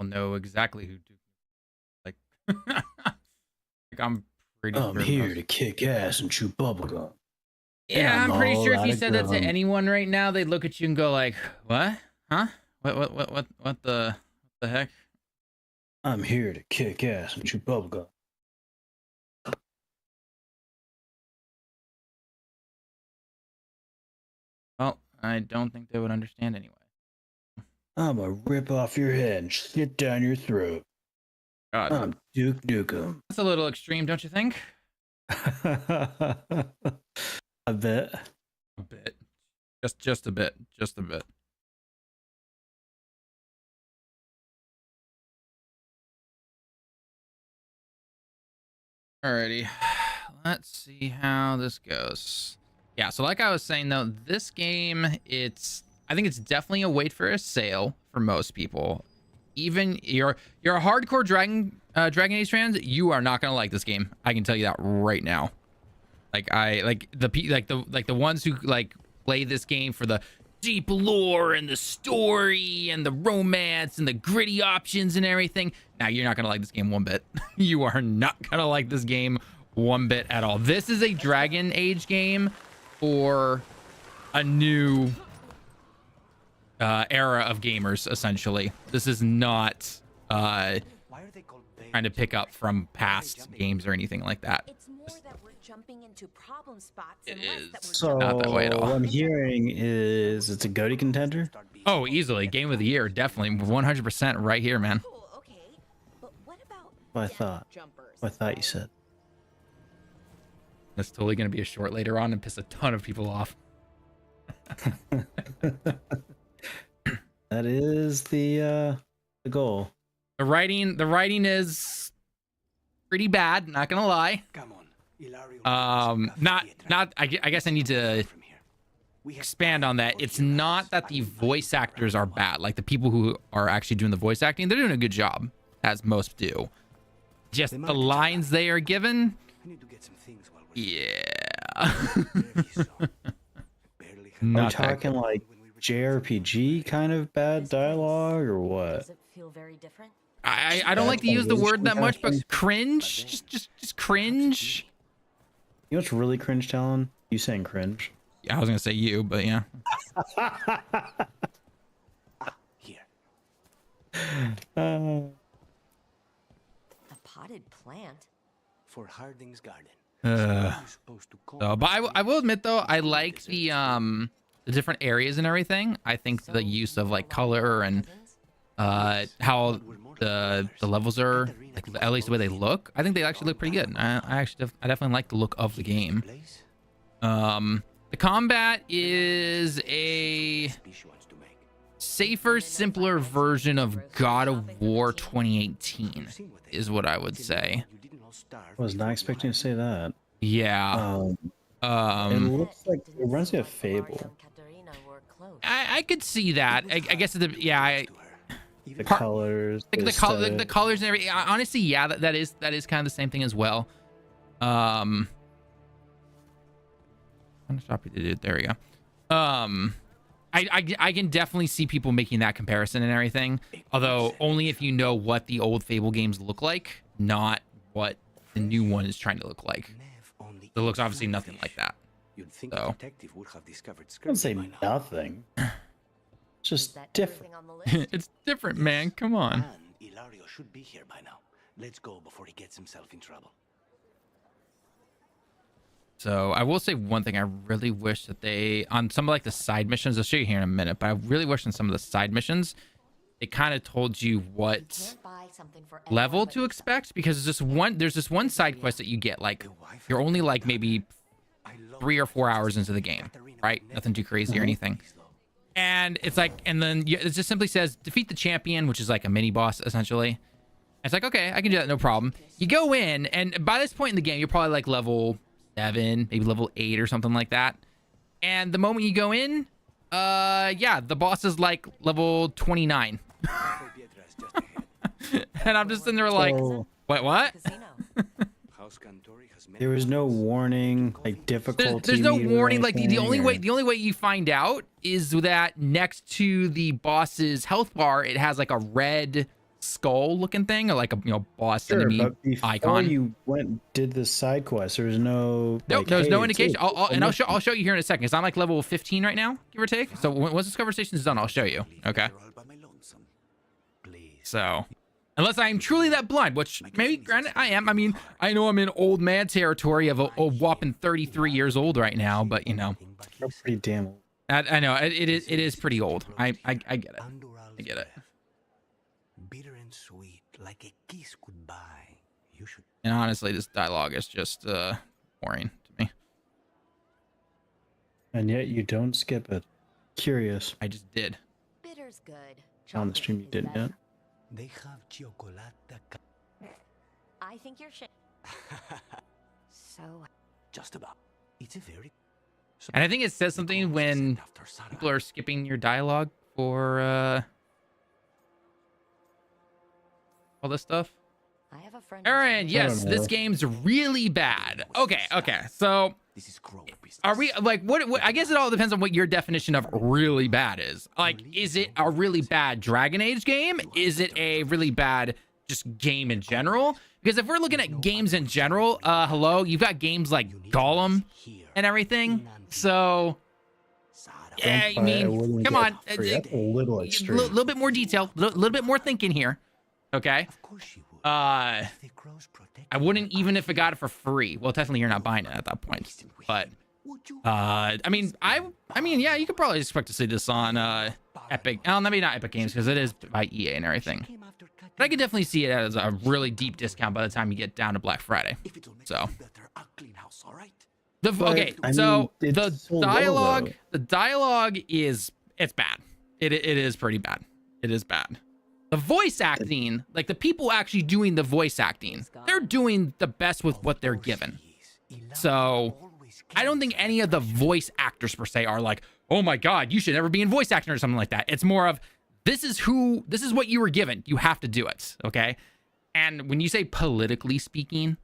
know exactly who Duke like. Like I'm pretty I'm sure here most. to kick ass and chew bubblegum. Yeah, I'm pretty sure if you you said that to anyone right now, they'd look at you and go like, "What? Huh? What the heck?" I'm here to kick ass and chew bubblegum. Well, I don't think they would understand anyway. I'm gonna rip off your head and shit down your throat. God, I'm Duke Nukem. that's a little extreme, don't you think? A bit. A bit, just a bit, just a bit. Alrighty, let's see how this goes. Yeah, so like I was saying though, this game, I think it's definitely a wait for a sale for most people. Even you're a hardcore Dragon Age fans, you are not gonna like this game. I can tell you that right now. Like the ones who like play this game for the deep lore and the story and the romance and the gritty options and everything. Now you're not gonna like this game one bit. You are not gonna like this game one bit at all. This is a Dragon Age game for a new era of gamers, essentially. This is not trying to pick up from past games or anything like that. It's more that we're jumping into problem spots It and less is. that we're So Not that way at all. what I'm hearing is it's a GOTY contender. Oh, easily. Game of the year, definitely. 100% right here, man. cool, okay. But what about I thought. jumpers? I thought you said. That's totally going to be a short later on and piss a ton of people off. That is the goal. The writing is pretty bad, not gonna lie. I guess I need to expand on that. It's not that the voice actors are bad. Like the people who are actually doing the voice acting, they're doing a good job, as most do. Just the lines they are given, yeah. Are we Not that talking good. like JRPG kind of bad dialogue or what? Does it feel very different? I don't like to use the word that much, but cringe, just cringe. You know what's really cringe, Talon? You saying cringe? Yeah, I was gonna say you, but yeah. Here. A potted plant? For Harding's garden. But I will admit though, I like the different areas and everything. I think the use of like color and how the levels are, like at least the way they look, I think they actually look pretty good. I definitely like the look of the game. The combat is a safer, simpler version of God of War 2018 is what I would say. I was not expecting to say that. Yeah. It looks like it reminds me of Fable. I could see that. I guess the Colors, the colors and everything. Honestly, yeah, that is kind of the same thing as well. I'm gonna stop you, dude. There we go. I can definitely see people making that comparison and everything. Although only if you know what the old Fable games look like, not what the new one is trying to look like. It looks obviously nothing like that. So I would say nothing. It's just different. it's different, man. Come on. And Ilario should be here by now. Let's go before he gets himself in trouble. So I will say one thing. I really wish that they, on some of like the side missions, I'll show you here in a minute, but I really wish on some of the side missions, it kind of told you what level to expect, because there's this one side quest that you get, like you're only like maybe 3 or 4 hours into the game, right? Nothing too crazy or anything. And it's like, and then it just simply says defeat the champion, which is like a mini boss essentially. And it's like, okay, I can do that, no problem. You go in, and by this point in the game, you're probably like level 7, maybe level 8 or something like that. And the moment you go in, yeah, the boss is like level 29. And I'm just sitting there like, what? There was no warning, like difficulty. There's no meter or warning. Like the only anything, way you find out is that next to the boss's health bar, it has like a red skull looking thing, or like a boss Sure, enemy but before icon. you went and did the side quest, there was no. Nope, like, there's hey, no it's indication. it. I'll show you here in a second. Because I'm like level 15 right now, give or take. So once this conversation is done, I'll show you. Okay. So, unless I'm truly that blind, which maybe granted I am. I mean, I know I'm in old man territory of a whopping 33 years old right now, but you know, You're pretty damn old. I know it is pretty old. I get it. I get it. Bitter and sweet, like a kiss goodbye. You should. And honestly, this dialogue is just boring to me. And yet you don't skip it. Curious. I just did. Bitter's good. On the stream you didn't yet. They have chocolate. I think you're shit. So Just about. It's a very. And I think it says something when people are skipping your dialogue for all this stuff. I have a friend. Aaron, yes, know. this game's really bad. Okay. So This is crow business. are we like what? I guess it all depends on what your definition of really bad is. Like, is it a really bad Dragon Age game? Is it a really bad just game in general? Because if we're looking at games in general, hello, you've got games like Gollum and everything. So yeah, I mean, come on, That's a little extreme. little bit more detail, little bit more thinking here. Okay. Of course she would. I The crows protect. wouldn't even if I got it for free. Well, technically you're not buying it at that point. But I mean, yeah, you could probably expect to see this on Epic. Oh, maybe not Epic Games because it is by EA and everything. But I could definitely see it as a really deep discount by the time you get down to Black Friday. So clean house, all right? okay, I so mean, the it's so low, dialogue, though. the dialogue it's bad. It is pretty bad. It is bad. The voice acting, like the people actually doing the voice acting, they're doing the best with what they're given. So I don't think any of the voice actors per se are like, oh my God, you should never be in voice acting or something like that. It's more of, this is what you were given. You have to do it. Okay. And when you say politically speaking,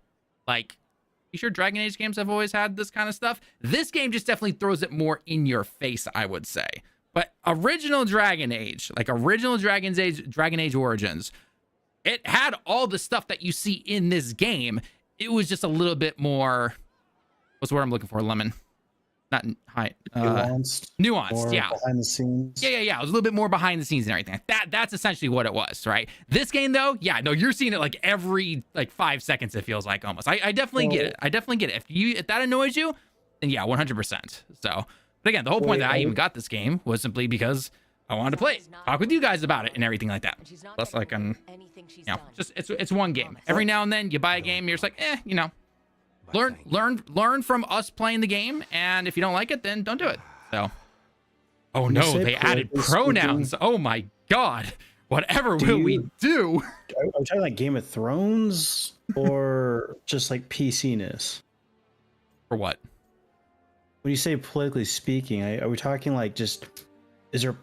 like, you sure Dragon Age games have always had this kind of stuff? This game just definitely throws it more in your face, I would say. But original Dragon Age, like original Dragon Age Origins, it had all the stuff that you see in this game. It was just a little bit more, what's the word I'm looking for, Lemon? Not high. Nuanced. Nuanced, yeah. Behind the scenes. Yeah. It was a little bit more behind the scenes and everything. That's essentially what it was, right? This game, though, yeah, no, you're seeing it like every 5 seconds. It feels like almost. I definitely get it. I definitely get it. If that annoys you, then yeah, 100%. So, but again, the whole point that I even got this game was simply because I wanted to play it, talk with you guys about it, and everything like that. Plus, like, just it's one game. Every now and then you buy a game, you're just like, learn from us playing the game, and if you don't like it, then don't do it. So, oh no, they added pronouns. Oh my God, whatever will we do? Are we talking like Game of Thrones or just like PC-ness? For what? When you say politically speaking, are we talking like just, is there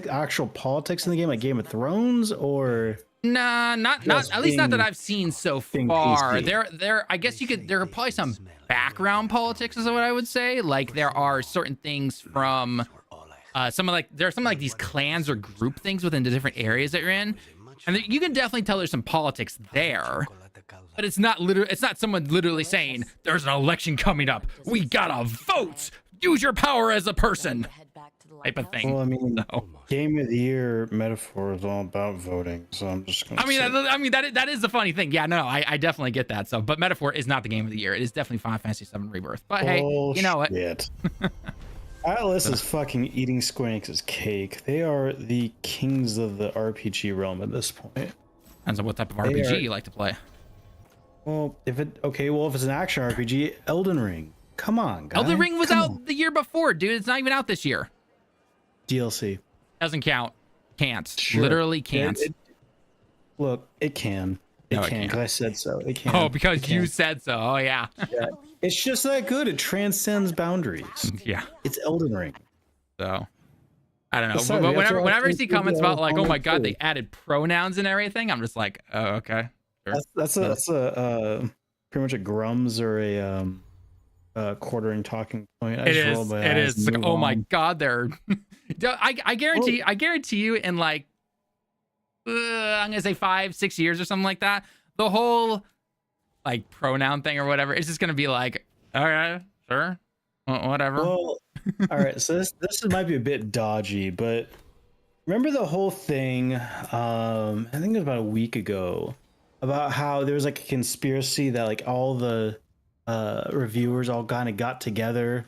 actual politics in the game, like Game of Thrones, or? Nah, not at least not that I've seen so far. PC. There I guess there are probably some background politics is what I would say. Like there are certain things from there are some like these clans or group things within the different areas that you're in. And you can definitely tell there's some politics there. But it's not someone literally saying there's an election coming up. We gotta vote. Use your power as a person. Type of thing. Well, I mean, So. Game of the Year metaphor is all about voting, so I'm just gonna. That is the funny thing. Yeah, no, I definitely get that. So, but metaphor is not the game of the year. It is definitely Final Fantasy VII Rebirth. But hey, you know what? Atlas is fucking eating Square Enix's cake. They are the kings of the RPG realm at this point. Depends on what type of RPG you like to play. Well, if it's an action RPG, Elden Ring. Come on, guys. Elden Ring was out the year before, dude. It's not even out this year. DLC. Doesn't count. Can't. Sure. Literally can't. Look, it can. It can, because I said so. It can. Oh, because you said so. Oh, yeah. Yeah. It's just that good. It transcends boundaries. Yeah. It's Elden Ring. So, I don't know. Sorry, But whenever I see it's comments about like, oh my God, too. they added pronouns and everything, I'm just like, oh, okay. Sure. That's a pretty much a grums or a quartering talking point. It is. It's like, oh my God, they're. I guarantee you, in like I'm gonna say 5-6 years or something like that. The whole like pronoun thing or whatever, it's just gonna be like, all right, sure, whatever. Well, all right. So this might be a bit dodgy, but remember the whole thing? I think it was about a week ago about how there was like a conspiracy that like all the reviewers all kind of got together,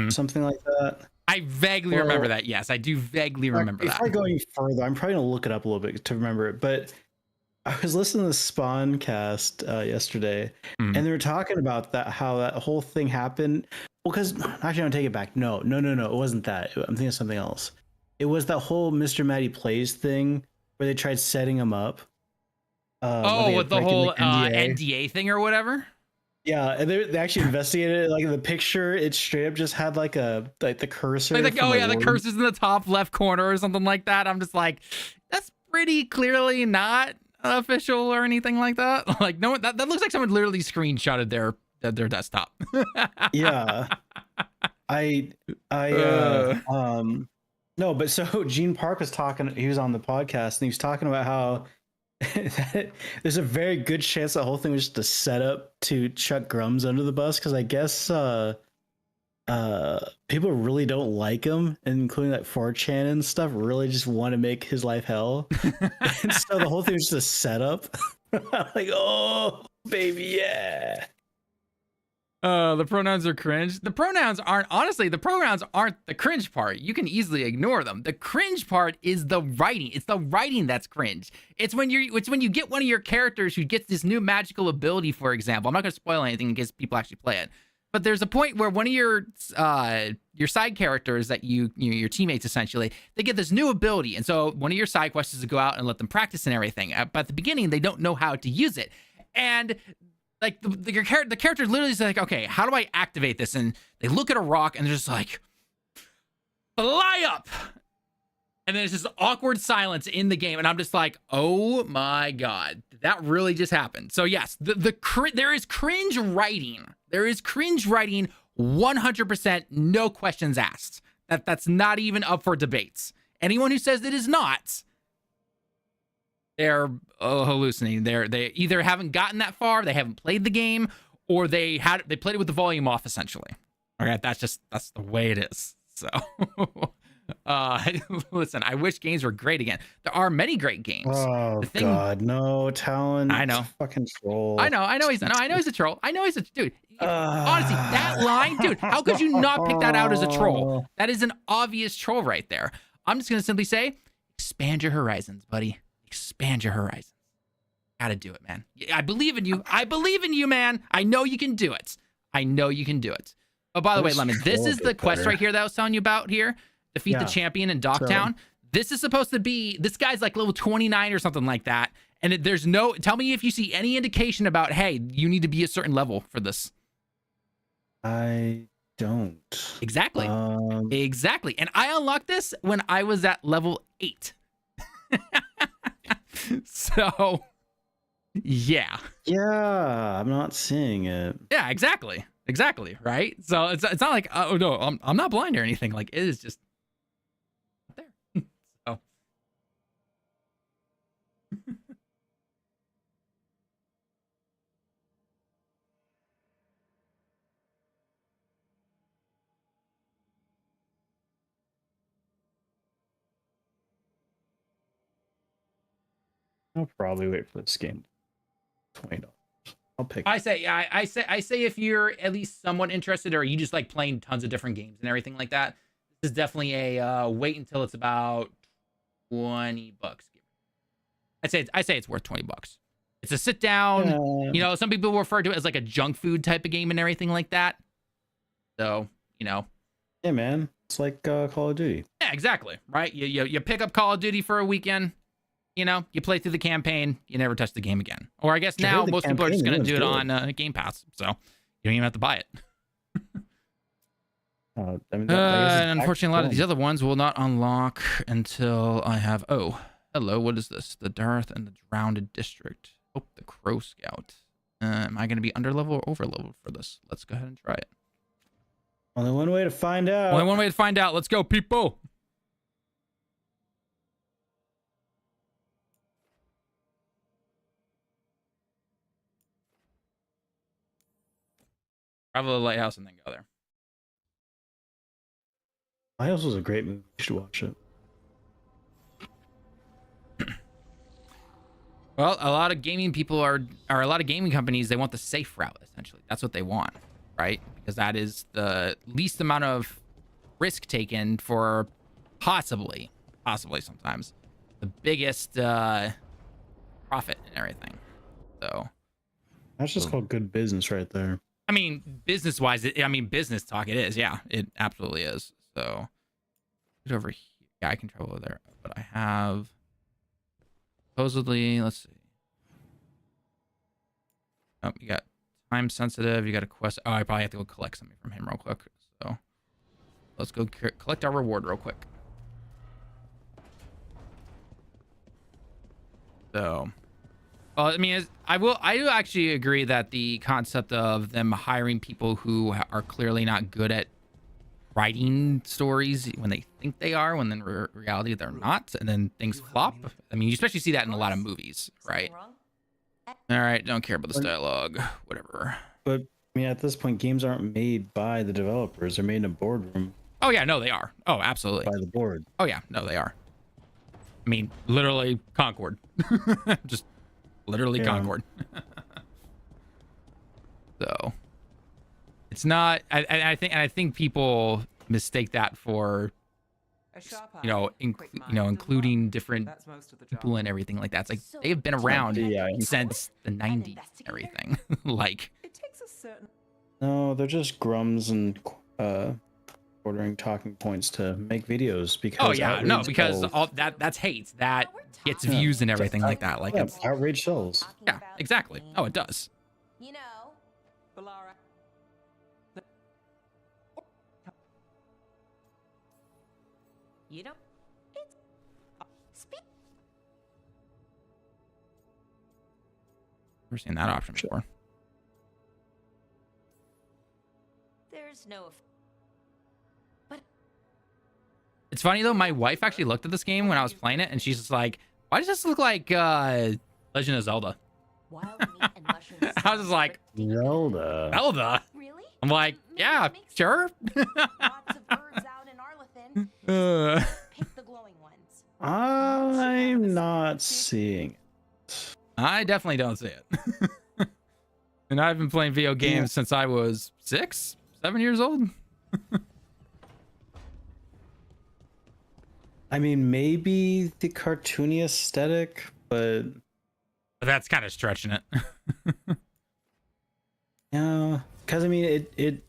something like that. I vaguely remember that. Yes, I do vaguely remember that. Before going further, I'm probably gonna look it up a little bit to remember it. But I was listening to the Spawncast yesterday, and they were talking about that, how that whole thing happened. Well, because actually, I'm gonna take it back. No, it wasn't that. I'm thinking of something else. It was that whole Mr. Matty Plays thing where they tried setting him up. With the whole NDA thing or whatever. Yeah, and they actually investigated it. Like in the picture, it straight up just had like the cursor. Like, the cursor's in the top left corner or something like that. I'm just like, that's pretty clearly not official or anything like that. Like, no, that looks like someone literally screenshotted their desktop. Yeah, no, but so Gene Park was talking. He was on the podcast and he was talking about how there's a very good chance the whole thing was just a setup to chuck Grums under the bus, because I guess people really don't like him, including like 4chan and stuff, really just want to make his life hell. And so the whole thing was just a setup. Like, oh baby, yeah. The pronouns are cringe. The pronouns aren't the cringe part. You can easily ignore them. The cringe part is the writing. It's the writing that's cringe. It's when you get one of your characters who gets this new magical ability, for example. I'm not going to spoil anything in case people actually play it. But there's a point where one of your side characters that your teammates essentially, they get this new ability. And so one of your side quests is to go out and let them practice and everything. But at the beginning, they don't know how to use it. And like the character literally is like, okay, how do I activate this? And they look at a rock and they're just like, fly up. And then it's just awkward silence in the game. And I'm just like, oh my God, did that really just happened? So yes, there is cringe writing. There is cringe writing 100%, no questions asked. That's not even up for debates. Anyone who says it is not, they're hallucinating. They either haven't gotten that far, they haven't played the game, or they played it with the volume off, essentially. All right, that's the way it is. So, listen, I wish games were great again. There are many great games. Oh God, no, Talon. I know, fucking troll. I know he's a troll. I know he's a dude. Honestly, that line, dude. How could you not pick that out as a troll? That is an obvious troll right there. I'm just gonna simply say, expand your horizons, buddy. Expand your horizons. Gotta do it, man. I believe in you. I believe in you, man. I know you can do it. Oh, by the way, Lemon, this is the quest right here that I was telling you about here. Defeat the champion in Docktown. This is supposed to be, this guy's like level 29 or something like that. And there's no, tell me if you see any indication about, hey, you need to be a certain level for this. I don't. Exactly. Exactly. And I unlocked this when I was at level 8. So, yeah. Yeah, I'm not seeing it. Yeah, exactly. Right? So it's not like, oh no, I'm not blind or anything. Like, it is just there. So. I'll probably wait for this game. $20. I'll pick. I say if you're at least somewhat interested, or you just like playing tons of different games and everything like that, this is definitely a wait until it's about $20. I say it's worth $20. It's a sit down. Yeah. You know, some people refer to it as like a junk food type of game and everything like that. So, you know. Yeah, man. It's like Call of Duty. Yeah, exactly. Right. You pick up Call of Duty for a weekend. You know, you play through the campaign, you never touch the game again. Or I guess now most people are just going to do it on Game Pass, so you don't even have to buy it. Unfortunately, a lot of these other ones will not unlock until I have... Oh, hello, what is this? The Darth and the Drowned District. Oh, the Crow Scout. Am I going to be underlevel or overlevel for this? Let's go ahead and try it. Only one way to find out. Only one way to find out. Let's go, people. Travel to the lighthouse and then go there. Lighthouse was a great movie. You should watch it. Well, a lot of gaming people are a lot of gaming companies, they want the safe route, essentially. That's what they want, right? Because that is the least amount of risk taken for possibly sometimes the biggest profit and everything. So That's just called good business right there. I mean, business wise, business talk, it is. Yeah, it absolutely is. So get over here. Yeah, I can travel over there, but I have supposedly, let's see. Oh, you got time sensitive. You got a quest. Oh, I probably have to go collect something from him real quick. So let's go collect our reward real quick. So, well, I mean, I do actually agree that the concept of them hiring people who are clearly not good at writing stories when they think they are, when in reality they're not, and then things flop. I mean, you especially see that in a lot of movies, right? All right, don't care about this dialogue, whatever. But I mean, at this point, games aren't made by the developers; they're made in a boardroom. Oh yeah, no, they are. Oh, absolutely. By the board. Oh yeah, no, they are. I mean, literally Concord. Just literally Concord. So it's not. I think people mistake that for, including different people and everything like that. It's like they've been around since the 90s and everything. Like, No, they're just grums and ordering talking points to make videos because. Oh yeah, no, because all that's hate that gets views and everything like that. Like, it's outrage sells. Yeah, exactly. Oh, it does. You know. You know. Speak. Never seen that option before. There's no. It's funny though, my wife actually looked at this game when I was playing it, and she's just like, "Why does this look like Legend of Zelda?" Wild meat and mushrooms. I was just like, Zelda. Really? I'm like, yeah, sure. Lots of birds out in Arlethan. Pick the glowing ones. I'm not seeing it. I definitely don't see it. And I've been playing video games since I was 6, 7 years old. I mean, maybe the cartoony aesthetic, but that's kind of stretching it. yeah, because I mean, it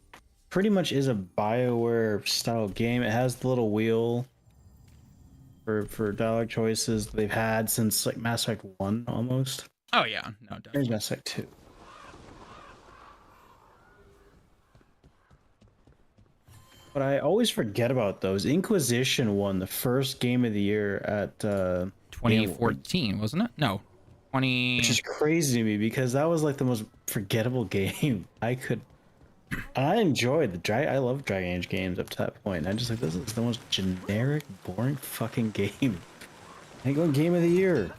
pretty much is a BioWare style game. It has the little wheel for dialogue choices they've had since like Mass Effect 1 almost. Oh yeah, no, definitely. There's Mass Effect 2. But I always forget about those. Inquisition won the first game of the year at 2014, wasn't it? No, 20. Which is crazy to me because that was like the most forgettable game I enjoyed I love Dragon Age games up to that point. I just like, this is the most generic, boring fucking game. I go game of the year.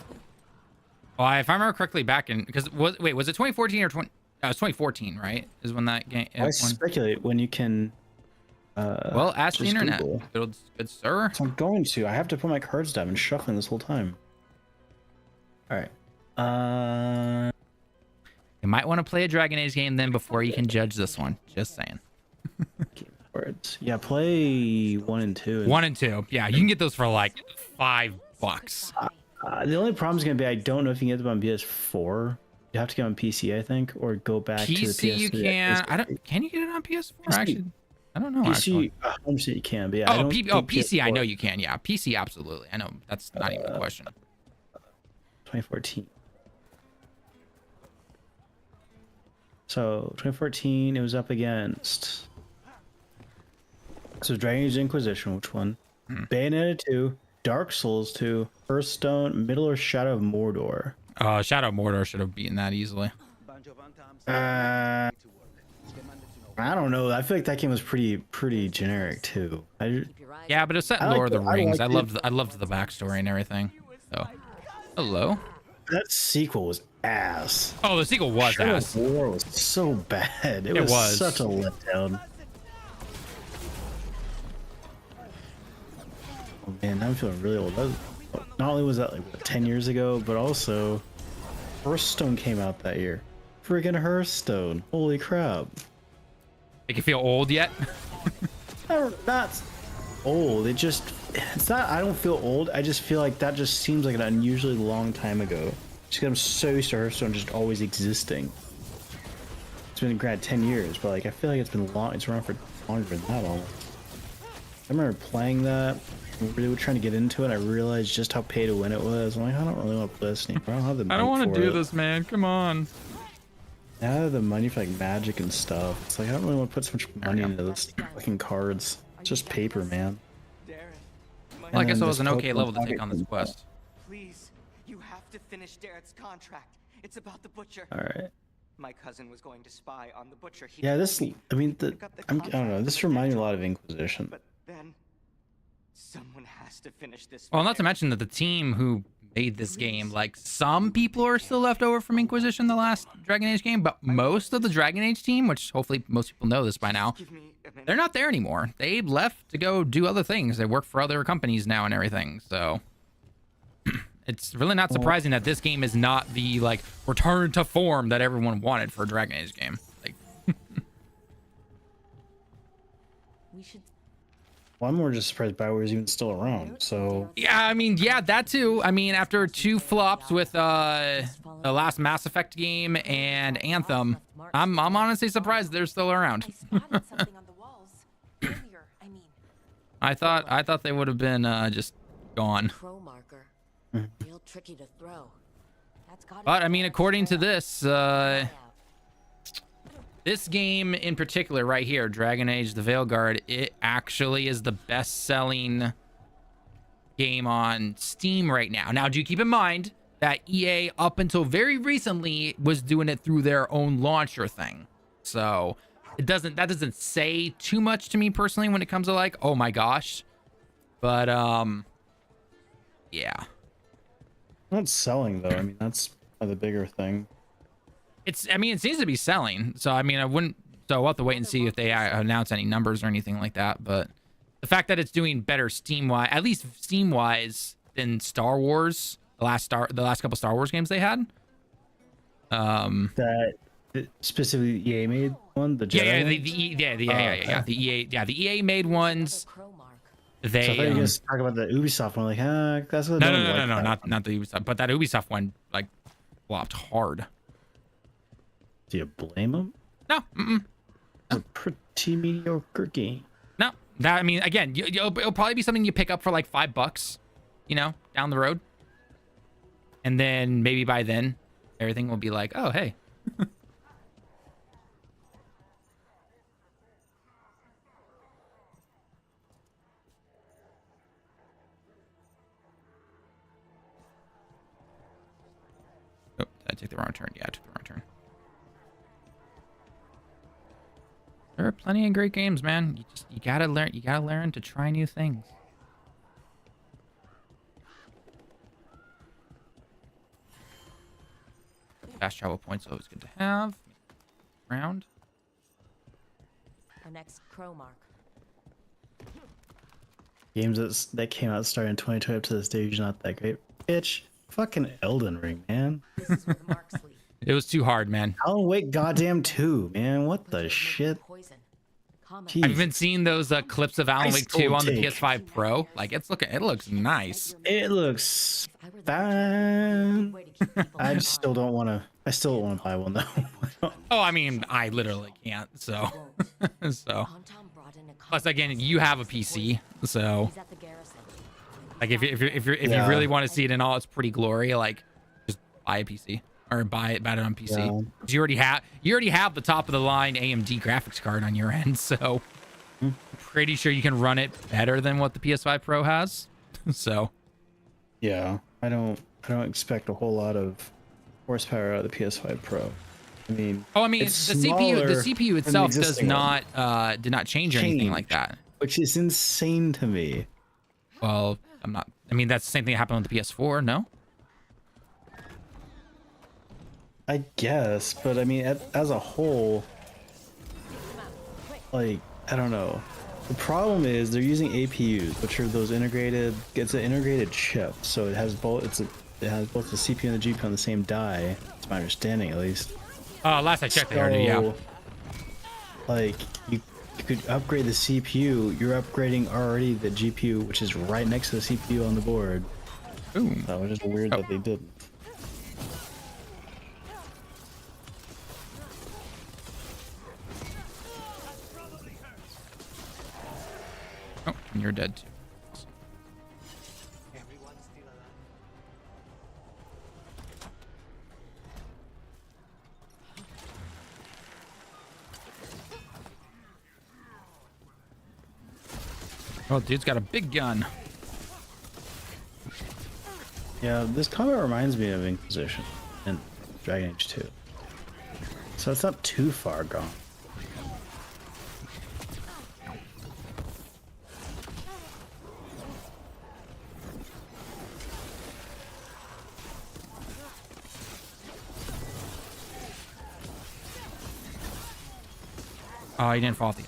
Well, if I remember correctly, was it 2014 or 20? It was 2014, right? Is when that game. I speculate when you can. Well, ask the internet. Good sir. So I'm going to. I have to put my cards down and shuffling this whole time. All right. You might want to play a Dragon Age game then before you can judge this one. Just saying. Words. Yeah, play 1 and 2. 1 and 2. Yeah, you can get those for like $5. The only problem is going to be I don't know if you can get them on PS4. You have to get on PC, I think, or go back to the PS3. You can. Can you get it on PS4? PC. Actually, I don't know. PC, I'm sure you can, but yeah. PC, I know you can. Yeah, PC, absolutely. I know. That's not even a question. 2014. So 2014, it was up against. So Dragon Age Inquisition, which one? Bayonetta 2, Dark Souls 2, Hearthstone, Middle Earth: Shadow of Mordor. Shadow of Mordor should have beaten that easily. I don't know. I feel like that game was pretty generic too. Yeah, but it's set in Lord of the Rings. I loved the backstory and everything. So, hello. that sequel was ass. Oh, the sequel was Shadow ass. of War was so bad. It was such a letdown. Oh man, I'm feeling really old. Not only was that like what, 10 years ago, but also Hearthstone came out that year. Freaking Hearthstone! Holy crap! Make you feel old yet? Not old. It's not. I don't feel old. I just feel like that just seems like an unusually long time ago. Just 'cause I'm so used to Hearthstone just always existing. It's been granted 10 years, but like I feel like it's been long. It's around for longer than that almost. I remember playing that. Really trying to get into it. I realized just how pay to win it was. I'm like, I don't really want to play this anymore. I don't have the money. I don't want to do it. this, man. Come on. I have the money for like magic and stuff. It's like I don't really want to put so much money into this fucking cards. It's just paper, man. Well, I guess it was an okay Pokemon level to take Pocket on this and- quest. Please, you have to finish Darrett's contract. It's about the butcher. All right. My cousin was going to spy on the butcher. He Yeah, told this. me, I mean, pick up the I don't know. This contract from the reminded me a lot vendor. of Inquisition. But then, someone has to finish this. Well, not fire. to mention that the team who made this game, like some people are still left over from Inquisition, the last Dragon Age game, but most of the Dragon Age team, which hopefully most people know this by now, Give me a minute. they're not there anymore. They left to go do other things. They work for other companies now and everything. So it's really not surprising that this game is not the like return to form that everyone wanted for a Dragon Age game. Like, We should. Well, I'm more just surprised Bioware's even still around. So yeah, I mean, yeah, that too. I mean, after 2 flops with the last Mass Effect game and Anthem, I'm honestly surprised they're still around. I spotted something on the walls earlier. I mean, I thought they would have been just gone. Crow marker. Real tricky to throw. that's got. But I mean, according to this, this game in particular right here, Dragon Age the Veilguard, it actually is the best-selling game on Steam right now. Now, do keep in mind that EA, up until very recently, was doing it through their own launcher thing. So that doesn't say too much to me personally when it comes to like, oh my gosh. But yeah. not selling though. I mean, that's the bigger thing. I mean, it seems to be selling. So, I mean, so we'll have to wait and see if they announce any numbers or anything like that. But the fact that it's doing better Steam-wise, at least Steam-wise, than Star Wars, the last couple Star Wars games they had. That specifically EA made one, the Jedi ones? The EA made ones. Crow mark. They So I thought you guys talk about the Ubisoft one, like, that's what. no, not the Ubisoft, but that Ubisoft one like flopped hard. Do you blame them? No, It's a pretty mediocre game. no. That I mean, again, it'll probably be something you pick up for like $5, you know, down the road, and then maybe by then everything will be like, oh hey. Oh, did I take the wrong turn? Yeah, I took the wrong turn. There are plenty of great games, man. You gotta learn to try new things. Fast travel points always good to have. Round. Our next crow mark. Games that came out starting in 2020 up to this day, usually not that great. Bitch, fucking Elden Ring, man. This is where the marks lead. It was too hard, man. Alan Wake goddamn 2, man. What the shit? Poison. Comment. Jeez. I've even seen those clips of Alan Nice Wake 2 on the take. PS5 Pro. Like it looks nice. It looks I were the fine. way to keep people I in just still don't want to. I still don't want to buy one though. Oh, I mean, I literally can't. So, so. Anton brought in a Plus, again, you have a PC, so He's at the garrison. like if you Yeah. really want to see it in all its pretty glory, like just buy a PC or buy it on PC. Yeah. 'Cause you already have the top of the line AMD graphics card on your end, so I'm pretty sure you can run it better than what the PS5 Pro has. So Yeah, I don't expect a whole lot of horsepower out of the PS5 Pro. I mean, the it's CPU smaller than itself the does existing one, not did not change or anything like that. which is insane to me. Well, I mean that's the same thing that happened with the PS4, no? I guess, but I mean, as a whole, like, I don't know. The problem is they're using APUs, which are those integrated. It's an integrated chip, so it has both. It has both the CPU and the GPU on the same die. That's my understanding, at least. Last I checked, they already, yeah. Like, you could upgrade the CPU. You're upgrading already the GPU, which is right next to the CPU on the board. Ooh. That was just weird that they didn't. Oh, and you're dead too. Oh, dude's got a big gun. Yeah, this combat reminds me of Inquisition and Dragon Age 2. So it's not too far gone. Oh, he didn't fall off the.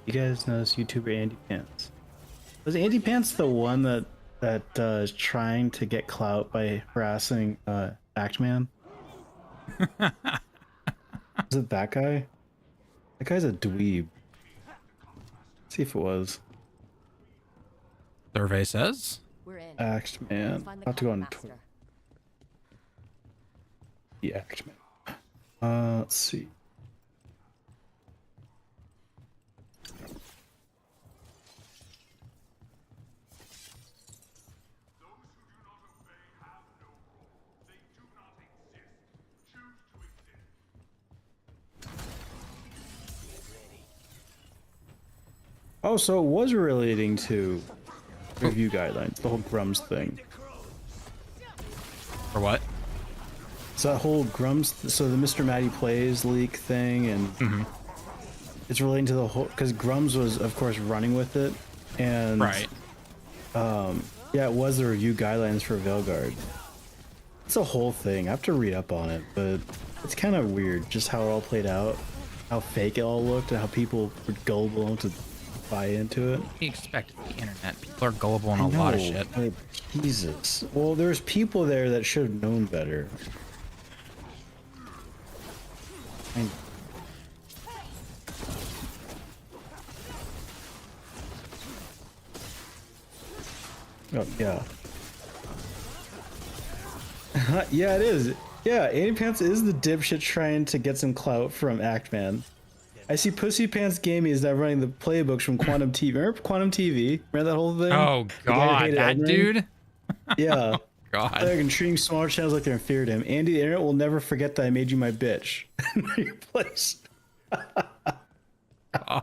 You guys know this YouTuber Andy Pants? Was Andy Pants the one that is trying to get clout by harassing Actman? Is it that guy? That guy's a dweeb. Let's see if it was. Survey says. We're in. Actman. Find the I'll have to go on master. Twitter. The Actman. Let's see. Oh, so it was relating to review guidelines, the whole Grums thing. For what? So that whole Grums, so the Mr. Matty Plays leak thing, and it's relating to the whole, because Grums was, of course, running with it, and Right. yeah, it was the review guidelines for Veilguard. It's a whole thing. I have to read up on it, but it's kind of weird just how it all played out, how fake it all looked, and how people were gullible enough to buy into it. You expect the internet. People are gullible on I a lot of know, shit. but Jesus. Well, there's people there that should have known better. Oh, yeah. Yeah, it is. Yeah, Andy Pants is the dipshit trying to get some clout from Actman. I see Pussy Pants Gaming is now running the playbooks from Quantum TV. Remember Quantum TV? Remember that whole thing? Oh The guy who god, hated that Elden Ring? dude. Yeah. God. They're like treating smaller channels like they're inferior to him. Andy, the internet will never forget that I made you my bitch. Your place. God.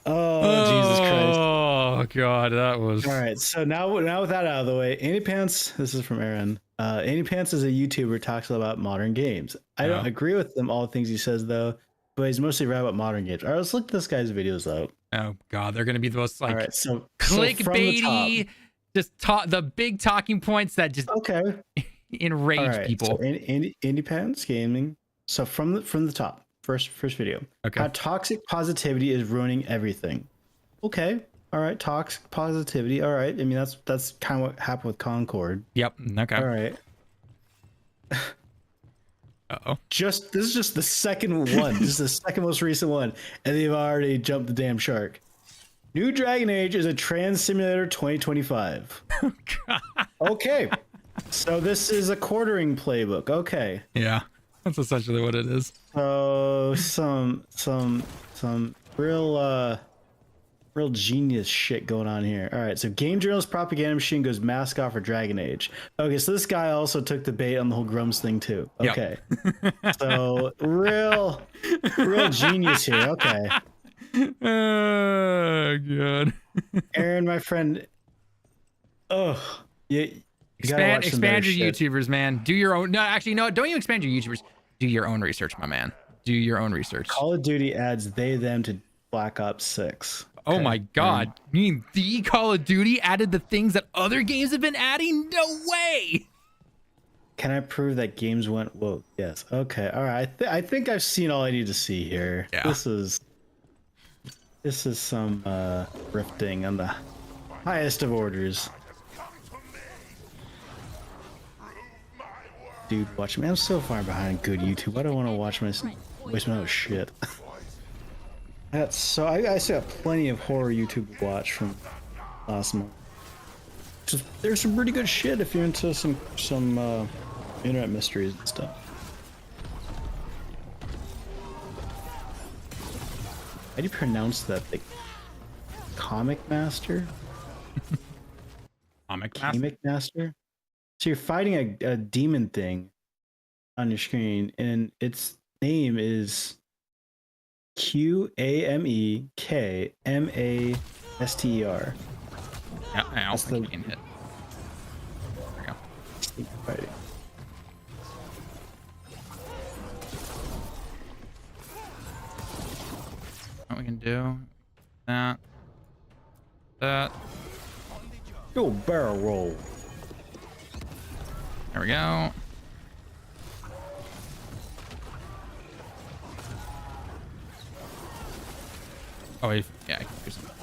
Oh, Jesus Christ. Oh god, that was. All right, so now with that out of the way, Andy Pants, this is from Aaron. Andy Pants is a YouTuber, talks about modern games. I don't agree with them, all the things he says, though, but he's mostly right about modern games. All right, let's look this guy's videos up. Oh god, they're gonna be the most like All right, so clickbaity, the big talking points that just enrage all right, people. So Andy Pants Gaming. So from the top, first video. Okay. How toxic positivity is ruining everything. Okay. All right, toxic positivity. All right. I mean, that's kind of what happened with Concord. Yep. Okay. All right. Uh-oh. This is just the second one. This is the second most recent one, and they've already jumped the damn shark. New Dragon Age is a trans simulator 2025. Okay. So this is a quartering playbook. Okay. Yeah. That's essentially what it is. So some real genius shit going on here. All right, so game journalist propaganda machine goes mask off for Dragon Age. Okay, so this guy also took the bait on the whole Grums thing too. Okay. Yep. So real genius here. Okay. Oh god. Aaron, my friend. Oh, you expand your YouTubers, man. Do your own. No, actually, no. Don't you expand your YouTubers. Do your own research, my man. Do your own research. Call of Duty adds they them to Black Ops 6. Oh Okay. my God. You mean the Call of Duty added the things that other games have been adding? No way. Can I prove that games went? Well, yes. Okay. All right. I think I've seen all I need to see here. Yeah. This is some rifting on the highest of orders. Dude, watch me. I'm so far behind good YouTube. I don't want to watch my waste my other shit. I still have plenty of horror YouTube to watch from last month. There's some pretty good shit if you're into some internet mysteries and stuff. How do you pronounce that? Like, Comic Master? Comic Master? So you're fighting a demon thing on your screen, and its name is QAMEKMASTER. Yeah, I That's also the- can hit. There we go. Fighting. What we can do? That. Go barrel roll. There we go. Oh, yeah, I can do something.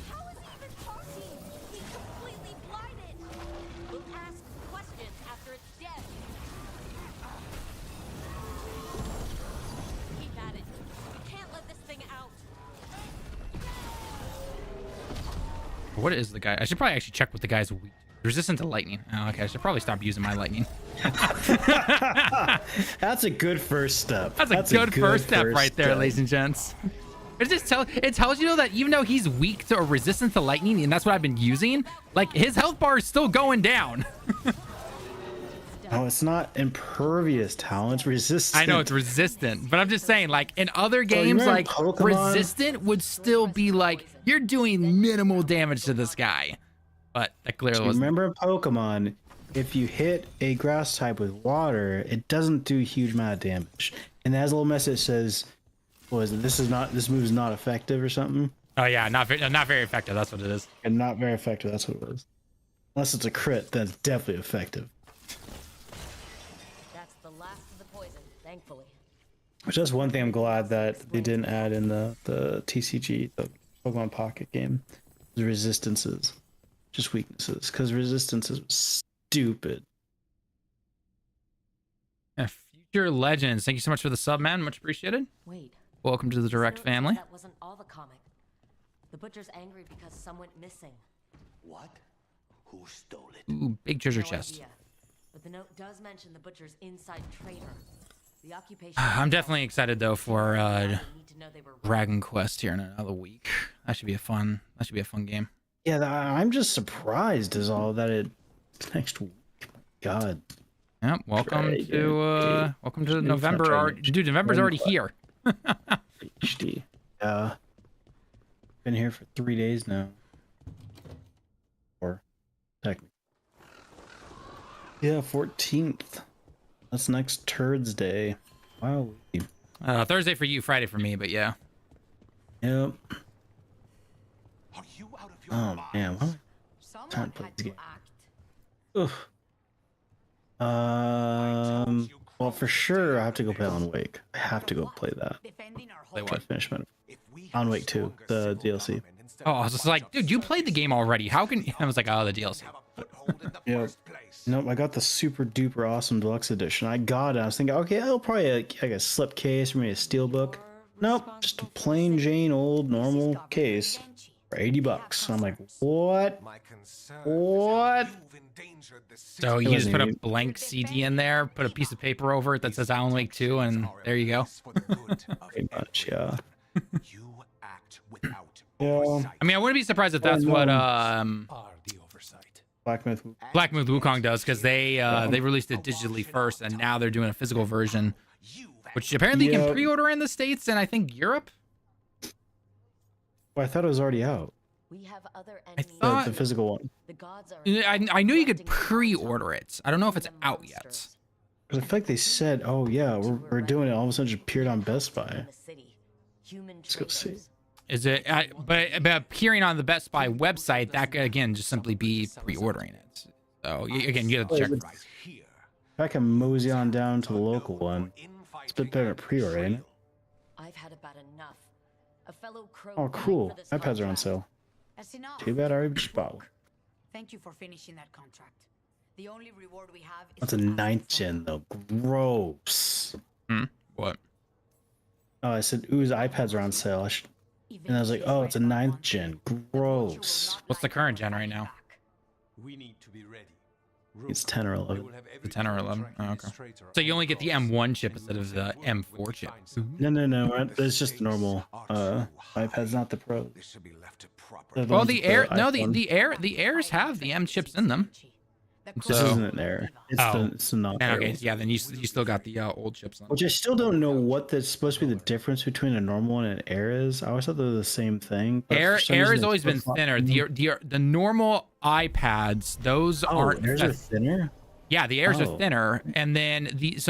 How is he even talking? He's completely blinded. Who asks questions after it's dead? Keep at it. We can't let this thing out. What is the guy? I should probably actually check what the guy's weak. Resistant to lightning. Oh, okay. I should probably stop using my lightning. That's a good first step. That's a good first step right there, ladies and gents. It tells you though that even though he's weak to or resistant to lightning, and that's what I've been using, like his health bar is still going down. No, it's not impervious talent. It's resistant. I know it's resistant, but I'm just saying, like in other games, remember like Pokemon? resistant would still be like you're doing minimal damage to this guy. But that clearly was. Remember in Pokemon, if you hit a grass type with water, it doesn't do a huge amount of damage. And it has a little message that says, this move is not effective or something. Oh yeah, not very effective. That's what it is. And not very effective, that's what it was. Unless it's a crit, then it's definitely effective. That's the last of the poison, thankfully. Which is one thing I'm glad that they didn't add in the TCG, the Pokemon Pocket game. The resistances. Just weaknesses, because resistances was stupid. Yeah, Future Legends, thank you so much for the sub, man. Much appreciated. Wait. Welcome to the direct This note says family. That wasn't all the comic. The butcher's angry because some went missing. What? Who stole it? Ooh, big treasure No chest. idea. But the note does mention the butcher's inside trader. The occupation. I'm definitely excited though for need to know they were Dragon Quest here in another week. That should be a fun game. Yeah, I'm just surprised is all that it's next week. God. Yep. Welcome to It's November. not Dude, November's already here. HD. Been here for 3 days now. Or technically. Yeah, 14th. That's next Turds Day. Wow. Thursday for you, Friday for me, but yeah. Yep. Are you out of your Oh mind? man, what? Someone Time to play had this to game. act. Ugh. Well, for sure, I have to go play Alan Wake. I have to go play that. Defending our Play home. what? Finish my If we Alan had Wake 2, stronger the civil DLC. government instead Oh, of I was just like, dude, you played the game already. How can I was like, oh, the DLC. have a foothold in the Yep. first place. Nope, I got the super duper awesome deluxe edition. I got it. I was thinking, okay, I'll probably like a slip case or maybe a steel book. Nope, just a plain Jane old normal case for $80. I'm like, what? My concern What? is how you've endangered the So city. you just wasn't put a even- blank CD in there, put a piece of paper over it that says Alan Wake 2, and there you go. For the good of Pretty much, yeah. you act without Yeah. oversight. I mean, I wouldn't be surprised if that's no. what Are the oversight. Black Myth. Black Myth Wukong does, because they released it digitally first, and now they're doing a physical version, which apparently you can Yep. pre-order in the States and I think Europe. Well, I thought it was already out. We have other I enemies. thought The physical one. The gods are I knew you could collecting gods pre-order on it. I don't know if it's the out yet. monsters. But I feel like they said, "Oh yeah, we're doing it." All of a sudden, it just appeared on Best Buy. In the city. Human Let's go see. traders. Is it? But appearing on the Best Buy website, that could again just simply be pre-ordering it. So again, you have to check. Wait, If I can mosey on down to the local one, it's a bit better at pre-order, ain't it? I've had about enough. A fellow crow Oh, died cool. for this iPads are on contract. sale. That's enough. Too bad I already just bought one. Thank you for finishing that contract. The only reward we have is That's a to ask 9th for- gen though. Gross. What? Oh, I said, ooh, his iPads are on sale. And I was like, oh, it's a 9th gen. Gross. What's the current gen right now? We need to be ready. It's 10 or 11. The 10 or 11. Oh, okay. So you only get the M1 chip instead of the M4 chip. No. It's just the normal iPads, not the Pro. This should be left to proper. They're Well, ones the with Air, no, iPhone. the Airs have the M chips in them. The This So- isn't an Air. It's Oh. it's the not. And Air okay, one. yeah, then you still got the old chips on. Which I still don't know what that's supposed to be the difference between a normal one and an Air is. I always thought they were the same thing. but Air for some Air reason has it's always been flip-flop. thinner. The normal iPads, those Oh, aren't. Airs are thinner? Yeah, the Airs Oh. are thinner, and then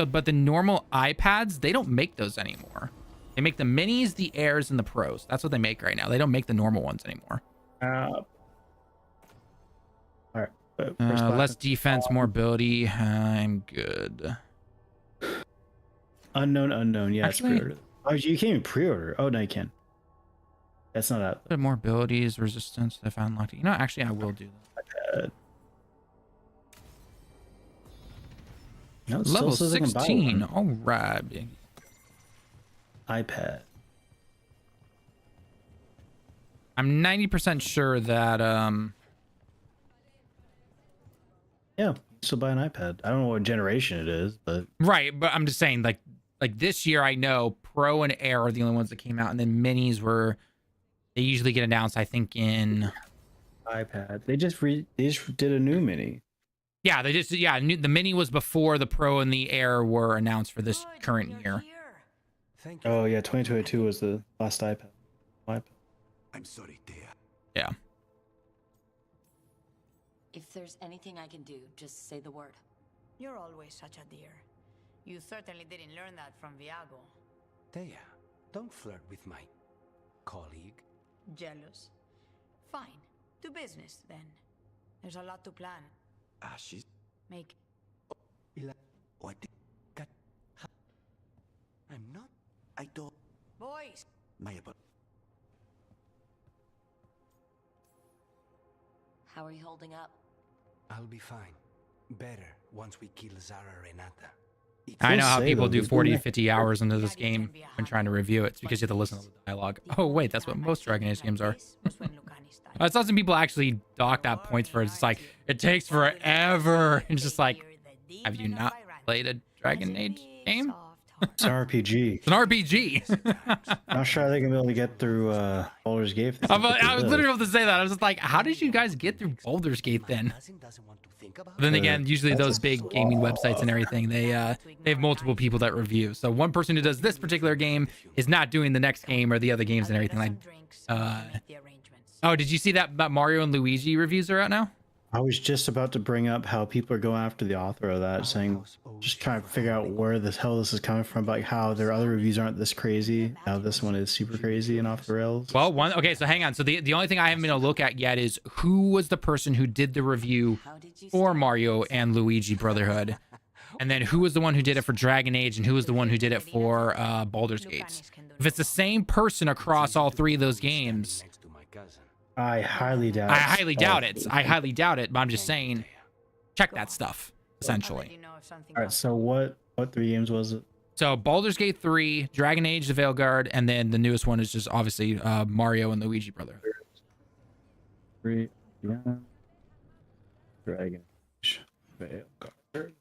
but the normal iPads, they don't make those anymore. They make the minis, the Airs, and the Pros. That's what they make right now. They don't make the normal ones anymore. All right. First class. Less defense, more ability. I'm good. Unknown. Yeah, Actually- it's pre-order. Oh, you can't even pre-order. Oh, no, you can. That's not out. Bit more abilities, resistance if I unlocked it. You know, actually, I will do that. No, it still Level says I can buy 16. one. All right. iPad. I'm 90% sure that Yeah, still buy an iPad. I don't know what generation it is, but right, but I'm just saying like this year I know Pro and Air are the only ones that came out, and then minis they usually get announced I think in iPad. They just did a new mini. yeah, the mini was before the Pro and the Air were announced for this Good, current you're year. here. Thank you. Oh yeah, 2022 was the last iPad. I'm sorry, dear. Yeah. If there's anything I can do, just say the word. You're always such a dear. You certainly didn't learn that from Viago. Dea, don't flirt with my colleague. Jealous? Fine. To business, then. There's a lot to plan. She's Make what? I'm not. I don't. boys. My apologies. How are you holding up? I'll be fine. Better once we kill Zara Renata. I know will how say, people though, do isn't 40 to there- 50 hours into this Yeah, you game can be a when trying to review it. It's because you have to listen to the dialogue. Oh wait, that's what most Dragon Age games are. I saw some people actually dock out points for it. It's like it takes forever. It's just like, have you not played a Dragon Age game? It's an RPG. It's an RPG. Not sure they're gonna be able to get through Baldur's Gate. if they I think they was will. literally about to say that. I was just like, how did you guys get through Baldur's Gate then? Cousin doesn't want to think about But then Uh, again, usually those big gaming websites and everything, they have multiple people that review. So one person who does this particular game is not doing the next game or the other games and everything. Like, oh, did you see that Mario and Luigi reviews are out now? I was just about to bring up how people are going after the author of that, saying, just trying to figure out where the hell this is coming from, like how their other reviews aren't this crazy. Now this one is super crazy and off the rails. Well, okay, so hang on. So the only thing I haven't been able to look at yet is who was the person who did the review How did you for start? Mario and Luigi Brotherhood, and then who was the one who did it for Dragon Age, and who was the one who did it for Baldur's Gate. If it's the same person across all three of those games, next to my cousin. I highly doubt. I highly doubt it. I highly doubt it. But I'm just saying, check that stuff essentially. All right, so what 3 games was it? So Baldur's Gate 3, Dragon Age: The Veilguard, and then the newest one is just obviously Mario and Luigi Brotherhood. 3, yeah. Dragon Age Veilguard.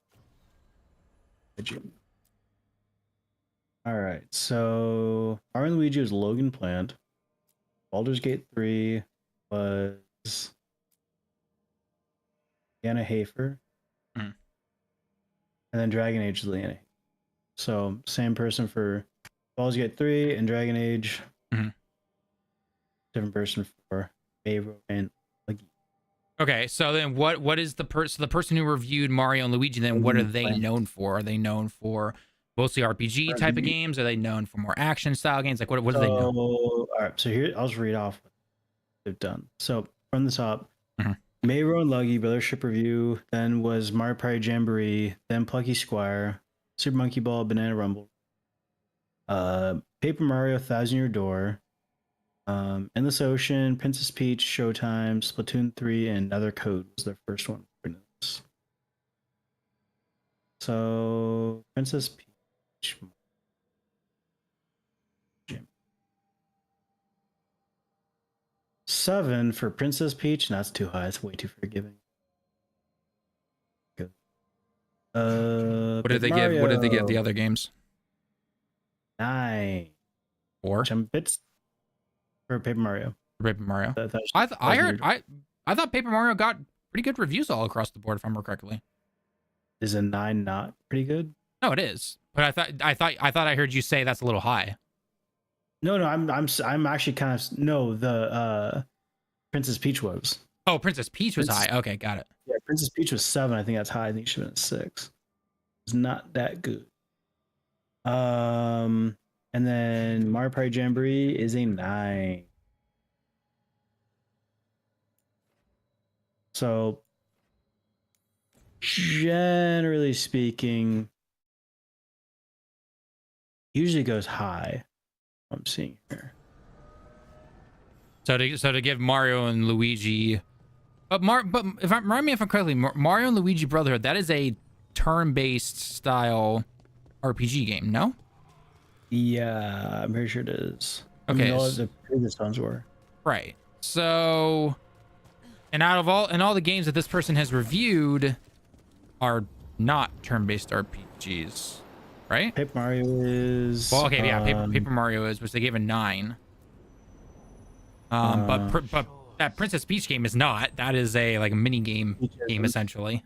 All right, so Mario and Luigi was Logan Plant. Baldur's Gate 3 was Anna Hafer. Mhm. And then Dragon Age is Leanna. So same person for Baldur's Gate 3 and Dragon Age. Mhm. Different person for Mayro, and Luigi. Okay, so then what is the person who reviewed Mario and Luigi? Then what are they known for? Are they known for mostly RPG type of games? Are they known for more action style games? Like what are they known? All right, so here I'll just read off what they've done. So from the top, Mhm. Mayro and Luigi Brothership Review, then was Mario Party Jamboree, then Plucky Squire, Super Monkey Ball, Banana Rumble, Paper Mario, Thousand Year Door, Endless Ocean, Princess Peach, Showtime, Splatoon 3, and Another Code was their first one. So Princess Peach. 7 for Princess Peach. No, that's too high. It's way too forgiving. Good. What did they give? What did they give the other games? 9. 4 bits for Paper Mario. Paper Mario. I thought Paper Mario got pretty good reviews all across the board, if I remember correctly. Is a 9 not pretty good? No, it is. But I thought I heard you say that's a little high. No, I'm actually kind of the Princess Peach was. Oh, Princess Peach was high. Okay, got it. Yeah, Princess Peach was 7. I think that's high. I think it should have been 6. It's not that good. And then Mario Party Jamboree is a 9. So generally speaking, usually goes high. I'm seeing here. So to give Mario and Luigi, but if I remind me if I'm correctly, Mario and Luigi Brotherhood, that is a turn-based style RPG game, no? Yeah, I'm pretty sure it is. Okay, I mean, all the previous ones were. Right. So, and all the games that this person has reviewed are not turn-based RPGs, right? Paper Mario is. Well, okay, yeah, Paper Mario is, which they gave a 9. But that Princess Peach game is not. That is a mini game essentially.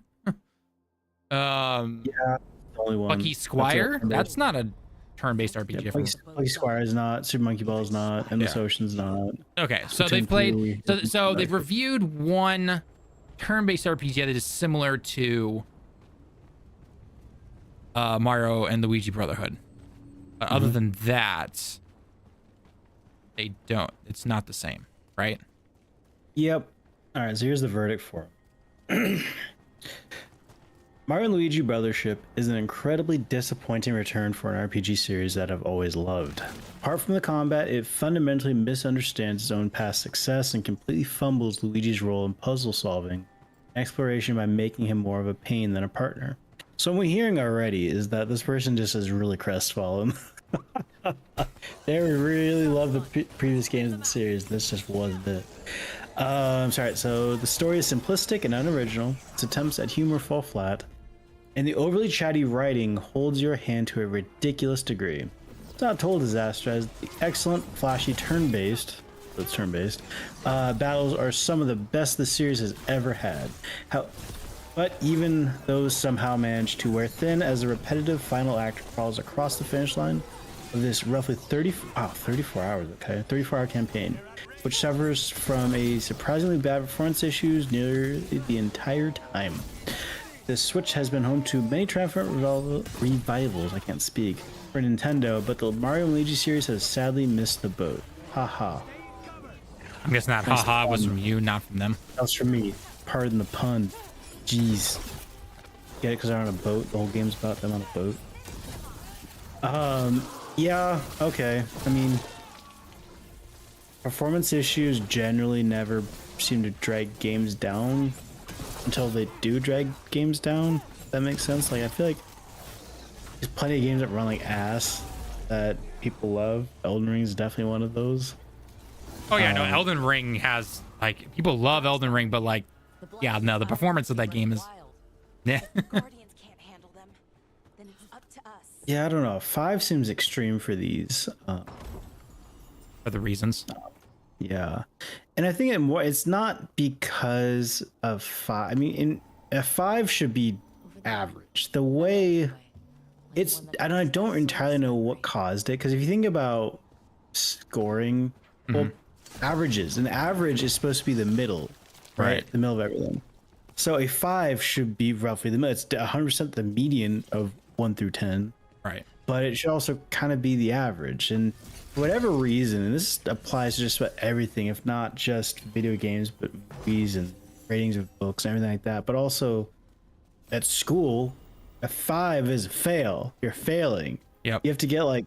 Yeah, the only one. Plucky Squire. That's not a turn-based RPG. Yeah, Plucky Squire is not. Super Monkey Ball is not. Endless Ocean's not. Okay, so they've played. So they've reviewed one turn-based RPG that is similar to Mario and Luigi Brotherhood. But other than that, they don't. It's not the same, right? Yep. All right, so here's the verdict for them. Mario and Luigi Brothership is an incredibly disappointing return for an RPG series that I've always loved. Apart from the combat, it fundamentally misunderstands its own past success and completely fumbles Luigi's role in puzzle solving and exploration by making him more of a pain than a partner. So what we're hearing already is that this person just is really crestfallen. They really love the previous games of the series. This just wasn't it. Sorry, so the story is simplistic and unoriginal. Its attempts at humor fall flat. And the overly chatty writing holds your hand to a ridiculous degree. It's not total disaster, as the excellent, flashy turn-based battles are some of the best the series has ever had. But even those somehow manage to wear thin as the repetitive final act crawls across the finish line of this roughly 34 hours, okay, 34-hour campaign, which suffers from a surprisingly bad performance issues nearly the entire time. The Switch has been home to many triumphant revivals, I can't speak, for Nintendo, but the Mario and Luigi series has sadly missed the boat. Haha. I'm guessing that haha was from you, not from them. That was from me. Pardon the pun. Jeez. Get it? Because they're on a boat. The whole game's about them on a boat. Yeah, okay. I mean, performance issues generally never seem to drag games down until they do drag games down. That makes sense. Like, I feel like there's plenty of games that run like ass that people love. Elden Ring is definitely one of those. Oh yeah, no, Elden Ring has people love Elden Ring, but yeah, no, the performance of that game is yeah. Guardians can't handle them. Then it's up to us. Yeah, I don't know. 5 seems extreme for these. For the reasons. Yeah, and I think it's not because of 5. I mean, a 5 should be average. The way I don't entirely know what caused it, because if you think about scoring, well, averages. An average is supposed to be the middle, right? The middle of everything. So a 5 should be roughly the middle. It's 100% the median of 1 through 10. Right. But it should also kind of be the average. And for whatever reason, and this applies to just about everything, if not just video games, but movies and ratings of books and everything like that. But also at school, a 5 is a fail. You're failing. Yep. You have to get like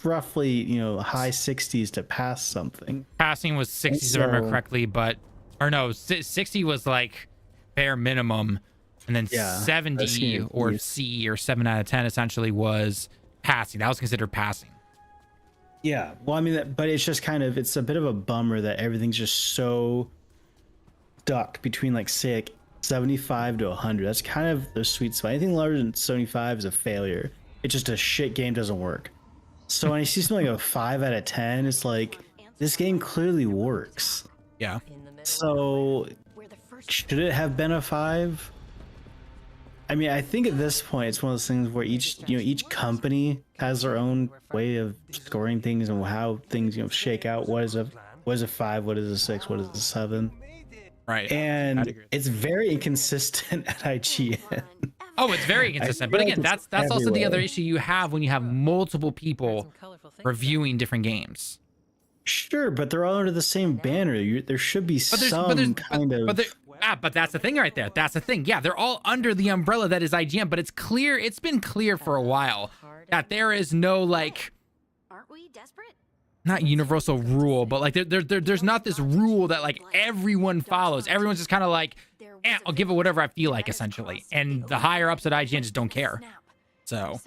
roughly, you know, high 60s to pass something. Passing was 60, if I remember correctly, but, or no, 60 was like bare minimum. And then 70 or C or 7 out of 10 essentially was passing. That was considered passing. Yeah. Well, I mean, but it's just kind of, it's a bit of a bummer that everything's just so stuck between like, say, like 75 to 100. That's kind of the sweet spot. Anything lower than 75 is a failure. It's just a shit game, doesn't work. So when I see something like a 5 out of 10, it's like, this game clearly works. Yeah. So should it have been a 5? I mean, I think at this point, it's one of those things where each company has their own way of scoring things and how things, shake out. What is a 5? What is a 6? What is a 7? Right. And it's very inconsistent at IGN. Oh, it's very inconsistent. But again, that's also the other issue you have when you have multiple people reviewing different games. Sure, but they're all under the same banner. There should be but that's the thing right there. That's the thing. Yeah, they're all under the umbrella that is IGN, but it's clear, it's been clear for a while that there is no like, Aren't we desperate? not universal rule, but like there's not this rule that like everyone follows. Everyone's just kind of like, I'll give it whatever I feel like essentially. And the higher ups at IGN just don't care. So.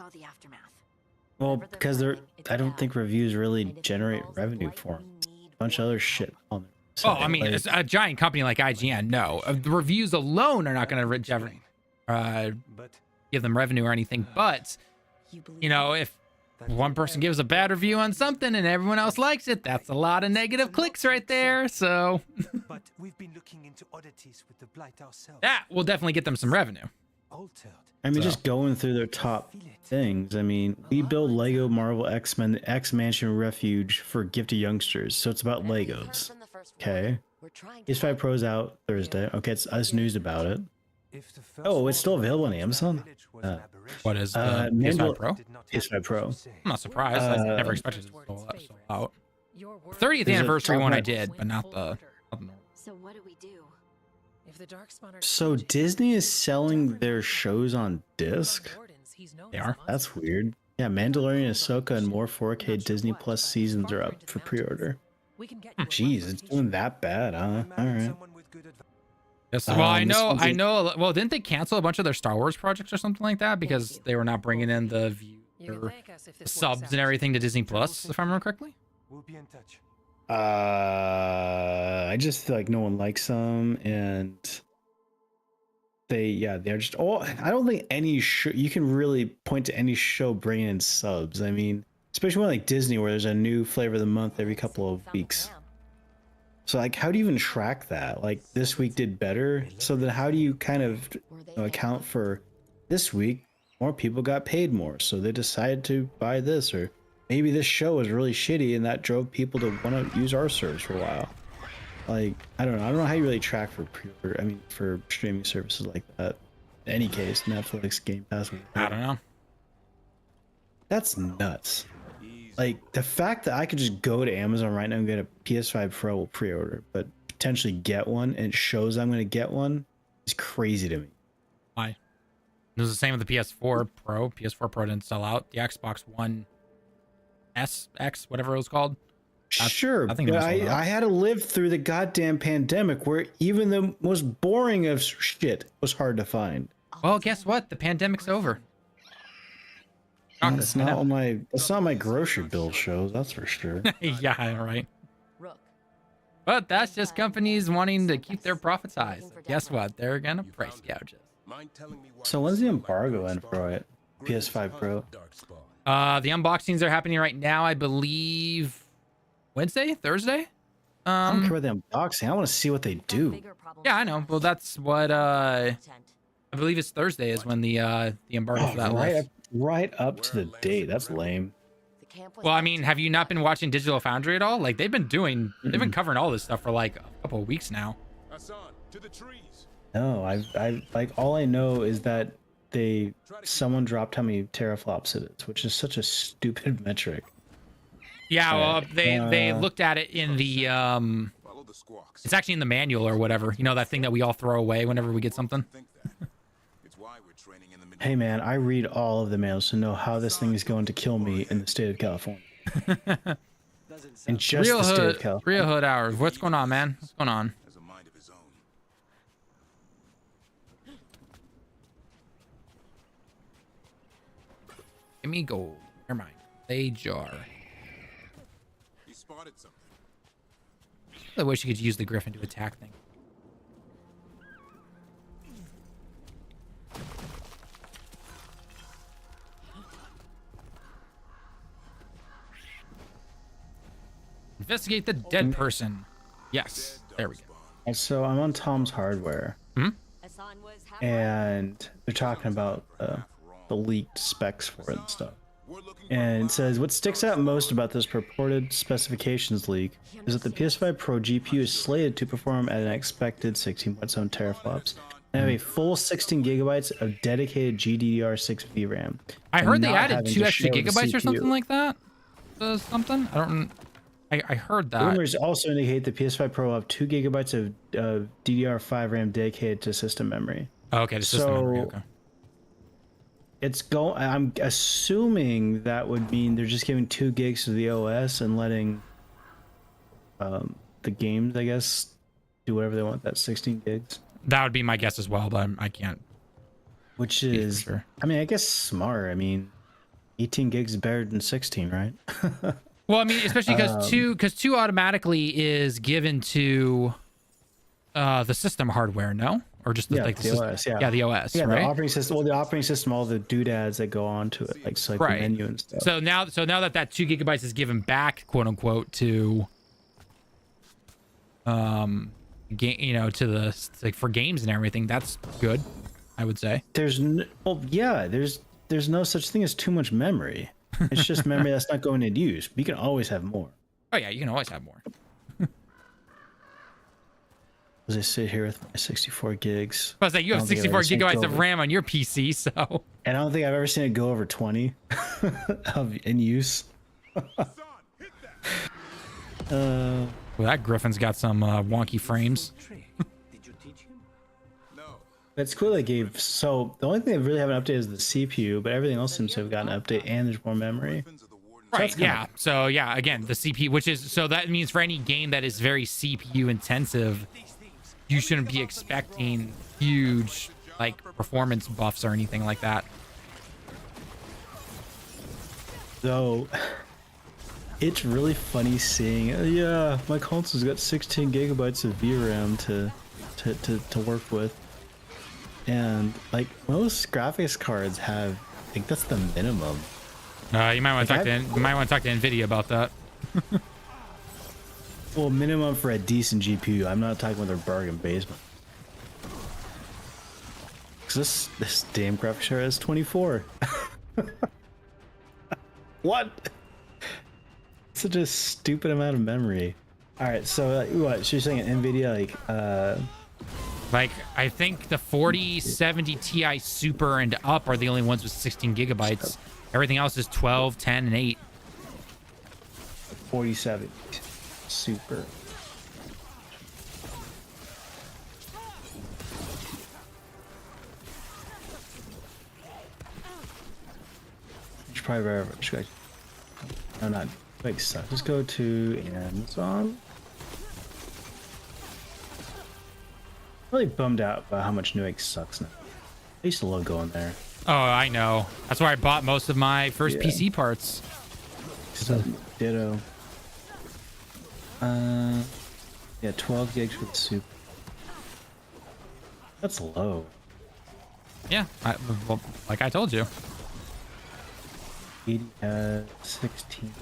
Well, because I don't think reviews really generate revenue for them. A bunch of other shit on there. So, I mean, it's a giant company like IGN, no. The reviews alone are not going to give them revenue or anything. But, if one person gives a bad review on something and everyone else likes it, that's a lot of negative clicks right there. So But we've been looking into oddities with the blight ourselves. that will definitely get them some revenue. Altered. I mean, just going through their top things. I mean, we build Lego Marvel X-Men X Mansion Refuge for gifted youngsters. So it's about Legos. Okay. PS5 Pro's out Thursday. Okay, it's news about it. Oh, it's still available on Amazon? What is the PS5 Pro? PS5 Pro. I'm not surprised. I never expected it to sold out. 30th anniversary one I did, but not the So what do we do? So Disney is selling their shows on disc? They are. That's weird. Yeah, Mandalorian, Ahsoka, and more 4K Disney Plus seasons are up for pre-order. Jeez, it's doing that bad, huh? All right. Yes, well, I know. Well, didn't they cancel a bunch of their Star Wars projects or something like that because they were not bringing in the subs and everything to Disney Plus, if I remember correctly? We'll be in touch. I just feel like no one likes them, and they're just. Oh, I don't think any show you can really point to any show bringing in subs. I mean, especially one like Disney, where there's a new flavor of the month every couple of weeks. So, like, how do you even track that? Like, this week did better. So then, how do you kind of account for this week? More people got paid more, so they decided to buy this, or maybe this show was really shitty and that drove people to want to use our service for a while. Like, I don't know how you really track for streaming services like that. In any case, Netflix, Game Pass. I don't know. That's nuts. Like, the fact that I could just go to Amazon right now and get a PS5 Pro pre-order, but potentially get one, and it shows I'm going to get one, is crazy to me. Why? It was the same with the PS4 Pro. PS4 Pro didn't sell out. The Xbox One SX, whatever it was called. Sure, but I had to live through the goddamn pandemic where even the most boring of shit was hard to find. Well, guess what? The pandemic's over. That's not my grocery bill shows, that's for sure. Yeah, right. But that's just companies wanting to keep their profits high. So guess what? They're gonna price gouge it. So when's the embargo end for it? PS5 Pro? The unboxings are happening right now, I believe Wednesday, Thursday. I don't care about the unboxing. I want to see what they do. Yeah, I know. Well, that's what I believe it's Thursday is when the embargo for that right up to the date. That's lame. camp was Well, I built mean, to have you not been watching Digital Foundry at all? Like they've been covering all this stuff for like a couple of weeks now. Hassan, to the trees. No, I like all I know is that someone dropped how many teraflops it is, which is such a stupid metric. Yeah, well, they looked at it in the Follow the squawks. it's actually in the manual or whatever. You know, that thing that we all throw away whenever we get something. Think that. It's why we're training in the middle. Hey man, I read all of the mails to know how this thing is going to kill me in the state of California. In just Real the state of hood, California. real hood hours. What's going on, man? What's going on? Has a mind of his own. Give me gold. Never mind. Play jar. He spotted something. I wish you could use the griffin to attack things. Investigate the dead person. Yes, there we go. So I'm on Tom's Hardware, Hassan was half and they're talking about the leaked specs for it and stuff. And it says, what sticks out most about this purported specifications leak is that the PS5 Pro GPU is slated to perform at an expected 16.7 teraflops and have a full 16 gigabytes of dedicated GDDR6 VRAM. I heard they not added having 2 to extra share the gigabytes or CPU. something like that. Something? I don't. I heard that. Rumors also indicate the PS5 Pro will have 2 gigabytes of DDR5 RAM dedicated to system memory. Oh, okay, the system memory. Okay. I'm assuming that would mean they're just giving 2 gigs to the OS and letting the games, I guess, do whatever they want with that 16 gigs. That would be my guess as well, but I can't. Which speak for is, sure. I mean, I guess smart. I mean, 18 gigs is better than 16, right? Well, I mean, especially because two automatically is given to the system hardware, no? Or just the, Yeah, like the OS, yeah. the OS, Yeah, right? the operating system. Well, the operating system, all the doodads that go on to it, like select Right. the menu and stuff. So now that 2 gigabytes is given back, quote unquote, to game, you know, to the like for games and everything, that's good, I would say. There's no such thing as too much memory. It's just memory that's not going into use. You can always have more. Oh yeah, you can always have more. As I sit here with my 64 gigs. I was like, you I have don't think I've 64 ever seen it gigabytes go of over- RAM on your PC, so And I don't think I've ever seen it go over 20 in use. well, that Griffin's got some wonky frames. Did you teach him? No. It's cool they gave. So the only thing they really haven't updated is the CPU, but everything else seems to have gotten an update and there's more memory. Weapons of the warden. Right, that's kinda- yeah. So yeah, again, the CPU, which is, so that means for any game that is very CPU intensive, you shouldn't be expecting huge like performance buffs or anything like that. So it's really funny seeing, yeah, my console's got 16 gigabytes of VRAM to work with. And like most graphics cards have, I think that's the minimum. You might want to Like, talk to Nvidia about that. Well, minimum for a decent GPU. I'm not talking about their bargain basement. Cause this damn graphics card has 24. What? Such a stupid amount of memory. All right, so what? So you're saying an Nvidia Like, I think the 4070 Ti Super and up are the only ones with 16 gigabytes. Everything else is 12, 10, and 8. 47 Super. You should probably no, not big stuff. Just go to Amazon. Really bummed out about how much Newegg sucks now. I used to love going there. Oh, I know. That's where I bought most of my first Yeah. PC parts. So, ditto. Yeah, 12 gigs for the soup. That's low. Yeah, well, like I told you. 80, 16.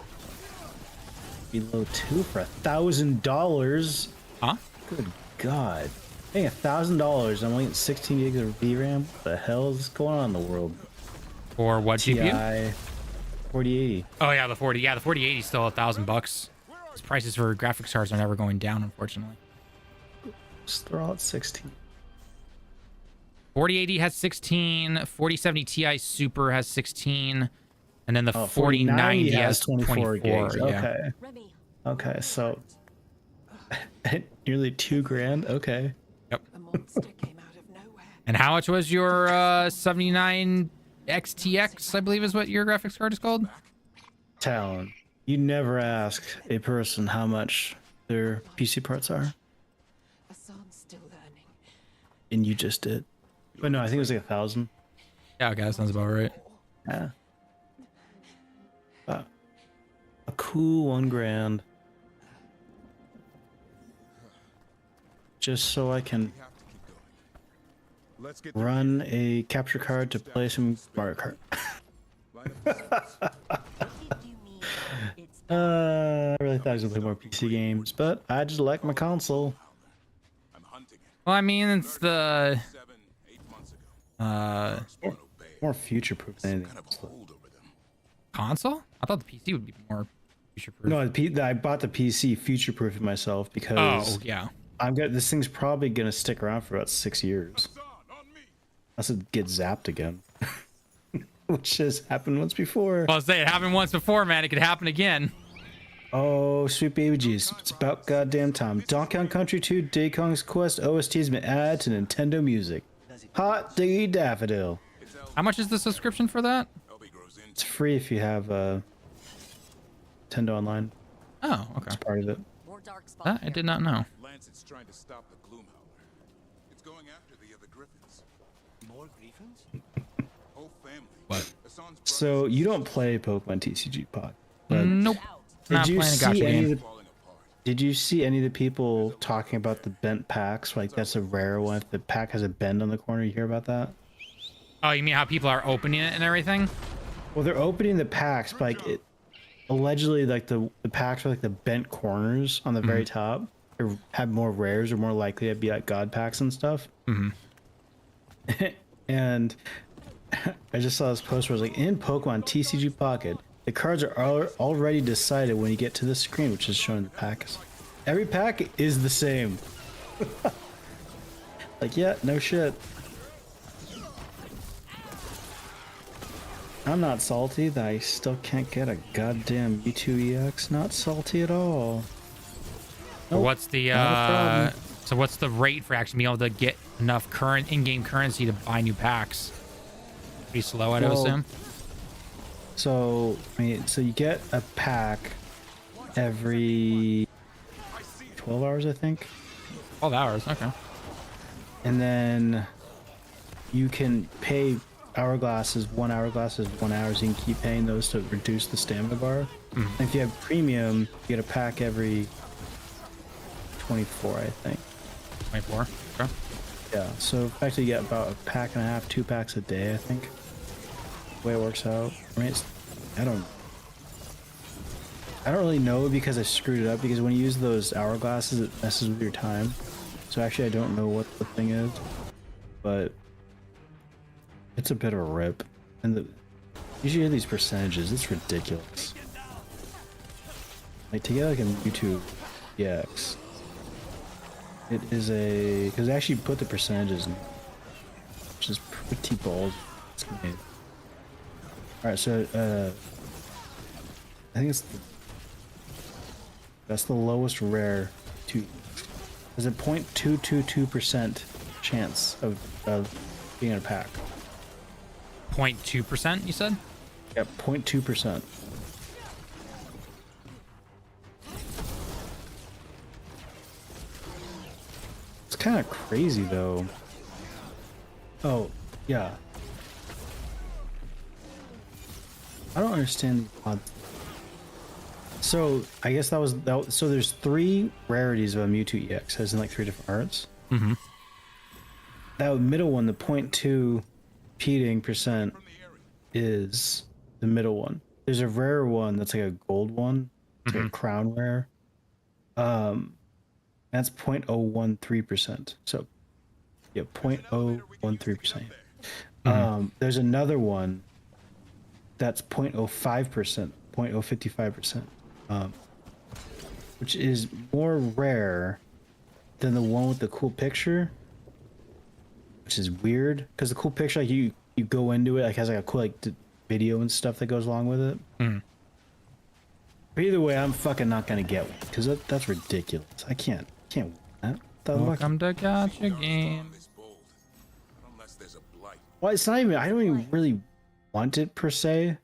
Below 2 for $1,000. Huh? Good God. Paying $1,000. I'm only getting 16 gigs of VRAM. What the hell is going on in the world? Or what GPU? TI. 4080. Oh yeah, the 40. Yeah, the 4080 is still $1,000. These prices for graphics cards are never going down, unfortunately. Just throw out 16. 4080 has 16. 4070 Ti Super has 16. And then the 4090 has 24 gigs. Yeah. Okay. Remy, Okay, so nearly $2,000. Okay. Yep. A monster came out of nowhere. And how much was your 79 XTX, I believe is what your graphics card is called? Talon, you never ask a person how much their PC parts are, Hassan's still learning. and you just did. But no, I think it was like 1,000. Yeah, okay, that sounds about right. Yeah. A cool $1,000. Just so I can Let's get run a capture card to play some Mario Kart. I really thought I was gonna play more PC games, but I just like my console. I'm hunting it. Well, I mean, it's the 7-8 months ago. More future-proof than anything Kind of else. a hold over them. console. I thought the PC would be more future-proof. No, I bought the PC future-proofing myself because Oh, yeah. this thing's probably gonna stick around for about 6 years. Unless it gets zapped again. Which has happened once before. Well, I'll say it happened once before, man. It could happen again. Oh, sweet baby G's. It's about goddamn time. Donkey Kong Country 2 Diddy Kong's Quest OST has been added to Nintendo Music. Hot diggity daffodil. How much is the subscription for that? It's free if you have Nintendo Online. Oh, okay. It's part of it. More dark spots That I here. did not know. Lancet's trying to stop the Gloomhowler. It's going after the other Griffins. More griffins? Whole family. What? Hassan's So you don't play Pokemon TCG Pod. But Nope. Not did you playing a gacha see any game. of the Did you see any of the people talking about the bent packs? Like that's a rare one. If the pack has a bend on the corner, you hear about that? Oh, you mean how people are opening it and everything? Well, they're opening the packs, but like allegedly, like the packs with like the bent corners on the very top have more rares or more likely to be like god packs and stuff. And I just saw this post where it was like, in Pokemon TCG Pocket, the cards are already decided when you get to the screen, which is showing the packs. Every pack is the same. Like, yeah, no shit. I'm not salty that I still can't get a goddamn Mewtwo EX. Not salty at all. Nope, What's the not a problem. so what's the rate for actually being able to get enough current in-game currency to buy new packs? Pretty slow, I'd Well, assume. So, I mean, so you get a pack every 12 hours, I think. 12 hours, okay. And And then you can pay hourglasses, 1 hourglass is 1 hour, so you can keep paying those to reduce the stamina bar. And if you have premium, you get a pack every 24, I think. 24, okay. Yeah, so effectively you get about a pack and a half, 2 packs a day, I think. The way it works out. I mean, I don't really know because I screwed it up, because when you use those hourglasses, it messes with your time. So actually, I don't know what the thing is, but it's a bit of a rip. And usually these percentages, it's ridiculous. Like to get like a Mewtwo EX, it is because they actually put the percentages in, which is pretty bold. It's amazing. All right, so I think that's the lowest rare to. There's a 0.222% chance of being in a pack. 0.2%, you said? Yeah, 0.2%. It's kind of crazy though. Oh, yeah. I don't understand the odds. So I guess that was so there's 3 rarities of a Mewtwo EX, as in like 3 different arts. Mm-hmm. That middle one, the 0.2 repeating percent, is the middle one. There's a rare one that's like a gold one, it's like a crown rare. That's 0.013%. So yeah, 0.013%. There's another one that's 0.05%, 0.055%, which is more rare than the one with the cool picture, which is weird because the cool picture, like you go into it, like has like a cool like video and stuff that goes along with it. But either way, I'm fucking not gonna get one because that's ridiculous. I can't win that. Welcome to Gacha game. Unless there's a blight. Well, it's not even. I don't even really want it per se.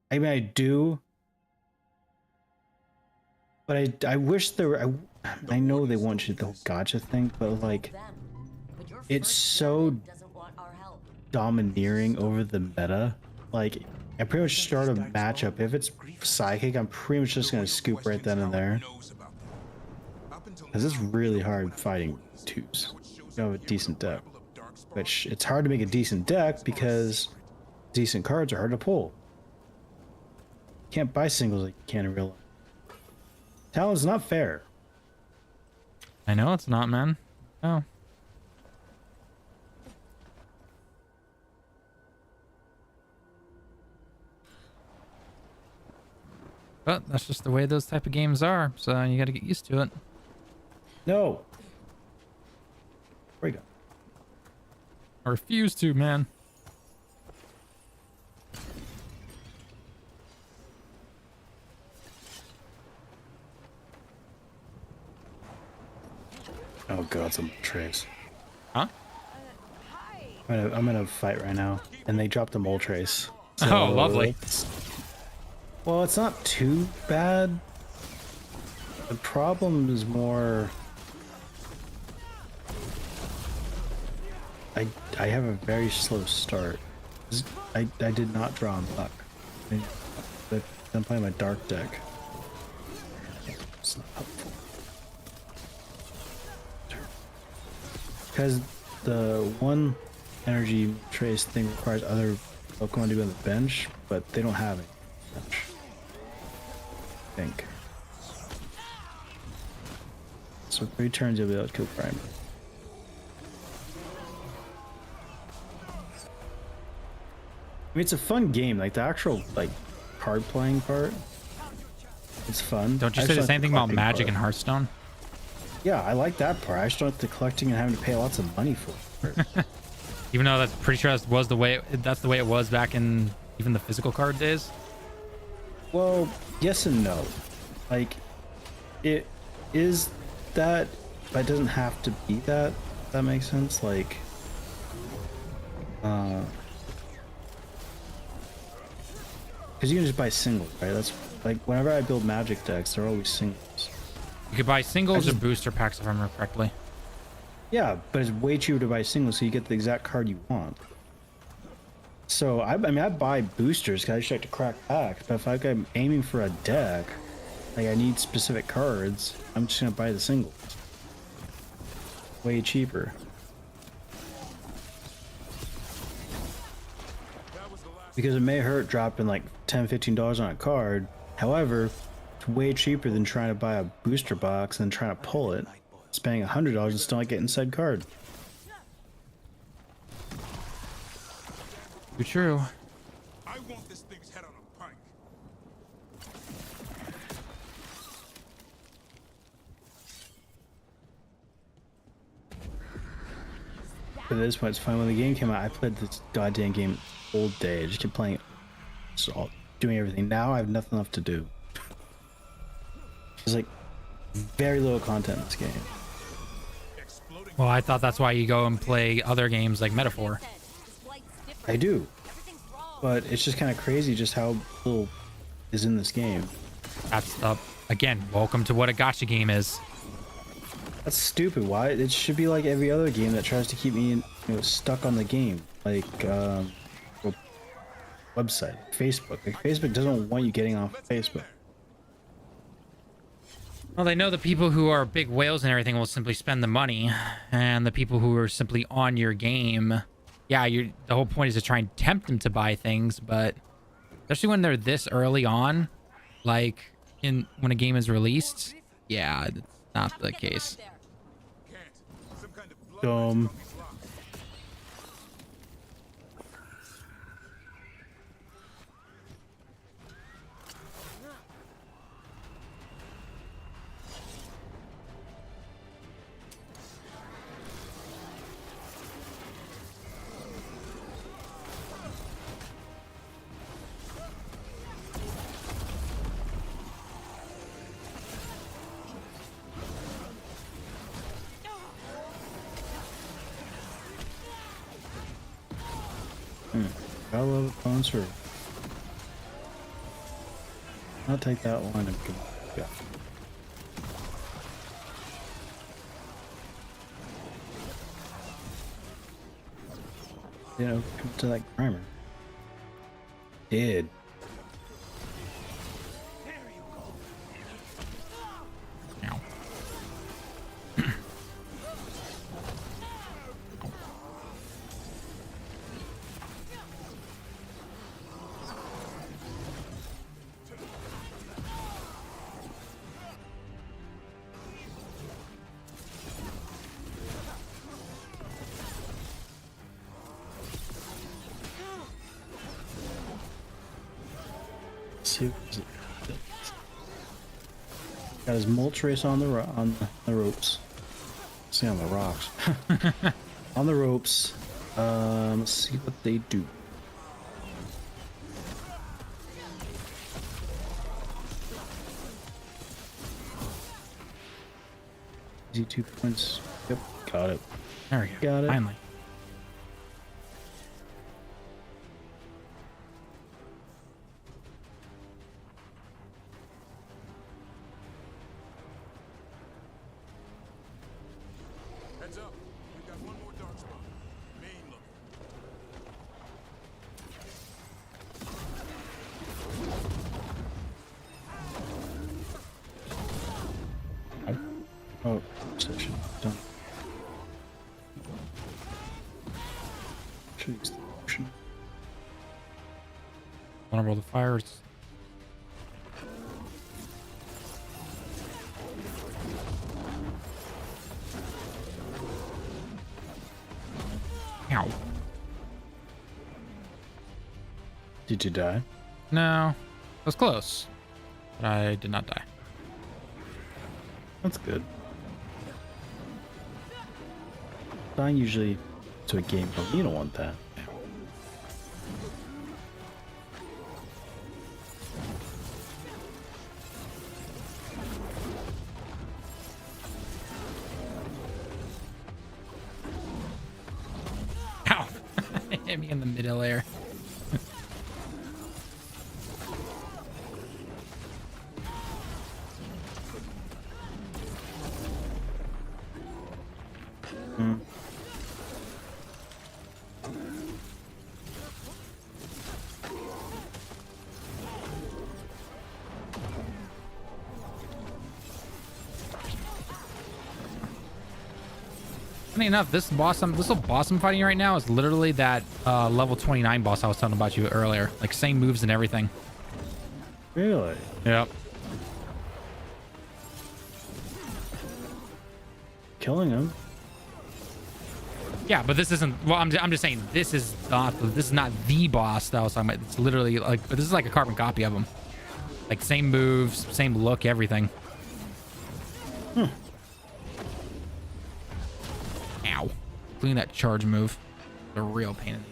I mean, I do, but I wish there were. I know they want you to the whole gacha thing, but like, it's so domineering over the meta. Like, I pretty much start a matchup. If it's psychic, I'm pretty much just gonna scoop right then and there. Because it's really hard fighting twos. You have a decent deck. Which, it's hard to make a decent deck because decent cards are hard to pull. You can't buy singles like you can in real life. Talon's not fair. I know it's not, man. Oh. But that's just the way those type of games are, so you gotta get used to it. No. Where you go? I refuse to, man. Oh god, some trace. Huh? I'm gonna fight right now, and they dropped the mole trace. Oh, lovely. Well, it's not too bad. The problem is more. I have a very slow start. I did not draw on luck. I'm playing my dark deck. It's not helpful. Because the one energy trace thing requires other Pokemon to be on the bench, but they don't have any bench. I think. So 3 turns you'll be able to kill Primer. I mean, it's a fun game. Like the actual like card playing part, it's fun. Don't you say the same thing about Magic and Hearthstone? Yeah, I like that part. I just don't like the collecting and having to pay lots of money for it. Even though that's pretty sure that was the way that's the way it was back in even the physical card days. Well, yes and no. Like, it is that, but it doesn't have to be that. If that makes sense. Like, because you can just buy singles, right? That's like whenever I build Magic decks, they're always singles. You could buy singles or booster packs if I remember correctly. Yeah, but it's way cheaper to buy singles, so you get the exact card you want. So I mean, I buy boosters because I just like to crack packs. But if I'm aiming for a deck, like I need specific cards, I'm just gonna buy the singles. Way cheaper. Because it may hurt dropping like $10-15 on a card. However, it's way cheaper than trying to buy a booster box and then trying to pull it, spending $100 and still not getting said card. Too true. I want this thing's head on a pike. But at this point, it's fine. When the game came out, I played this goddamn game all day. I just kept playing it, so doing everything. Now I have nothing left to do. There's like very little content in this game. Well, I thought that's why you go and play other games like Metaphor. I do, but it's just kind of crazy just how little is in this game. That's again, welcome to what a gacha game is. That's stupid. Why? It should be like every other game that tries to keep me, stuck on the game. Like website, Facebook. Like Facebook doesn't want you getting off Facebook. Well, they know the people who are big whales and everything will simply spend the money, and the people who are simply on your game, yeah, the whole point is to try and tempt them to buy things, but especially when they're this early on, like when a game is released, yeah, it's not the case. I love a concert. I'll take that one and go. You know, come to that primer. Did. Ow. See, got his mulch race on the ropes. See, on the rocks. On the ropes. Let's see what they do. Easy 2 points. Yep, got it. There we go. Got it. Finally. Heads up. We've got one more dark spot. Main look. Oh, session done. Should use the potion. Vulnerable to fires. Ow. Did you die? No. It was close. But I did not die. That's good. Dying usually to a game, but you don't want that. Ow. Hit me in the middle there. Funny enough, this little boss I'm fighting right now is literally that level 29 boss I was talking about you earlier. Like same moves and everything. Really? Yep. Killing him. Yeah, but this isn't. Well, I'm just saying this is not the boss that I was talking about. It's literally like, but this is like a carbon copy of him. Like same moves, same look, everything. Ow. Including that charge move. A real pain in the.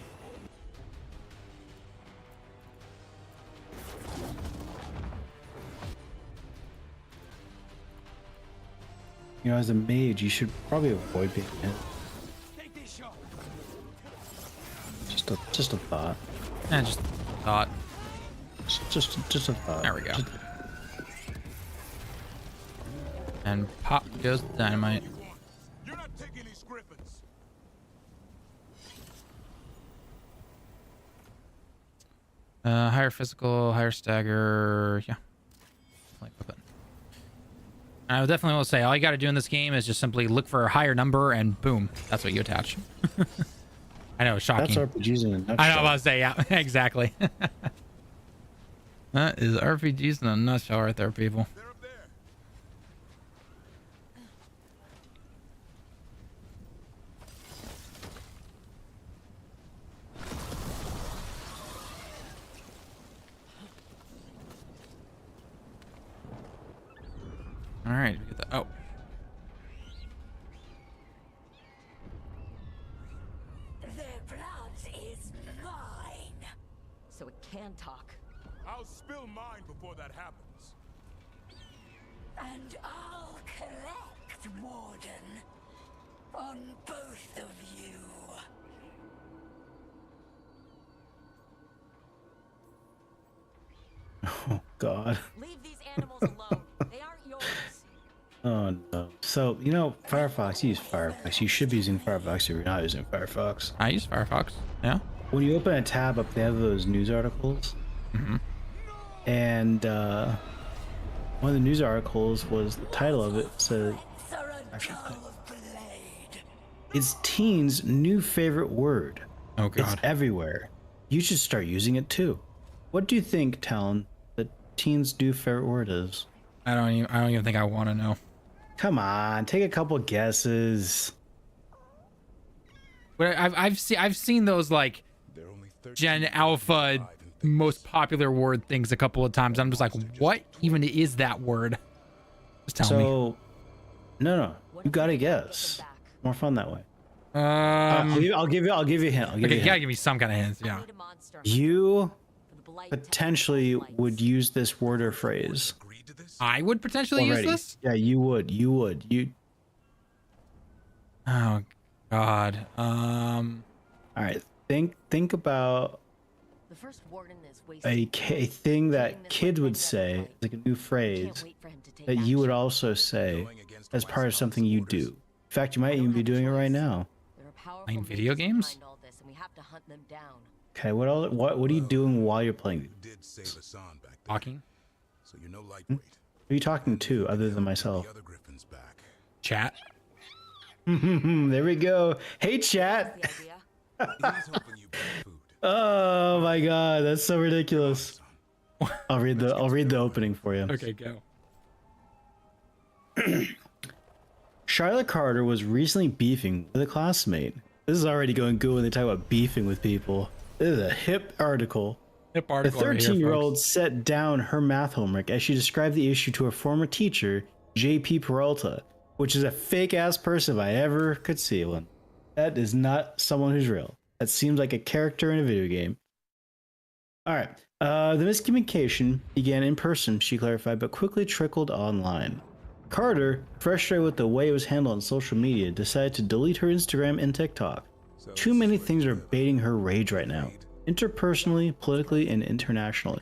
You know, as a mage, you should probably avoid being hit. Just a thought. Just thought. Just a thought. There we go. And pop goes the dynamite. You're not taking these griffins. Higher physical, higher stagger. Yeah. Like weapon. I would definitely will say all you got to do in this game is just simply look for a higher number and boom, that's what you attach. I know, shocking. That's RPGs in a nutshell. I know what I was saying. Yeah, exactly. That is RPGs in a nutshell right there, people. They're up there. All right, we get the oh. Their blood is mine. So it can talk. I'll spill mine before that happens. And I'll collect, Warden. On both of you. God. Leave these animals alone. They aren't yours. Oh no. So, you know, Firefox, you use Firefox. You should be using Firefox if you're not using Firefox. I use Firefox. Yeah. When you open a tab up, they have those news articles. Mm-hmm. And one of the news articles was the title of it said, actually, it's teens' new favorite word. Oh God. It's everywhere. You should start using it too. What do you think, Talon, the teens' new favorite word is? I don't even think I want to know. Come on, take a couple guesses. But I've seen those like Gen Alpha most popular word things a couple of times. I'm just like, what even is that word? Just tell me. No, you gotta guess. More fun that way. I'll give you a hint. Okay, you gotta give me some kind of hints. Yeah. You potentially would use this word or phrase. I would potentially already. use this. Yeah, you would. Oh God. All right. Think about The first warden is a thing that kids would say, like a new phrase that you would also say as part of something you do. In fact, you might even be doing it right now. Playing video games? Okay, what are you doing while you're playing? Talking. So you're no lightweight. Who are you talking to other than myself? The other Griffin's back. Chat. There we go. Hey, chat. He's hoping you bring food. Oh my God, that's so ridiculous. I'll read the opening for you. Okay, go. Charlotte Carter was recently beefing with a classmate. This is already going good when they talk about beefing with people. This is a hip article. The 13-year-old set down her math homework as she described the issue to her former teacher, JP Peralta, which is a fake-ass person if I ever could see one. That is not someone who's real. That seems like a character in a video game. All right. The miscommunication began in person, she clarified, but quickly trickled online. Carter, frustrated with the way it was handled on social media, decided to delete her Instagram and TikTok. Too many things are baiting her rage right now. Interpersonally, politically, and internationally.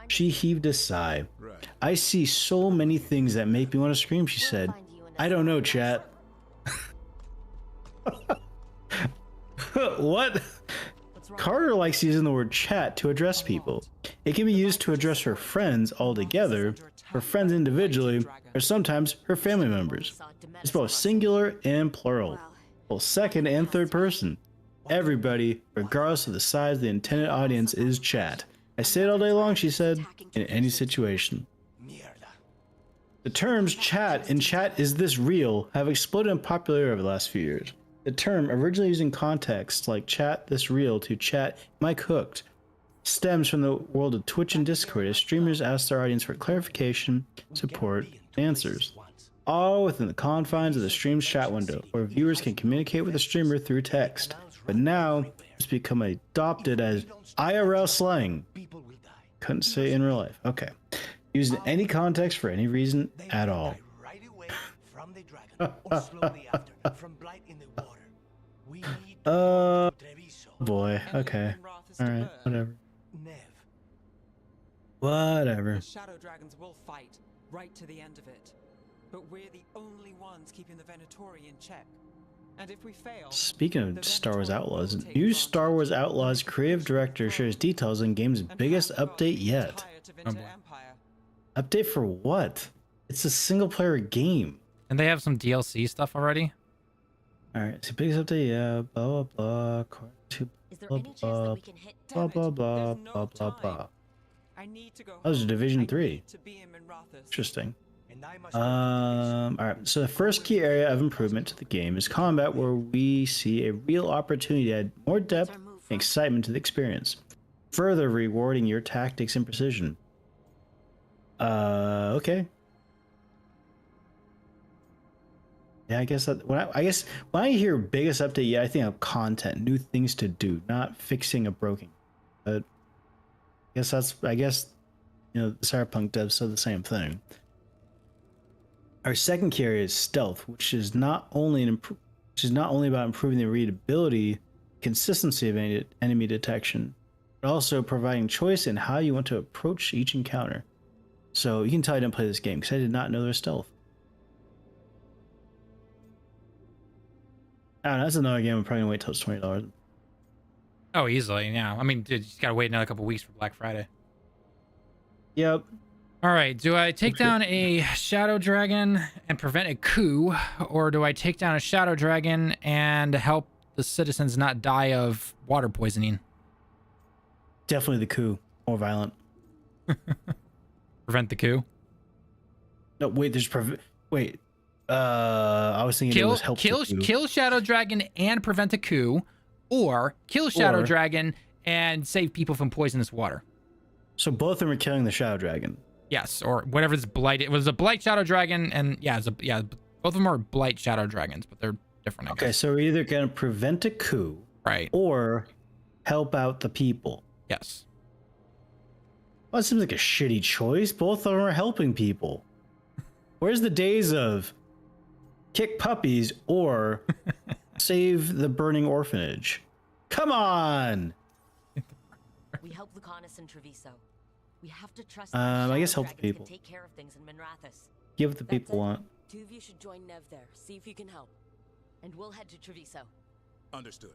She heaved a sigh. I see so many things that make me want to scream, she said. I don't know, chat. What? Carter likes using the word chat to address people. It can be used to address her friends altogether, her friends individually, or sometimes her family members. It's both singular and plural, both second and third person. Everybody, regardless of the size of the intended audience, is chat. I say it all day long, she said, in any situation. The terms chat and chat is this real have exploded in popularity over the last few years. The term, originally using contexts like chat this real to chat Mike Hooked, stems from the world of Twitch and Discord as streamers ask their audience for clarification, support, and answers. All within the confines of the stream's chat window, where viewers can communicate with the streamer through text. But now, it's become adopted as IRL slang. Couldn't say in real life. Okay. Used in any context for any reason at all. Boy. Okay. Alright, whatever. Whatever. The Shadow Dragons will fight right to the end of it. But we're the only ones keeping the Venatori in check. And if we fail, speaking of Star Wars Outlaws, new Star Wars Outlaws creative director shares details on game's biggest update yet. Update for what? It's a single player game. And they have some DLC stuff already? Alright, so biggest update, yeah, blah blah blah. Blah blah blah blah blah blah. That was Division 3. Interesting. Alright, so the first key area of improvement to the game is combat, where we see a real opportunity to add more depth and excitement to the experience, further rewarding your tactics and precision. Okay. Yeah, I guess that when I hear biggest update, yeah, I think of content, new things to do, not fixing a broken. But I guess you know the Cyberpunk devs said the same thing. Our second key area is stealth, which is not only about improving the readability, consistency of enemy detection, but also providing choice in how you want to approach each encounter. So you can tell I didn't play this game because I did not know there's stealth. I don't know, that's another game I'm probably gonna wait till it's $20. Oh, easily, yeah. I mean, dude, you just gotta wait another couple weeks for Black Friday. Yep. All right, do I take down a Shadow Dragon and prevent a coup, or do I take down a Shadow Dragon and help the citizens not die of water poisoning? Definitely the coup. More violent. Prevent the coup? No, wait, wait. I was thinking it was help the coup. Kill Shadow Dragon and prevent a coup, or kill Shadow Dragon and save people from poisonous water. So both of them are killing the Shadow Dragon. Yes, or whatever's blight. It was a blight Shadow Dragon, and both of them are blight Shadow Dragons, but they're different. I guess. Okay, so we're either gonna prevent a coup, right, or help out the people. Yes. Well, it seems like a shitty choice. Both of them are helping people. Where's the days of kick puppies or save the burning orphanage? Come on. We help Lucanus and Treviso. We have to trust I guess help the people. take care of things in Minrathous. Give what the people want. Two of you should join Nev there. See if you can help. And we'll head to Treviso. Understood.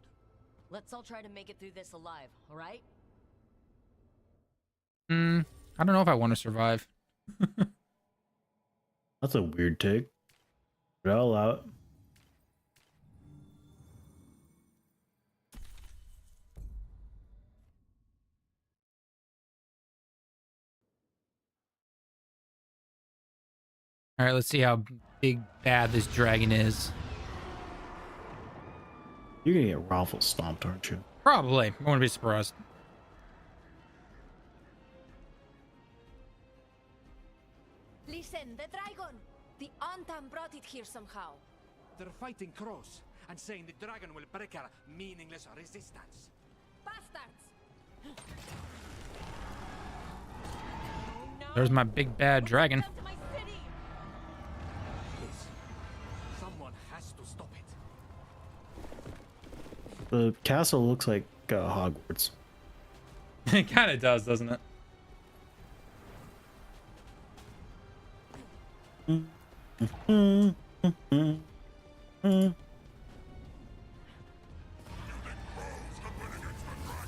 Let's all try to make it through this alive, all right? I don't know if I want to survive. That's a weird take. But I'll allow it. All right, let's see how big bad this dragon is. You're gonna get raffle stomped, aren't you? Probably. I wouldn't be surprised. Listen, the dragon! The Antam brought it here somehow. They're fighting Cross and saying the dragon will break our meaningless resistance. Bastards! There's my big bad dragon. Someone has to stop it. The castle looks like Hogwarts. It kind of does, doesn't it?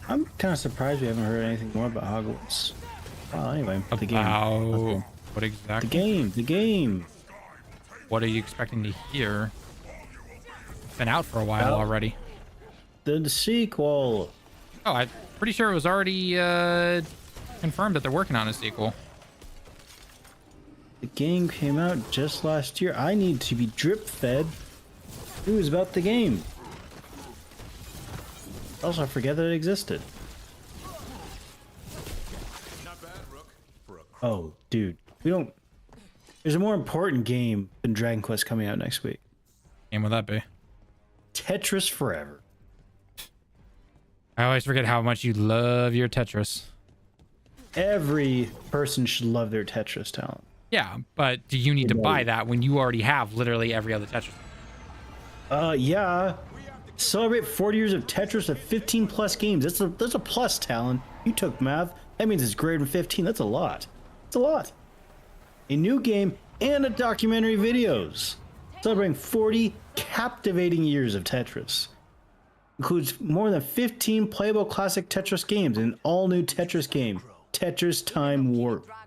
I'm kind of surprised we haven't heard anything more about Hogwarts. Well, anyway, the game. About what exactly? The game. What are you expecting to hear? It's been out for a while already. The sequel. Oh, I'm pretty sure it was already confirmed that they're working on a sequel. The game came out just last year. I need to be drip fed news about the game. Also, I forget that it existed. Not bad, Rook. For a Oh, dude. We don't... There's a more important game than Dragon Quest coming out next week. Game would that be? Tetris Forever. I always forget how much you love your Tetris. Every person should love their Tetris talent. Yeah, but do you need to buy that when you already have literally every other Tetris? Yeah. Celebrate 40 years of Tetris with 15 plus games. That's a plus, Talon. You took math. That means it's greater than 15. That's a lot. It's a lot. A new game and a documentary videos. Celebrating 40 captivating years of Tetris. Includes more than 15 playable classic Tetris games and an all-new Tetris game, Tetris Time Warp. I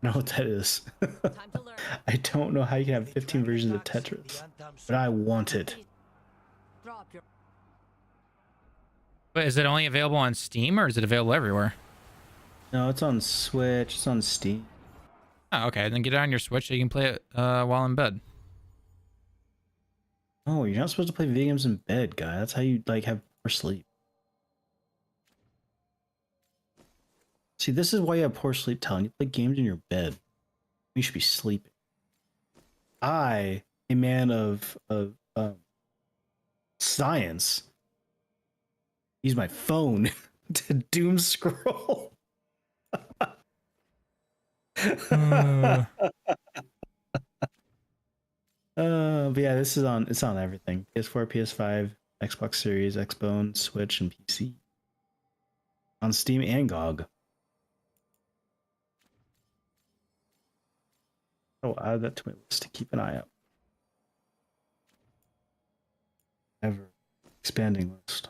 don't know what that is. I don't know how you can have 15 versions of Tetris, but I want it. But is it only available on Steam or is it available everywhere? No, it's on Switch. It's on Steam. Oh, okay. Then get it on your Switch so you can play it while in bed. Oh, you're not supposed to play video games in bed, guy. That's how you have poor sleep. See, this is why you have poor sleep, Talon. You play games in your bed. You should be sleeping. I, a man of science, use my phone to doom scroll. But yeah, it's on everything. PS4, PS5, Xbox Series, Xbone, Switch, and PC. On Steam and GOG. I'll add that to my list to keep an eye out. Ever expanding list.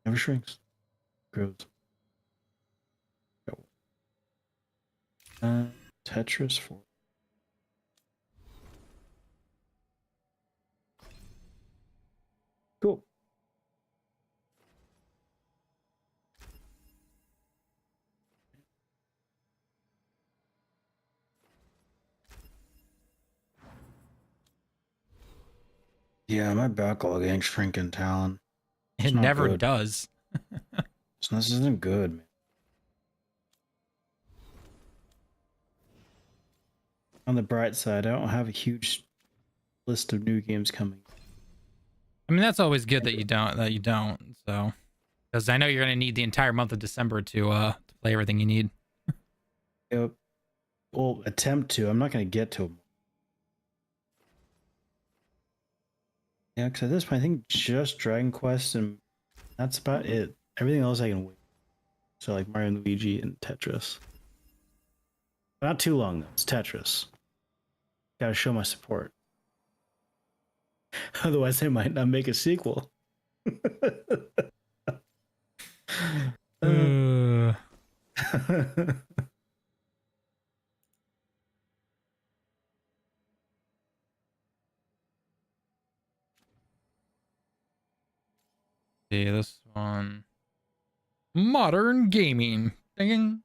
Never shrinks. Grows. Tetris 4. Cool. Yeah, my backlog ain't shrinking, Talon. It not never good. does. So this isn't good, man. On the bright side, I don't have a huge list of new games coming. I mean, that's always good that you don't. So, because I know you're gonna need the entire month of December to play everything you need. Yep. Well, attempt to. I'm not going to get to them. Yeah, because at this point, I think just Dragon Quest and that's about it. Everything else I can wait. So like Mario and Luigi and Tetris. Not too long though. It's Tetris. Gotta show my support. Otherwise, they might not make a sequel. See this one. Modern gaming. Ding.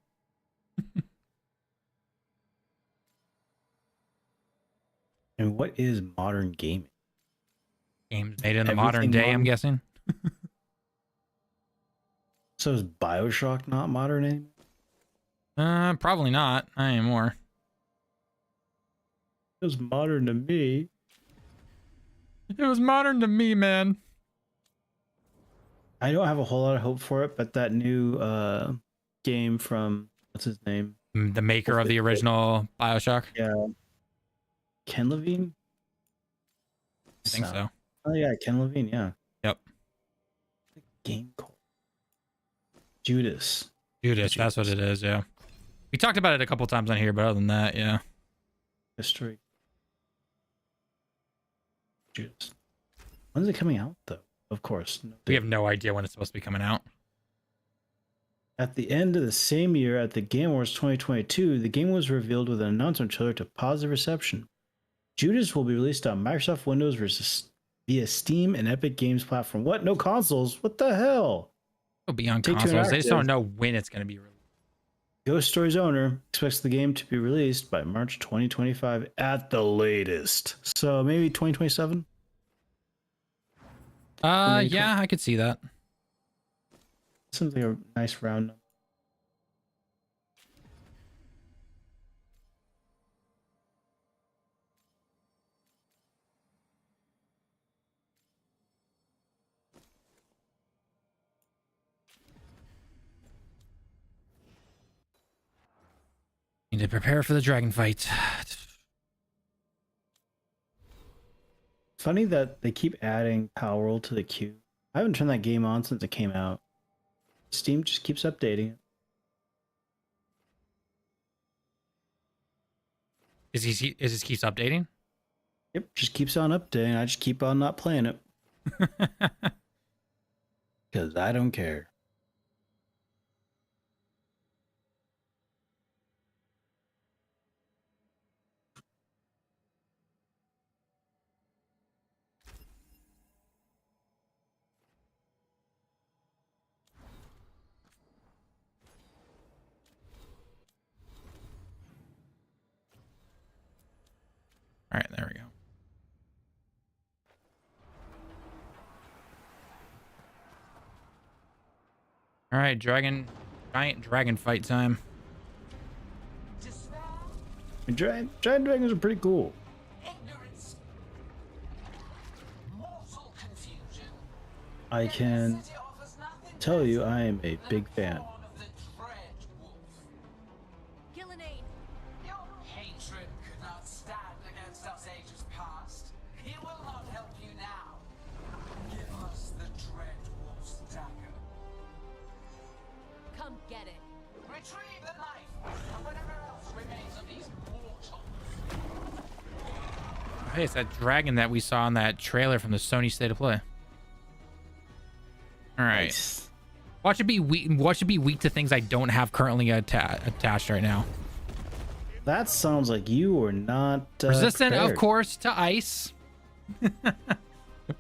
And what is modern gaming? Games made in the modern Everything day, I'm modern? guessing. So is BioShock not modern anymore? Probably not. Not anymore. It was modern to me. It was modern to me, man. I don't have a whole lot of hope for it, but that new game from what's his name? The maker of the original BioShock. Yeah. Ken Levine? I think so. Oh yeah, Ken Levine, yeah. Yep. Game called Judas. Judas, that's what it is, yeah. We talked about it a couple times on here, but other than that, yeah. History. Judas. When's it coming out though? Of course. No We have no idea when it's supposed to be coming out. At the end of the same year, at the Game Awards 2022, the game was revealed with an announcement trailer to positive reception. Judas will be released on Microsoft Windows via Steam and Epic Games platform. What? No consoles? What the hell? It'll be on Take-Two consoles. They just don't Interactive. know when it's going to be released. Ghost Stories owner expects the game to be released by March 2025 at the latest. So maybe 2027? Yeah, I could see that. Seems like a nice round number. Need to prepare for the dragon fight. Funny that they keep adding Power World to the queue. I haven't turned that game on since it came out. Steam just keeps updating it. Is he just keeps updating? Yep, just keeps on updating. I just keep on not playing it. Because I don't care. All right, there we go. All right, giant dragon fight time. Giant dragons are pretty cool. I can tell you I am a big fan. Killinane. Your hatred could not stand against us ages past. He will not help you now. Give us the Dread Wolf's dagger. Come get it. Retrieve the knife and whatever else remains of these mortal Hey, it's that dragon that we saw in that trailer from the Sony State of Play. All right. Nice. Watch it be weak. Watch it be weak to things I don't have currently attached right now. That sounds like you are not Resistant, prepared. of course, to ice. But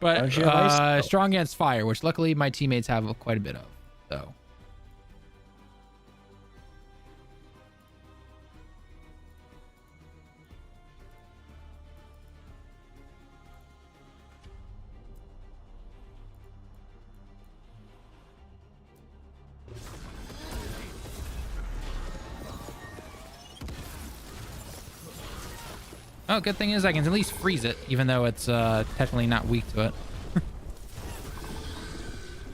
Don't you have ice? strong against fire, which luckily my teammates have quite a bit of. So. Oh, good thing is I can at least freeze it, even though it's technically not weak to it.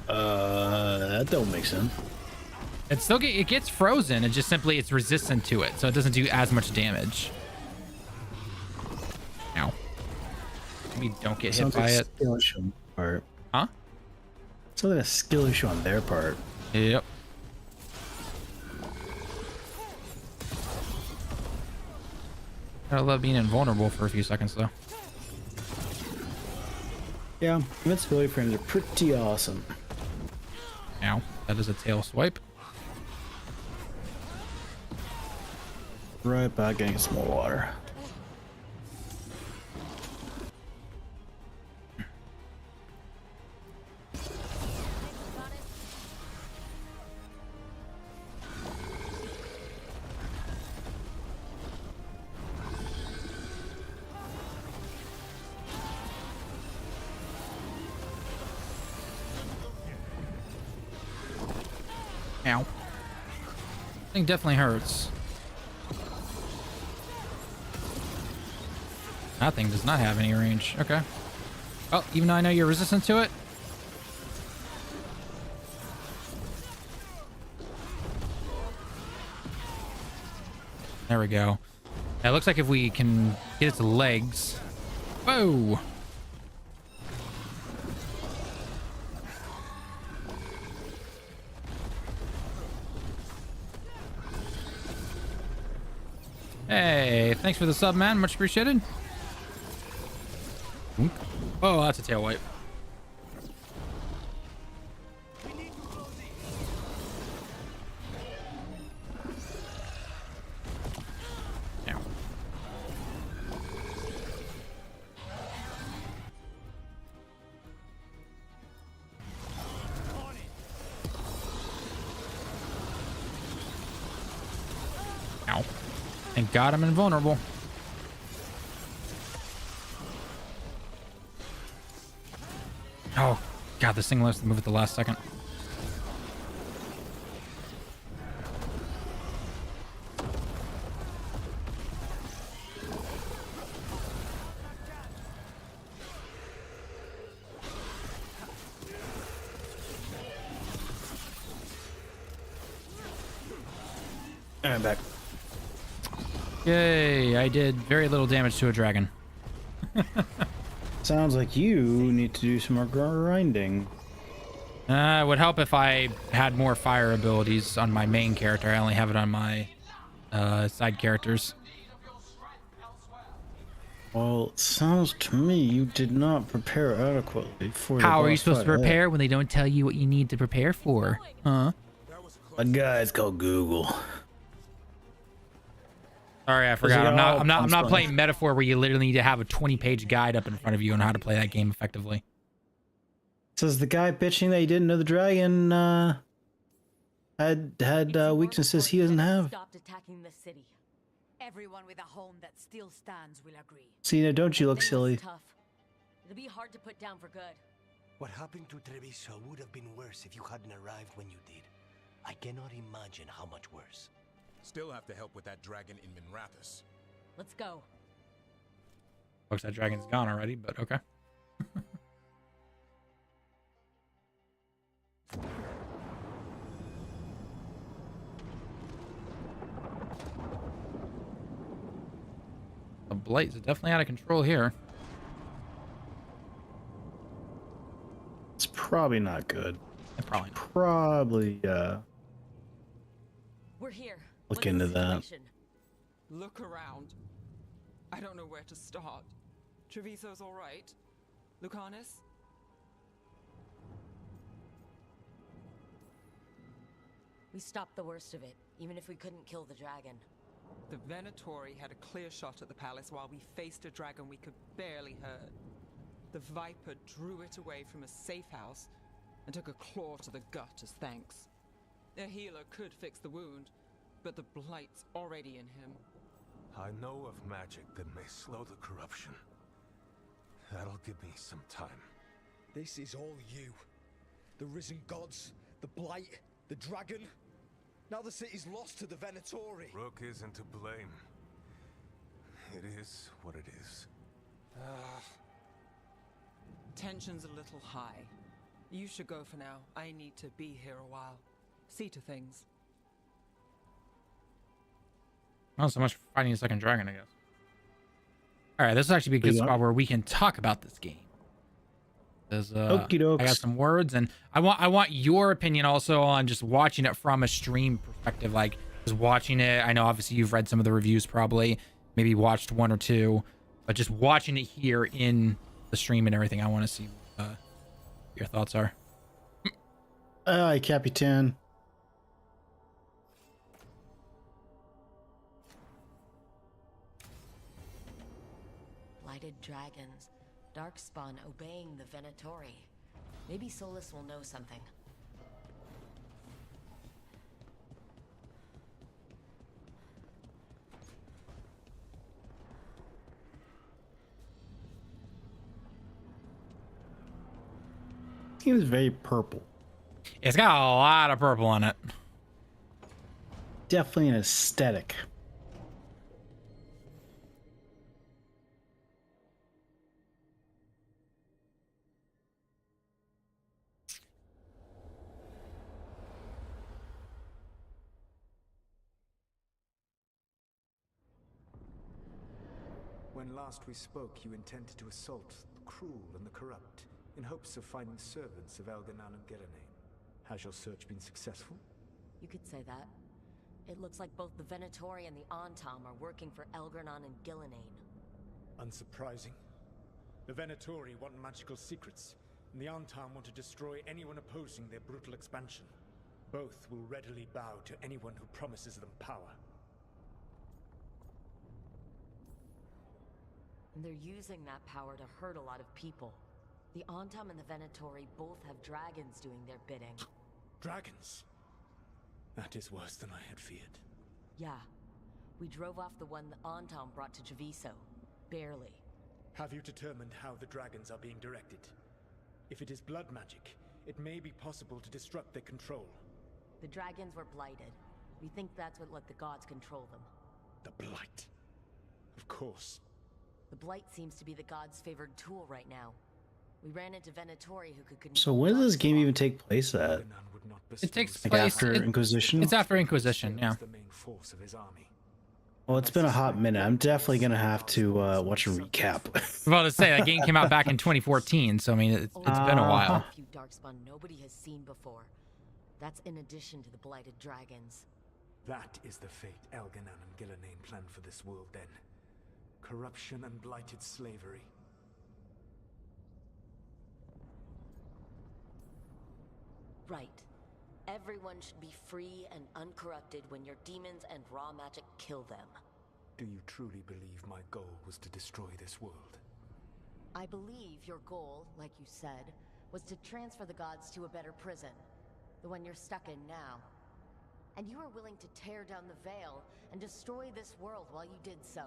That don't make sense. It still it gets frozen. It just simply it's resistant to it, so it doesn't do as much damage. Ow. Maybe don't get hit Sounds by like it. skill issue on their part. Huh? Sounds like a skill issue on their part. Yep. I love being invulnerable for a few seconds though. Yeah, invincibility frames are pretty awesome. Ow. That is a tail swipe. Right back getting some more water. Ow. Thing definitely hurts. That thing does not have any range. Okay. Oh, even though I know you're resistant to it. There we go. It looks like if we can get its legs. Whoa! Hey, thanks for the sub, man. Much appreciated. Oh, that's a tail wipe. Ow. Ow. Thank God I'm invulnerable. Oh, God, this thing loves to move at the last second. I'm back. Yay, I did very little damage to a dragon. Sounds like you need to do some more grinding. It would help if I had more fire abilities on my main character. I only have it on my side characters. Well, it sounds to me you did not prepare adequately for the How are you boss supposed to fight. prepare when they don't tell you what you need to prepare for? Huh? A guy's called Google. Sorry, I forgot. I'm not fun. playing Metaphor where you literally need to have a 20-page guide up in front of you on how to play that game effectively. Says the guy bitching that he didn't know the dragon had weaknesses he doesn't have. Stopped attacking the city. Everyone with a home that still stands will agree. See, now don't you look This silly? was tough. It'll be hard to put down for good. What happened to Treviso would have been worse if you hadn't arrived when you did. I cannot imagine how much worse. Still have to help with that dragon in Minrathous. Let's go. Looks that dragon's gone already, but okay. The Blight's definitely out of control here. It's probably not good. Probably not. Probably We're here. Look What's the into that. situation? Look around. I don't know where to start. Treviso's all right. Lucanus? We stopped the worst of it, even if we couldn't kill the dragon. The Venatori had a clear shot at the palace while we faced a dragon we could barely hurt. The Viper drew it away from a safe house and took a claw to the gut as thanks. A healer could fix the wound, but the Blight's already in him. I know of magic that may slow the corruption. That'll give me some time. This is all you. The risen gods, the Blight, the dragon. Now the city's lost to the Venatori. Rook isn't to blame. It is what it is. Tension's a little high. You should go for now. I need to be here a while. See to things. Not so much for fighting a second dragon, I guess. All right, this will actually be a good spot where we can talk about this game. I got some words, and I want your opinion also on just watching it from a stream perspective, like just watching it. I know obviously you've read some of the reviews, probably maybe watched one or two, but just watching it here in the stream and everything, I want to see what your thoughts are. Aye, Capitan. Blighted dragons. Darkspawn obeying the Venatori. Maybe Solus will know something. He was very purple. It's got a lot of purple on it. Definitely an aesthetic. When last we spoke, you intended to assault the cruel and the corrupt, in hopes of finding servants of Elganan and Gillenane. Has your search been successful? You could say that. It looks like both the Venatori and the Antam are working for Elgranon and Gillenane. Unsurprising. The Venatori want magical secrets, and the Antam want to destroy anyone opposing their brutal expansion. Both will readily bow to anyone who promises them power. And they're using that power to hurt a lot of people. The Antam and the Venatori both have dragons doing their bidding. Dragons? That is worse than I had feared. Yeah. We drove off the one the Antam brought to Treviso. Barely. Have you determined how the dragons are being directed? If it is blood magic, it may be possible to disrupt their control. The dragons were blighted. We think that's what let the gods control them. The Blight. Of course. The Blight seems to be the gods' favored tool right now. We ran into Venatori who could control. So when does this game even take place at? It takes Like place after Inquisition? It's after Inquisition, yeah. Well, it's been a hot minute. I'm definitely gonna have to watch a recap. I was about to say that game came out back in 2014, so I mean it's been a while. A few darkspawn nobody has seen before. That's in addition to the blighted dragons. That is the fate Elganan and Gillenane planned for this world then. Corruption and blighted slavery. Right. Everyone should be free and uncorrupted when your demons and raw magic kill them. Do you truly believe my goal was to destroy this world? I believe your goal, like you said, was to transfer the gods to a better prison. The one you're stuck in now. And you were willing to tear down the veil and destroy this world while you did so.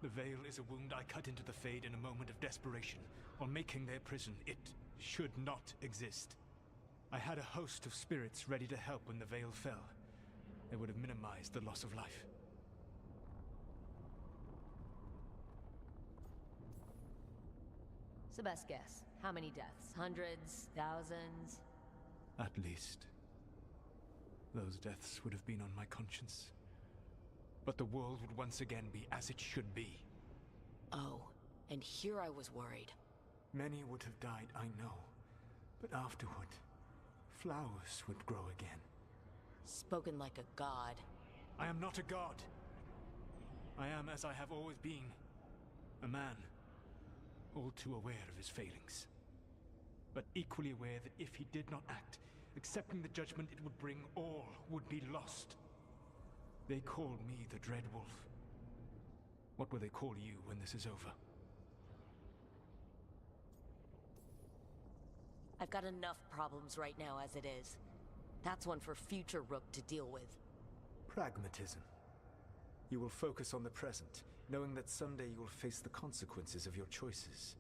The veil is a wound I cut into the Fade in a moment of desperation, while making their prison. It should not exist. I had a host of spirits ready to help when the veil fell. They would have minimized the loss of life. So best guess, how many deaths? Hundreds? Thousands? At least. Those deaths would have been on my conscience. But the world would once again be as it should be. Oh, and here I was worried. Many would have died, I know. But afterward, flowers would grow again. Spoken like a god. I am not a god. I am as I have always been. A man. all too aware of his failings. But equally aware that if he did not act, accepting the judgment it would bring, all would be lost. They call me the Dread Wolf. What will they call you when this is over? I've got enough problems right now as it is. That's one for future Rook to deal with. Pragmatism. You will focus on the present, knowing that someday you will face the consequences of your choices.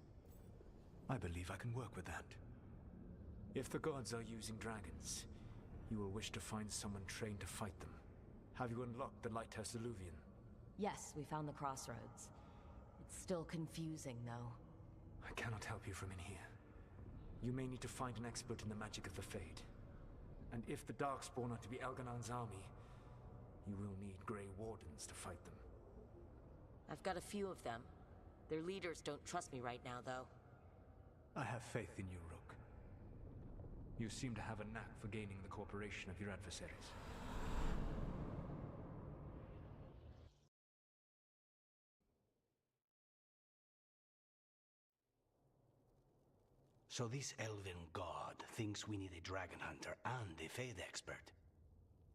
I believe I can work with that. If the gods are using dragons, you will wish to find someone trained to fight them. Have you unlocked the Lighthouse Illuvian? Yes, we found the crossroads. It's still confusing, though. I cannot help you from in here. You may need to find an expert in the magic of the Fade. And if the Darkspawn are to be Elganon's army, you will need Grey Wardens to fight them. I've got a few of them. Their leaders don't trust me right now, though. I have faith in you, Rook. You seem to have a knack for gaining the cooperation of your adversaries. So this elven god thinks we need a dragon hunter and a Fade expert.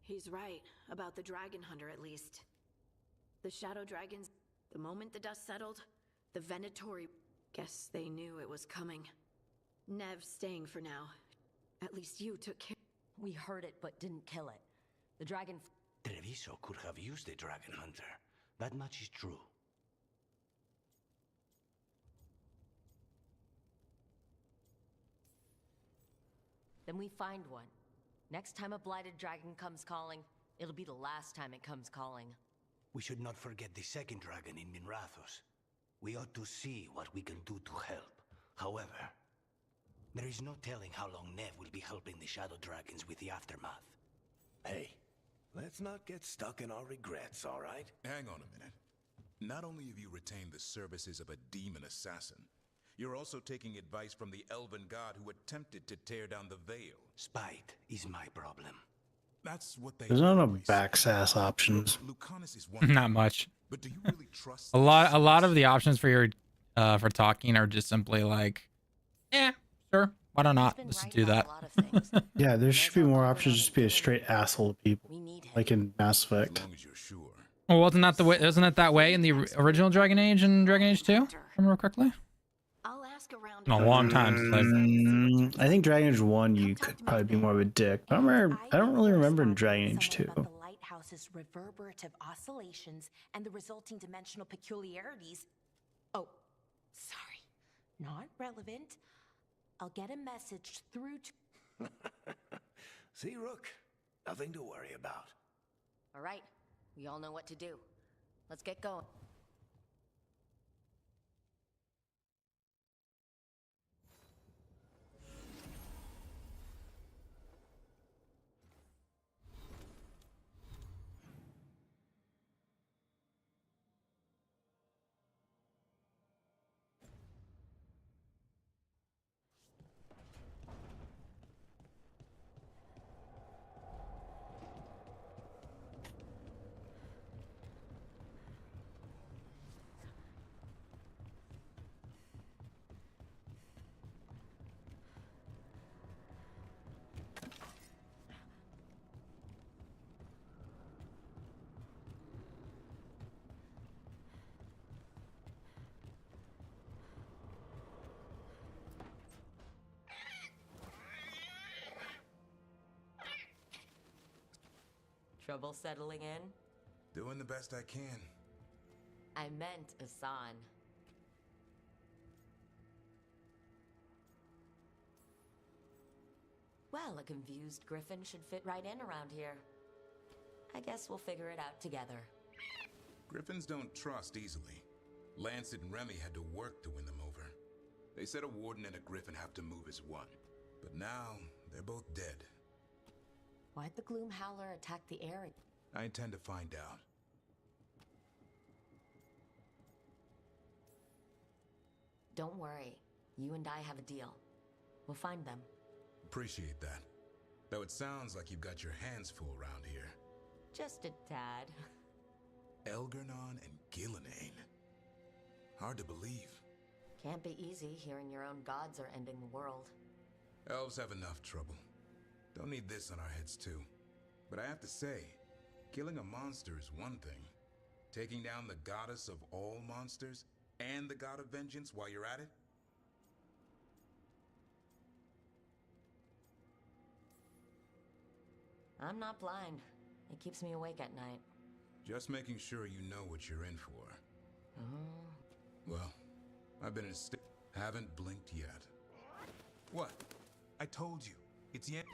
He's right, about the dragon hunter at least. The shadow dragons, the moment the dust settled, the Venatori, guess they knew it was coming. Nev's staying for now. At least you took care. We heard it, but didn't kill it. The dragon... Treviso could have used a dragon hunter. That much is true. Then we find one. Next time a blighted dragon comes calling, it'll be the last time it comes calling. We should not forget the second dragon in Minrathos. We ought to see what we can do to help. However, there is no telling how long Nev will be helping the Shadow Dragons with the aftermath. Hey, let's not get stuck in our regrets, all right? Hang on a minute. Not only have you retained the services of a demon assassin, you're also taking advice from the elven god who attempted to tear down the veil. Spite is my problem. That's what they. There's not no always say. backsass options. Lucanus is one. Not much. But do you really trust A lot of the options for your for talking are just simply like, yeah, sure, why not? Let's just do that. Yeah, there should be more options. Just be a straight asshole to people, like in Mass Effect. As long as you're sure. Well, wasn't that the way? Isn't it that way in the original Dragon Age and Dragon Age 2? If I remember correctly. I'll ask around. In a long time since I've... I think Dragon Age 1 you could probably be more of a dick. I don't really remember in Dragon Age 2. The lighthouse's reverberative oscillations and the resulting dimensional peculiarities. Oh, sorry. Not relevant. I'll get a message through to... See, Rook? Nothing to worry about. All right, we all know what to do. Let's get going. Trouble settling in? Doing the best I can. I meant Asan. Well, a confused griffin should fit right in around here. I guess we'll figure it out together. Griffins don't trust easily. Lancet and Remy had to work to win them over. They said a warden and a griffin have to move as one. But now, they're both dead. Why'd the Gloom Howler attack the area? I intend to find out. Don't worry. You and I have a deal. We'll find them. Appreciate that. Though it sounds like you've got your hands full around here. Just a tad. Elgernon and Gillenane. Hard to believe. Can't be easy hearing your own gods are ending the world. Elves have enough trouble. Don't need this on our heads too. But I have to say, killing a monster is one thing. Taking down the goddess of all monsters and the god of vengeance while you're at it? I'm not blind. It keeps me awake at night. Just making sure you know what you're in for. Well, I've been in a state. Haven't blinked yet. What? I told you. It's the end.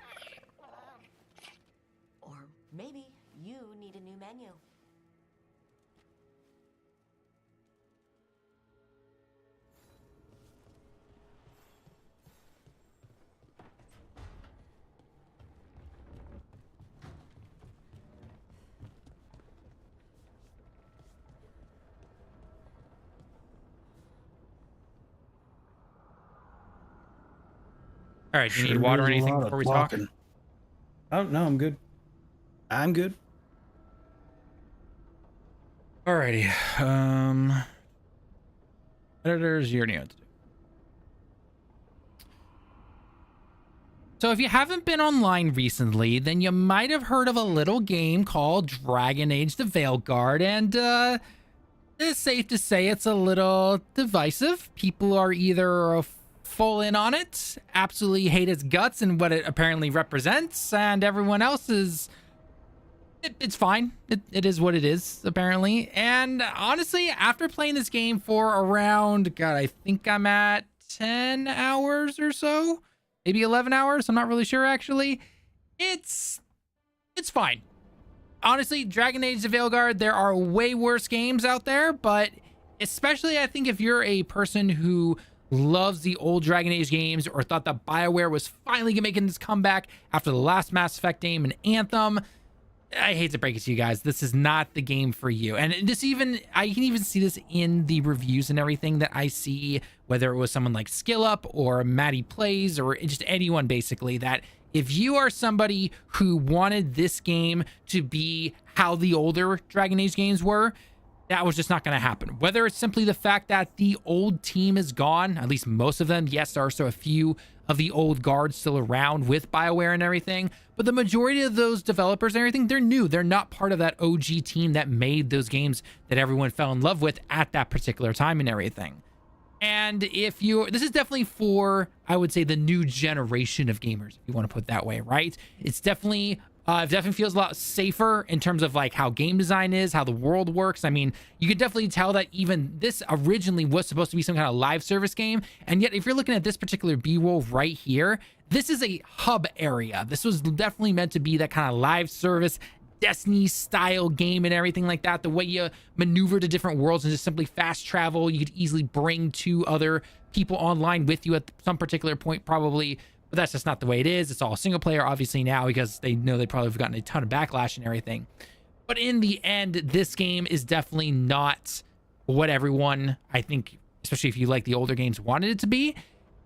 Or maybe you need a new menu. All right, do you need water or anything before we talk? Oh, no, I'm good. I'm good. Alrighty. Editors, you already know what to do. So if you haven't been online recently, then you might have heard of a little game called Dragon Age the Veilguard, and it's safe to say it's a little divisive. People are either full in on it, absolutely hate its guts and what it apparently represents, and everyone else is it's fine. It is what it is, apparently. And honestly, after playing this game for around, God, I think I'm at 10 hours or so, maybe 11 hours, I'm not really sure actually. It's fine. Honestly, Dragon Age the Veilguard, there are way worse games out there, but especially I think if you're a person who loves the old Dragon Age games or thought that BioWare was finally making this comeback after the last Mass Effect game and Anthem, I hate to break it to you guys, this is not the game for you. And I can even see this in the reviews and everything that I see, whether it was someone like SkillUp or Maddie Plays or just anyone basically, that if you are somebody who wanted this game to be how the older Dragon Age games were, that was just not going to happen. Whether it's simply the fact that the old team is gone, at least most of them. Yes, there are still a few of the old guards still around with BioWare and everything, but the majority of those developers and everything, they're new. They're not part of that OG team that made those games that everyone fell in love with at that particular time and everything. And this is definitely for, I would say, the new generation of gamers, if you want to put it that way, right? It definitely feels a lot safer in terms of like how game design is, how the world works. I mean, you could definitely tell that even this originally was supposed to be some kind of live service game. And yet, if you're looking at this particular B-roll right here, this is a hub area. This was definitely meant to be that kind of live service Destiny style game and everything like that. The way you maneuver to different worlds and just simply fast travel, you could easily bring two other people online with you at some particular point probably, but that's just not the way it is. It's all single player obviously now because they know they probably have gotten a ton of backlash and everything. But in the end, this game is definitely not what everyone, I think, especially if you like the older games, wanted it to be.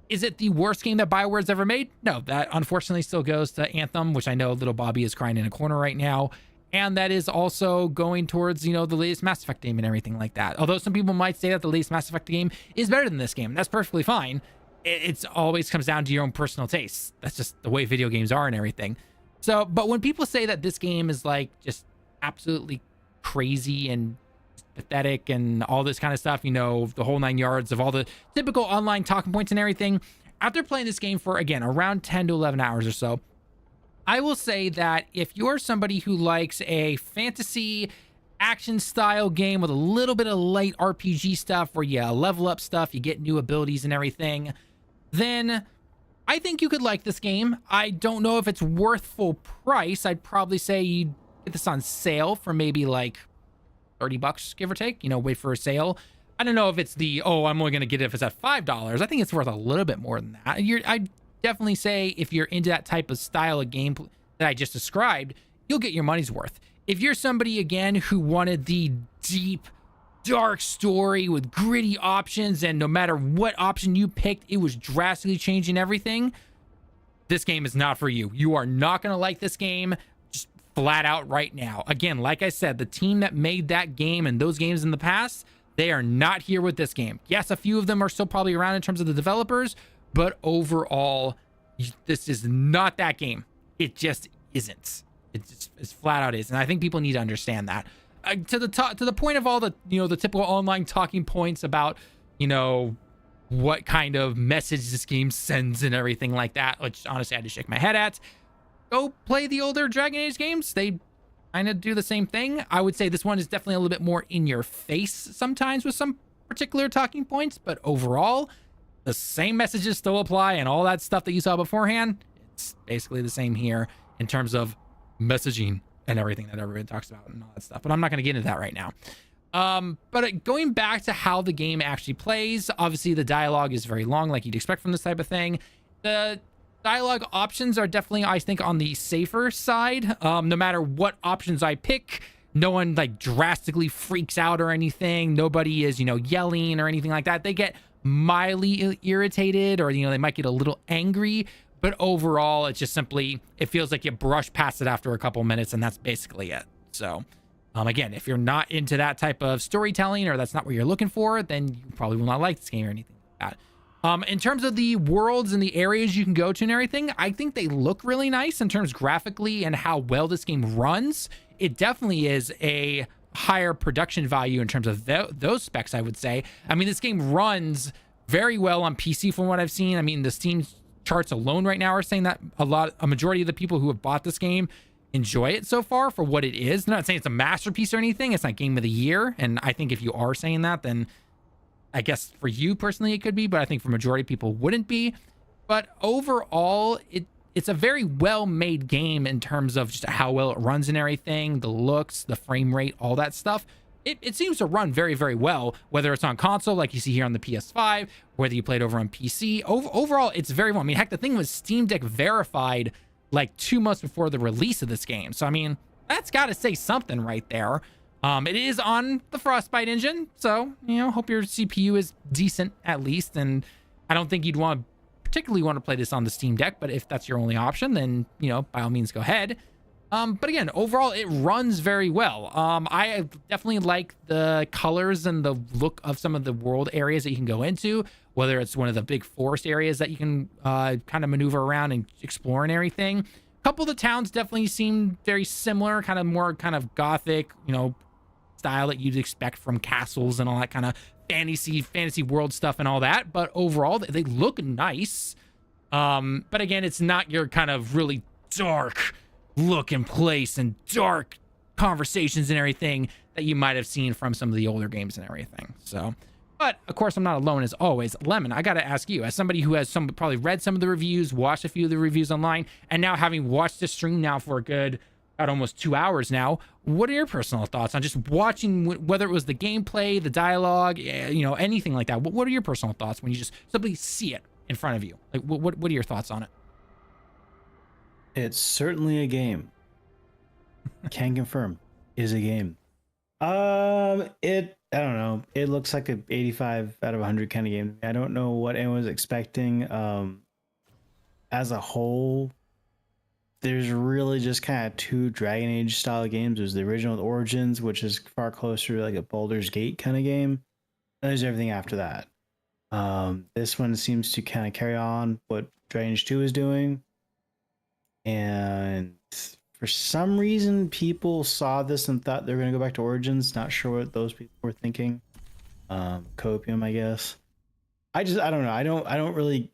Is it the worst game that BioWare's ever made? No, that unfortunately still goes to Anthem, which I know little Bobby is crying in a corner right now. And that is also going towards, the latest Mass Effect game and everything like that. Although some people might say that the latest Mass Effect game is better than this game. That's perfectly fine. It's always comes down to your own personal tastes. That's just the way video games are and everything. So, but when people say that this game is like just absolutely crazy and pathetic and all this kind of stuff, the whole 9 yards of all the typical online talking points and everything, after playing this game for, again, around 10 to 11 hours or so, I will say that if you're somebody who likes a fantasy action style game with a little bit of light RPG stuff where you level up stuff, you get new abilities and everything, then I think you could like this game. I don't know if it's worth full price. I'd probably say you get this on sale for maybe like $30, give or take, wait for a sale. I don't know if it's I'm only going to get it if it's at $5. I think it's worth a little bit more than that. I'd definitely say if you're into that type of style of game that I just described, you'll get your money's worth. If you're somebody, again, who wanted the deep, dark story with gritty options, and no matter what option you picked, it was drastically changing everything, this game is not for you. You are not going to like this game just flat out right now. Again, like I said, the team that made that game and those games in the past, They are not here with this game. Yes, a few of them are still probably around in terms of the developers, but overall, this is not that game. It just isn't. It's flat out is, and I think people need to understand that. To the point of all the the typical online talking points about what kind of message this game sends and everything like that, which honestly I had to shake my head at. Go play the older Dragon Age games. They kind of do the same thing. I would say this one is definitely a little bit more in your face sometimes with some particular talking points, but overall, the same messages still apply, and all that stuff that you saw beforehand, it's basically the same here in terms of messaging and everything that everyone talks about and all that stuff. But I'm not going to get into that right now. But going back to how the game actually plays, obviously the dialogue is very long, like you'd expect from this type of thing. The dialogue options are definitely, I think, on the safer side. No matter what options I pick, no one like drastically freaks out or anything. Nobody is, yelling or anything like that. They get mildly irritated, or they might get a little angry, but overall it's just simply, it feels like you brush past it after a couple minutes, and that's basically it. So again, if you're not into that type of storytelling, or that's not what you're looking for, then you probably will not like this game or anything like that. In terms of the worlds and the areas you can go to and everything, I think they look really nice in terms graphically and how well this game runs. It definitely is a higher production value in terms of those specs, I would say. I mean, this game runs very well on PC from what I've seen. I mean, the Steam charts alone right now are saying that a majority of the people who have bought this game enjoy it so far for what it is. I'm not saying it's a masterpiece or anything. It's not game of the year. And I think if you are saying that, then I guess for you personally it could be, but I think for majority of people wouldn't be. But overall, it's a very well-made game in terms of just how well it runs and everything, the looks, the frame rate, all that stuff. It seems to run very, very well, whether it's on console, like you see here on the PS5, whether you play it over on PC. Overall, it's very well. I mean, heck, the thing was Steam Deck verified like 2 months before the release of this game. So, I mean, that's got to say something right there. It is on the Frostbite engine, so, hope your CPU is decent at least. And I don't think you'd particularly want to play this on the Steam Deck, but if that's your only option, then, by all means, go ahead. But again, overall, it runs very well. I definitely like the colors and the look of some of the world areas that you can go into, whether it's one of the big forest areas that you can kind of maneuver around and explore and everything. A couple of the towns definitely seem very similar, kind of more kind of gothic, style that you'd expect from castles and all that kind of fantasy world stuff and all that. But overall, they look nice. But again, it's not your kind of really dark look and place and dark conversations and everything that you might have seen from some of the older games and everything. So, but of course I'm not alone as always. Lemon, I got to ask you, as somebody who has probably read some of the reviews, watched a few of the reviews online, and now having watched the stream now for a good about almost 2 hours now, what are your personal thoughts on just watching, whether it was the gameplay, the dialogue, anything like that? What are your personal thoughts when you just simply see it in front of you? Like, what are your thoughts on it? It's certainly a game. Can confirm, is a game. I don't know. It looks like a 85 out of 100 kind of game. I don't know what anyone was expecting. As a whole, there's really just kind of two Dragon Age style games. There's the original Origins, which is far closer to like a Baldur's Gate kind of game. And there's everything after that. This one seems to kind of carry on what Dragon Age 2 is doing. And for some reason, people saw this and thought they were going to go back to Origins. Not sure what those people were thinking. Copium, I guess. I don't know. I don't really,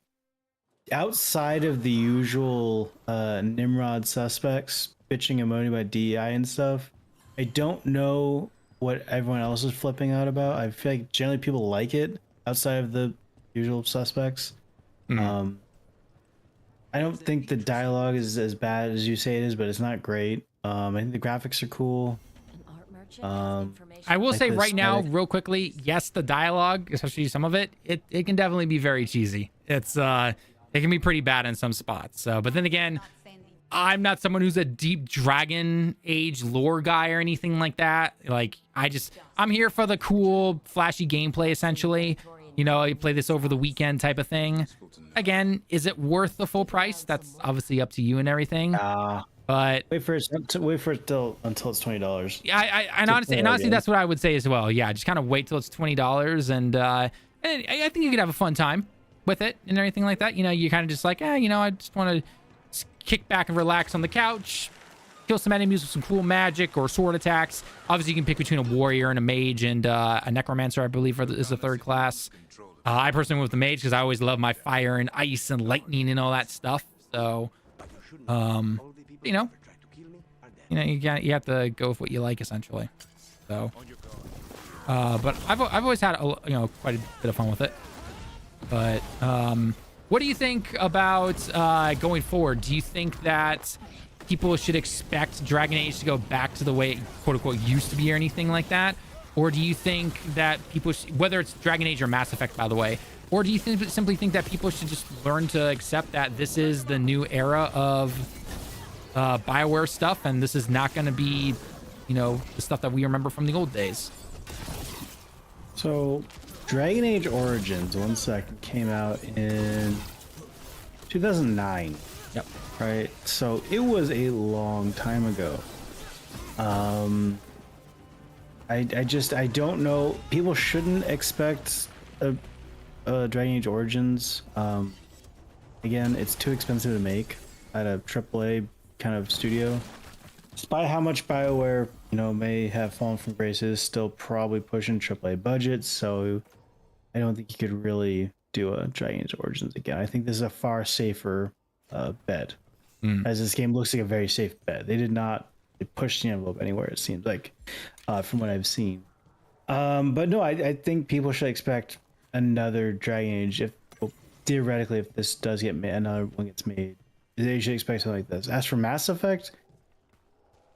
outside of the usual Nimrod suspects bitching and moaning about DEI and stuff, I don't know what everyone else is flipping out about. I feel like generally people like it outside of the usual suspects. Mm-hmm. I don't think the dialogue is as bad as you say it is, but it's not great. I think the graphics are cool. I will say right now, real quickly, yes, the dialogue, especially some of it can definitely be very cheesy. It can be pretty bad in some spots. So, but then again, I'm not someone who's a deep Dragon Age lore guy or anything like that. Like, I'm here for the cool, flashy gameplay, essentially. You play this over the weekend type of thing. Again, is it worth the full price? That's obviously up to you and everything. But But wait for it till until it's $20. Yeah, and honestly, that's what I would say as well. Yeah, just kind of wait till it's $20, and I think you could have a fun time with it and everything like that. You know, you kind of just like, I just want to kick back and relax on the couch, kill some enemies with some cool magic or sword attacks. Obviously, you can pick between a warrior and a mage and a necromancer, I believe, is the third class. I personally went with the mage because I always love my fire and ice and lightning and all that stuff. So, you have to go with what you like, essentially. So, but I've always had quite a bit of fun with it. But what do you think about going forward? Do you think that people should expect Dragon Age to go back to the way it quote unquote used to be or anything like that? Or do you think that people, whether it's Dragon Age or Mass Effect, by the way, or do you simply think that people should just learn to accept that this is the new era of bioware stuff, and this is not going to be, the stuff that we remember from the old days? So, Dragon Age Origins, one second, came out in 2009. Yep. Right. So it was a long time ago. I don't know. People shouldn't expect a Dragon Age Origins. Again, it's too expensive to make at a AAA kind of studio. Despite how much BioWare, may have fallen from grace, still probably pushing AAA budgets. So I don't think you could really do a Dragon Age Origins again. I think this is a far safer bet, as this game looks like a very safe bet. They pushed the envelope anywhere, it seems like, from what I've seen. But no, I think people should expect another Dragon Age. Theoretically, if this does get made, another one gets made, they should expect something like this. As for Mass Effect,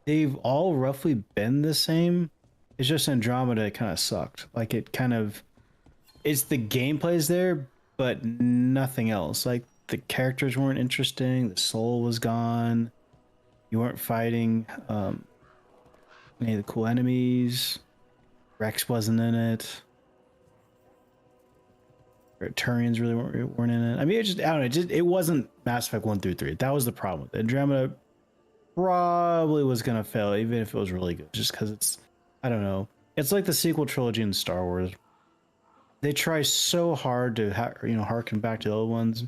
they've all roughly been the same. It's just Andromeda kind of sucked. Like, it's the gameplay's there, but nothing else. Like, the characters weren't interesting. The soul was gone. You weren't fighting any of the cool enemies. Rex wasn't in it. Turians really weren't in it. I mean, it wasn't Mass Effect 1 through 3. That was the problem with it. Andromeda probably was going to fail, even if it was really good, just because it's like the sequel trilogy in Star Wars. They try so hard to harken back to the old ones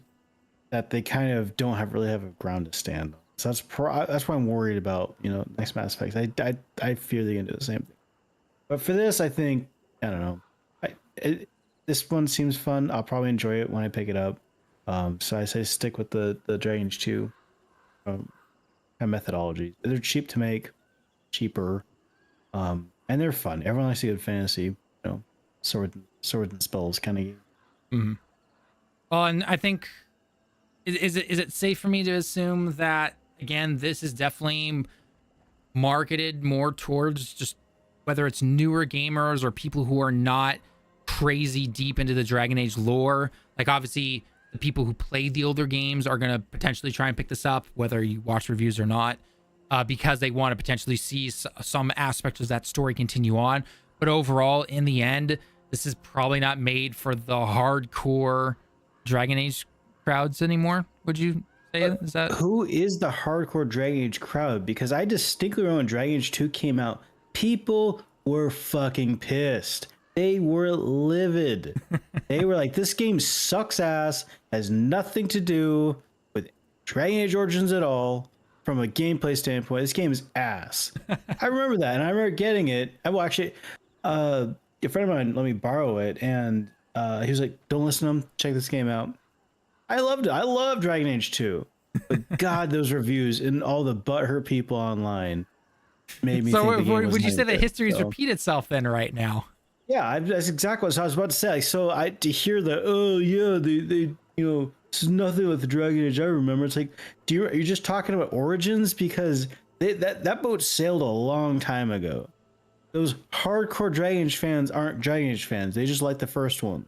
that they kind of don't really have a ground to stand on. So that's why I'm worried about next Mass Effect. I fear they're gonna do the same thing. But for this, I think this one seems fun. I'll probably enjoy it when I pick it up. So I say stick with the Dragon Age 2 methodology. They're cheap to make, cheaper, and they're fun. Everyone likes a good fantasy, sword and spells kind of game. Mm-hmm. Well, and I think is it safe for me to assume that, again, this is definitely marketed more towards just whether it's newer gamers or people who are not crazy deep into the Dragon Age lore. Like, obviously, the people who played the older games are going to potentially try and pick this up, whether you watch reviews or not, because they want to potentially see some aspects of that story continue on. But overall, in the end, this is probably not made for the hardcore Dragon Age crowds anymore. Would you say? Is that who is the hardcore Dragon Age crowd? Because I distinctly remember when Dragon Age 2 came out, people were fucking pissed. They were livid. They were like, this game sucks ass, has nothing to do with Dragon Age Origins at all. From a gameplay standpoint, this game is ass. I remember that, and I remember getting it. Well, actually, a friend of mine let me borrow it, and he was like, don't listen to him, check this game out. I loved it. I love Dragon Age 2. But God, those reviews and all the butthurt people online made me think the game was would you say that history's so. repeat itself then right now? Yeah, that's exactly what I was about to say. Like, so to hear they this is nothing with the Dragon Age I remember. It's like, are you just talking about Origins? Because that boat sailed a long time ago. Those hardcore Dragon Age fans aren't Dragon Age fans. They just like the first one,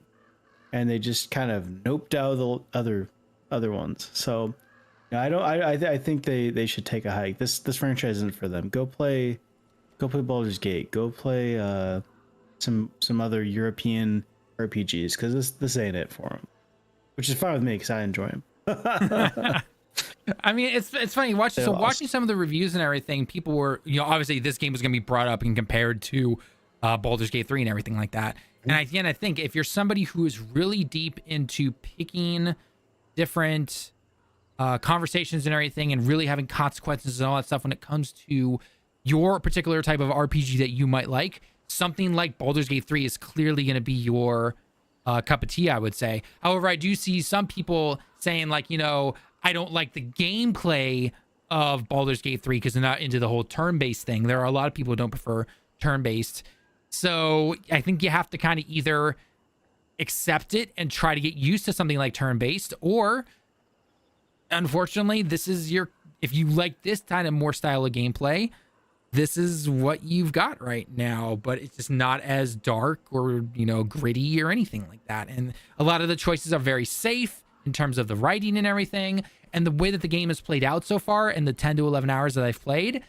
and they just kind of noped out the other ones. So, I think they should take a hike. This franchise isn't for them. Go play Baldur's Gate. Go play some other European RPGs, because this ain't it for them. Which is fine with me because I enjoy them. I mean, it's funny watching. So watching some of the reviews and everything, people were, obviously this game was going to be brought up and compared to Baldur's Gate 3 and everything like that. And again, I think if you're somebody who is really deep into picking different conversations and everything, and really having consequences and all that stuff when it comes to your particular type of RPG that you might like, something like Baldur's Gate 3 is clearly going to be your cup of tea, I would say. However, I do see some people saying like, I don't like the gameplay of Baldur's Gate 3 because they're not into the whole turn-based thing. There are a lot of people who don't prefer turn-based. So I think you have to kind of either accept it and try to get used to something like turn-based, or unfortunately, if you like this kind of more style of gameplay, this is what you've got right now, but it's just not as dark or, gritty or anything like that. And a lot of the choices are very safe in terms of the writing and everything. And the way that the game has played out so far in the 10 to 11 hours that I've played,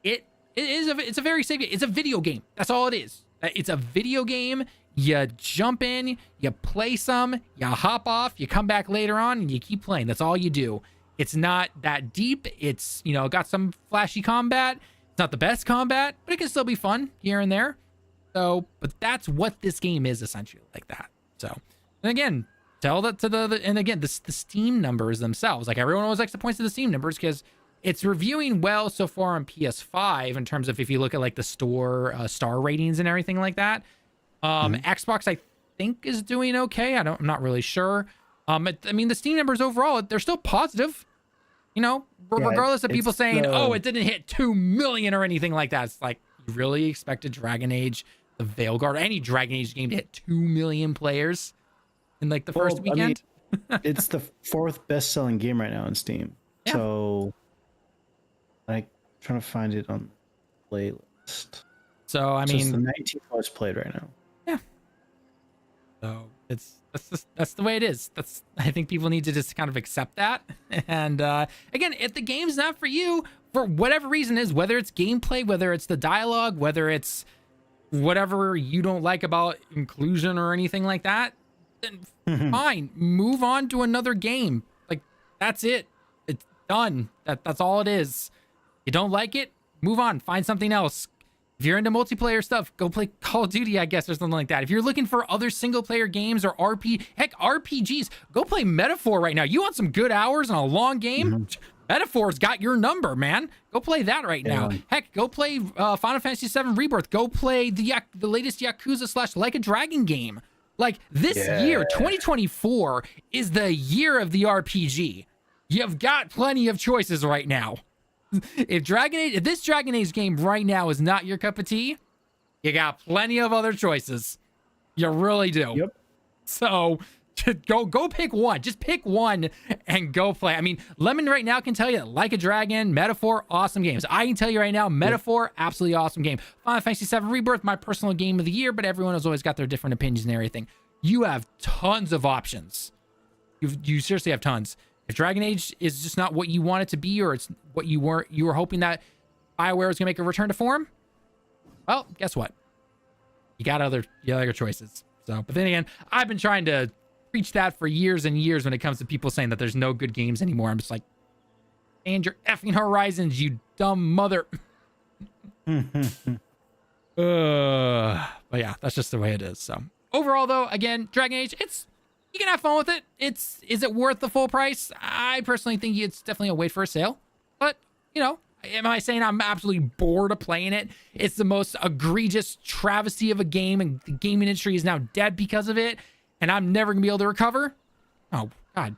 it's a very safe game. It's a video game. That's all it is. It's a video game. You jump in, you play some, you hop off, you come back later on, and you keep playing. That's all you do. It's not that deep. It's, got some flashy combat. It's not the best combat, but it can still be fun here and there. So, but that's what this game is essentially, like that. So, and again, tell that to the Steam numbers themselves. Like, everyone always likes to point to the Steam numbers because it's reviewing well so far on PS5 in terms of if you look at like the store star ratings and everything like that. Xbox, I think, is doing okay. I'm not really sure. I mean, the Steam numbers overall, they're still positive. Regardless of people saying, "Oh, it didn't hit 2 million" or anything like that. It's like, you really expected Dragon Age, the Veilguard, any Dragon Age game to hit 2 million players in like the first weekend? I mean, it's the 4th best-selling game right now on Steam. Yeah. So, like, trying to find it on the playlist. So I mean, it's the 19th most played right now. Yeah. So that's the way it is. I think people need to just kind of accept that. And again, if the game's not for you, for whatever reason is, whether it's gameplay, whether it's the dialogue, whether it's whatever you don't like about inclusion or anything like that, then fine, move on to another game. Like, that's it. It's done. That's all it is. You don't like it, move on, find something else. If you're into multiplayer stuff, go play Call of Duty, I guess, or something like that. If you're looking for other single-player games or RPGs, go play Metaphor right now. You want some good hours and a long game? Metaphor's got your number, man. Go play that right now. Heck, go play Final Fantasy VII Rebirth. Go play the latest Yakuza / Like a Dragon game. Like, this year, 2024, is the year of the RPG. You've got plenty of choices right now. If this Dragon Age game right now is not your cup of tea, you got plenty of other choices. You really do. Yep. So go pick one. Just pick one and go play. I mean, Lemon right now can tell you Like a Dragon, Metaphor, awesome games. I can tell you right now, Metaphor, absolutely awesome game. Final Fantasy VII Rebirth, my personal game of the year, but everyone has always got their different opinions and everything. You have tons of options. You seriously have tons. If Dragon Age is just not what you want it to be, or it's what you were hoping that BioWare was gonna make a return to form, well, guess what? You got other choices. So, but then again, I've been trying to preach that for years and years when it comes to people saying that there's no good games anymore. I'm just like, and your effing horizons, you dumb mother. But yeah, that's just the way it is. So overall, though, again, Dragon Age, you can have fun with it. Is it worth the full price? I personally think it's definitely a wait for a sale. But, am I saying I'm absolutely bored of playing it? It's the most egregious travesty of a game, and the gaming industry is now dead because of it, and I'm never gonna be able to recover? Oh, God.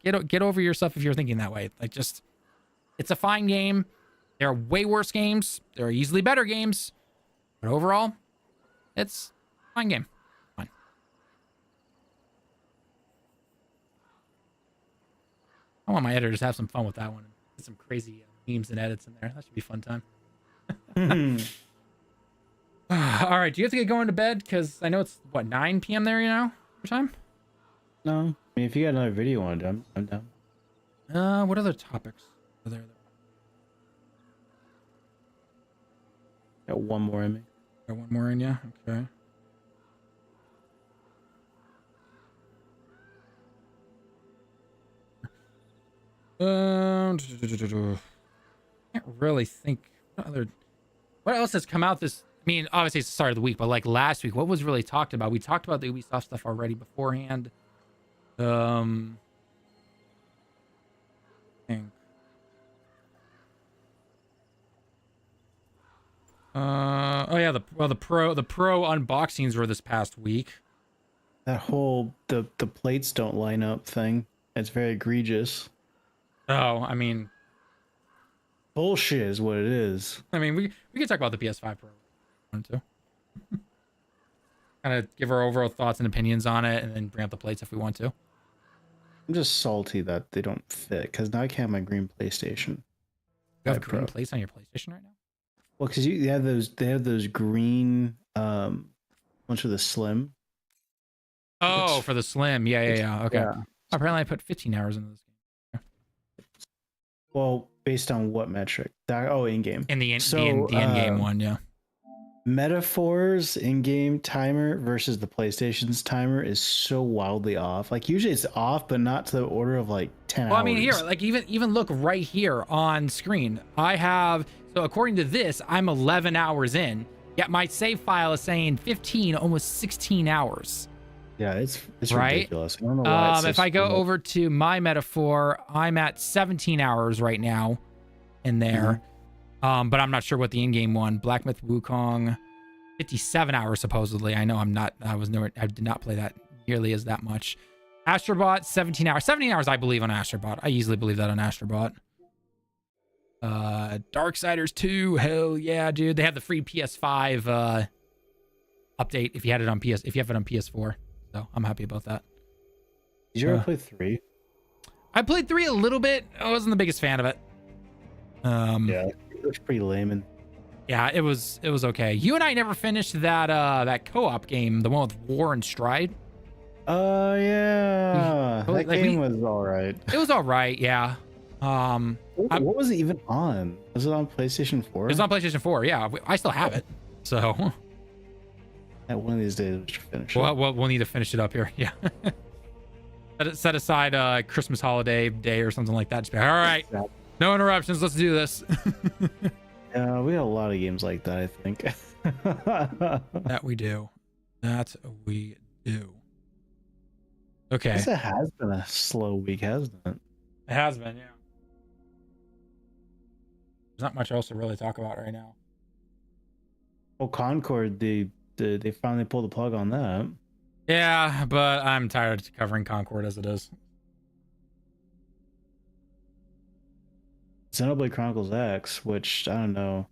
Get over yourself if you're thinking that way. Like, just, it's a fine game. There are way worse games. There are easily better games. But overall, it's a fine game. I want my editors to have some fun with that one. Get some crazy memes and edits in there. That should be a fun time. All right. Do you have to get going to bed? Because I know it's, 9 p.m. there, your time? No. I mean, if you got another video you want to do, I'm down. What other topics are there? Got one more in me. Got one more in you? Okay. Can't really think. What else has come out this? I mean, obviously it's the start of the week, but like last week, what was really talked about? We talked about the Ubisoft stuff already beforehand. I think. Oh yeah, the pro unboxings were this past week. That whole the plates don't line up thing. It's very egregious. Oh, I mean, bullshit is what it is. I mean, we can talk about the PS5 Pro. To kind of give our overall thoughts and opinions on it, and then bring up the plates if we want to. I'm just salty that they don't fit because now I can't have my green PlayStation. You have green plates on your PlayStation right now? Well, because they have those green ones for the Slim. Oh, for the Slim, yeah. Okay. Yeah. Apparently, I put 15 hours into this game. Well, based on what metric? In game. In the in-game one, yeah. Metaphor's in-game timer versus the PlayStation's timer is so wildly off. Like usually it's off, but not to the order of like 10 hours. Well, I mean, here, like even look right here on screen. I have, so according to this, I'm 11 hours in. Yet my save file is saying 15, almost 16 hours. Yeah, it's right? ridiculous. I don't know why if I go over to my metaphor, I'm at 17 hours right now in there. But I'm not sure what the in-game one. Black Myth Wukong, 57 hours supposedly. I know I did not play that nearly as that much. Astro Bot, 17 hours. 17 hours I believe on Astro Bot. I easily believe that on Astro Bot. Darksiders 2, hell yeah, dude. They have the free PS5 update if you have it on PS4. So I'm happy about that. Did you ever play 3? I played 3 a little bit. I wasn't the biggest fan of it. Yeah, it was pretty lame. Yeah, it was okay. You and I never finished that co-op game, the one with War and Stride. Oh yeah, that game was all right. It was all right, yeah. What was it even on? Was it on PlayStation 4? It was on PlayStation 4. Yeah, I still have it. So. At one of these days, we should finish it. Well, we'll need to finish it up here. Yeah. Set aside Christmas holiday day or something like that. Just be, all right. No interruptions. Let's do this. Yeah, we got a lot of games like that, I think. That we do. Okay. I guess it has been a slow week, hasn't it? It has been, yeah. There's not much else to really talk about right now. Well, Concord, they finally pulled the plug on that. Yeah, but I'm tired of covering Concord as it is. Xenoblade Chronicles X, which I don't know,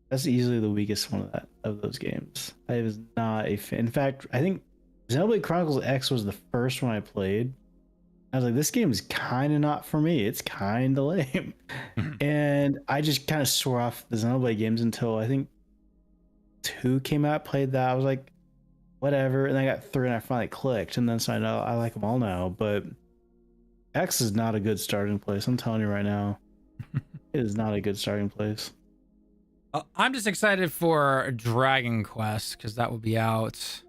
that's easily the weakest one of those games. I was not a fan. In fact, I think Xenoblade Chronicles X was the first one I played. I was like, this game is kind of not for me. It's kind of lame. And I just kind of swore off the Xenoblade games until I think 2 came out, played that. I was like, whatever. And I got 3 and I finally clicked. And then so I know I like them all now. But X is not a good starting place. I'm telling you right now. It is not a good starting place. I'm just excited for Dragon Quest because that will be out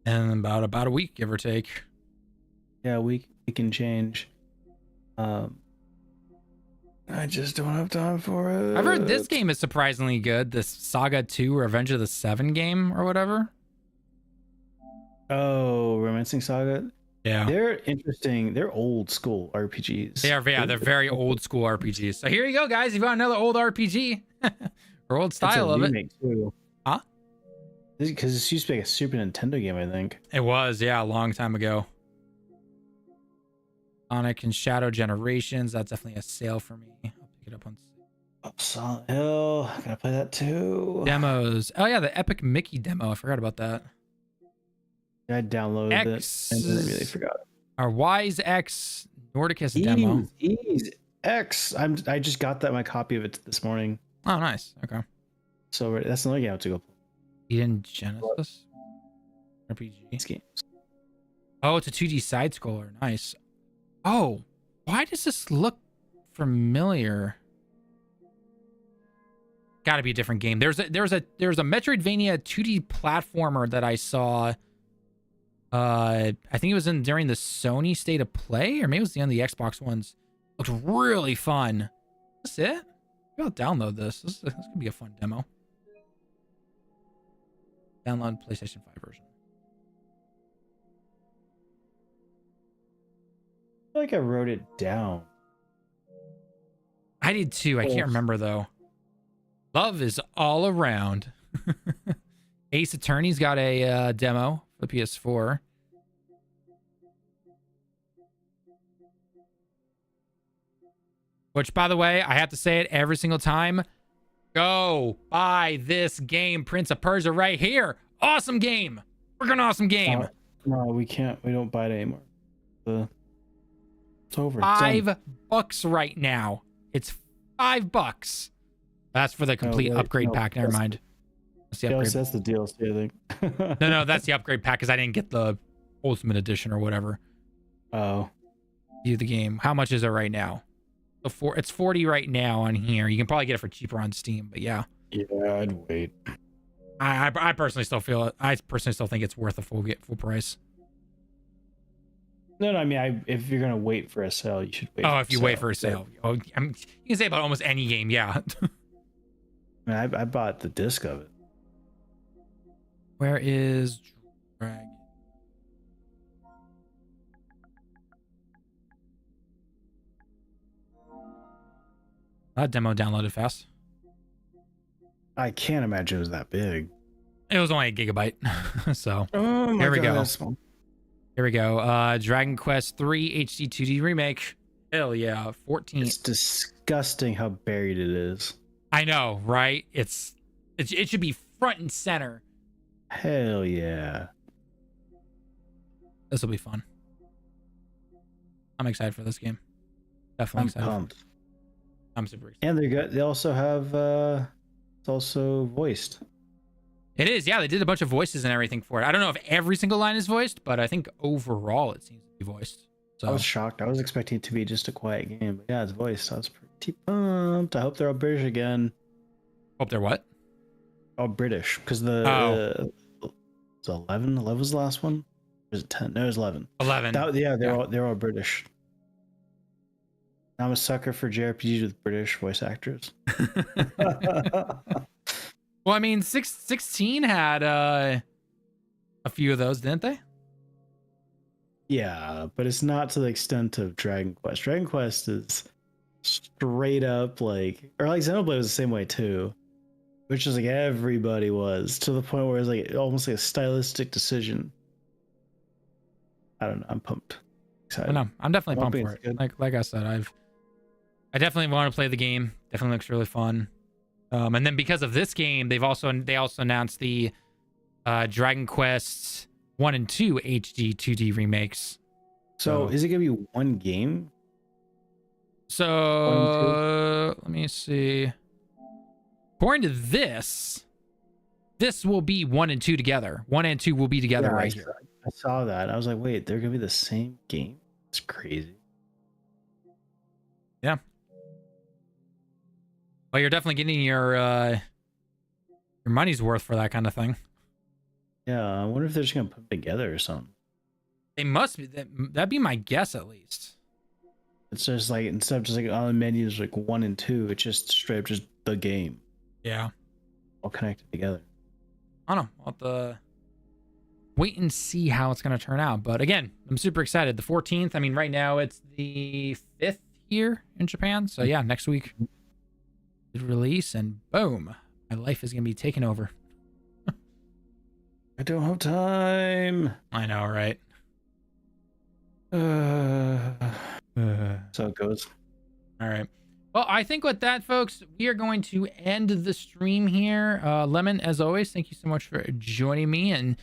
in about a week, give or take. Yeah, we can change. I just don't have time for it. I've heard this game is surprisingly good. This Saga 2 Revenge of the Seven game or whatever. Oh, Romancing Saga. Yeah, they're interesting. They're old school RPGs. They're very old school RPGs. So here you go, guys. If you want another old RPG or old style of it, too. Huh? Because this used to be like a Super Nintendo game, I think. It was, yeah, a long time ago. Sonic and Shadow Generations. That's definitely a sale for me. I'll pick it up on. Silent Hill. Gotta play that too. Demos. Oh yeah, the Epic Mickey demo. I forgot about that. I downloaded it and then I really forgot. Our Wise X Nordicus demo. X. I just got my copy of it this morning. Oh, nice. Okay. So that's another game I have to go play. Eden Genesis RPG. Games. Oh, it's a 2D side scroller. Nice. Oh, why does this look familiar? Got to be a different game. There's a Metroidvania 2D platformer that I saw I think it was during the Sony State of Play, or maybe it was on the Xbox ones. Looked really fun. That's it. Maybe I'll download this. This could be a fun demo. Download PlayStation 5 version. I feel like I wrote it down. I did too. I can't remember though. Love is all around. Ace Attorney's got a demo for the PS4. Which, by the way, I have to say it every single time. Go buy this game, Prince of Persia, right here. Awesome game. Freaking awesome game. No, we can't. We don't buy it anymore. It's over. $5 right now. It's $5. That's for the complete upgrade pack. Never mind. That's the upgrade. That's the DLC, I think. No, that's the upgrade pack because I didn't get the Ultimate Edition or whatever. Oh. View the game. How much is it right now? It's 40 right now on here. You can probably get it for cheaper on Steam, but yeah. Yeah, I'd wait. I personally still feel it. I personally still think it's worth a full price. No, I mean, if you're gonna wait for a sale, you should wait. Oh, if you wait for a sale. Oh, you can say about almost any game, yeah. I mean, I bought the disc of it. Where is Dragon? That demo downloaded fast. I can't imagine it was that big. It was only a gigabyte. So here we go. Here we go. Dragon Quest 3 HD 2D remake. Hell yeah. 14. It's disgusting how buried it is. I know, right? It should be front and center. Hell yeah. This will be fun. I'm excited for this game. Definitely excited. Pumped. I'm super excited. And they also have it's also voiced. It is, yeah. They did a bunch of voices and everything for it. I don't know if every single line is voiced, but I think overall it seems to be voiced. So I was shocked. I was expecting it to be just a quiet game, but yeah, it's voiced. I was pretty pumped. I hope they're all British again. Hope they're what? All British, because the it's 11. 11 was the last one. Or was it 10? No, it was 11. 11. They're all British. I'm a sucker for JRPGs with British voice actors. Well, I mean, 16 had a few of those, didn't they? Yeah, but it's not to the extent of Dragon Quest. Dragon Quest is straight up like Xenoblade was the same way too, which is like everybody was, to the point where it's like almost like a stylistic decision. I don't know. I'm pumped. Excited. No, I'm definitely pumped for it. Good. Like I said, I definitely want to play the game. Definitely looks really fun. And then because of this game, they also announced the Dragon Quest 1 and 2 HD 2D remakes. So is it gonna be one game? So let me see. According to this will be 1 and 2 together. 1 and 2 will be together right here. I saw that. I was like, wait, they're gonna be the same game? It's crazy. Yeah. Well, you're definitely getting your money's worth for that kind of thing. Yeah, I wonder if they're just gonna put them together or something. They must be. That'd be my guess, at least. It's just like, instead of just like on the menus like 1 and 2, it's just straight up just the game. Yeah. All connected together. I don't know. I'll have to wait and see how it's going to turn out. But again, I'm super excited. The 14th, I mean, right now it's the 5th here in Japan. So yeah, next week release, and boom, my life is going to be taken over. I don't have time. I know, right? So it goes. All right. Well, I think with that, folks, we are going to end the stream here. Lemon, as always, thank you so much for joining me and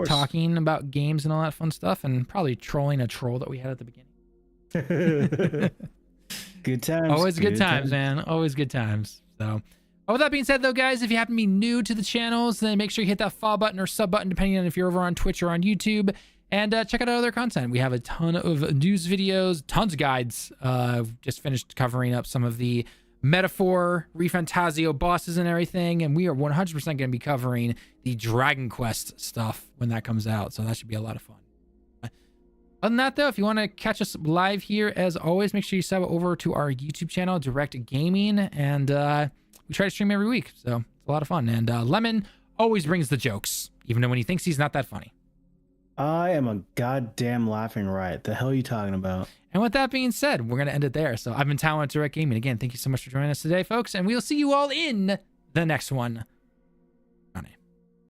talking about games and all that fun stuff, and probably trolling a troll that we had at the beginning. Good times. Always good times, man. Always good times. So, with that being said, though, guys, if you happen to be new to the channels, then make sure you hit that follow button or sub button, depending on if you're over on Twitch or on YouTube. And check out our other content. We have a ton of news videos, tons of guides. Just finished covering up some of the Metaphor, Refantasio bosses and everything. And we are 100% going to be covering the Dragon Quest stuff when that comes out. So that should be a lot of fun. Other than that, though, if you want to catch us live here, as always, make sure you sub over to our YouTube channel, Direct Gaming, and we try to stream every week, so it's a lot of fun. And Lemon always brings the jokes, even when he thinks he's not that funny. I am a goddamn laughing riot. The hell are you talking about? And with that being said, we're going to end it there. So I've been Talon at Direct Gaming. Again, thank you so much for joining us today, folks, and we'll see you all in the next one.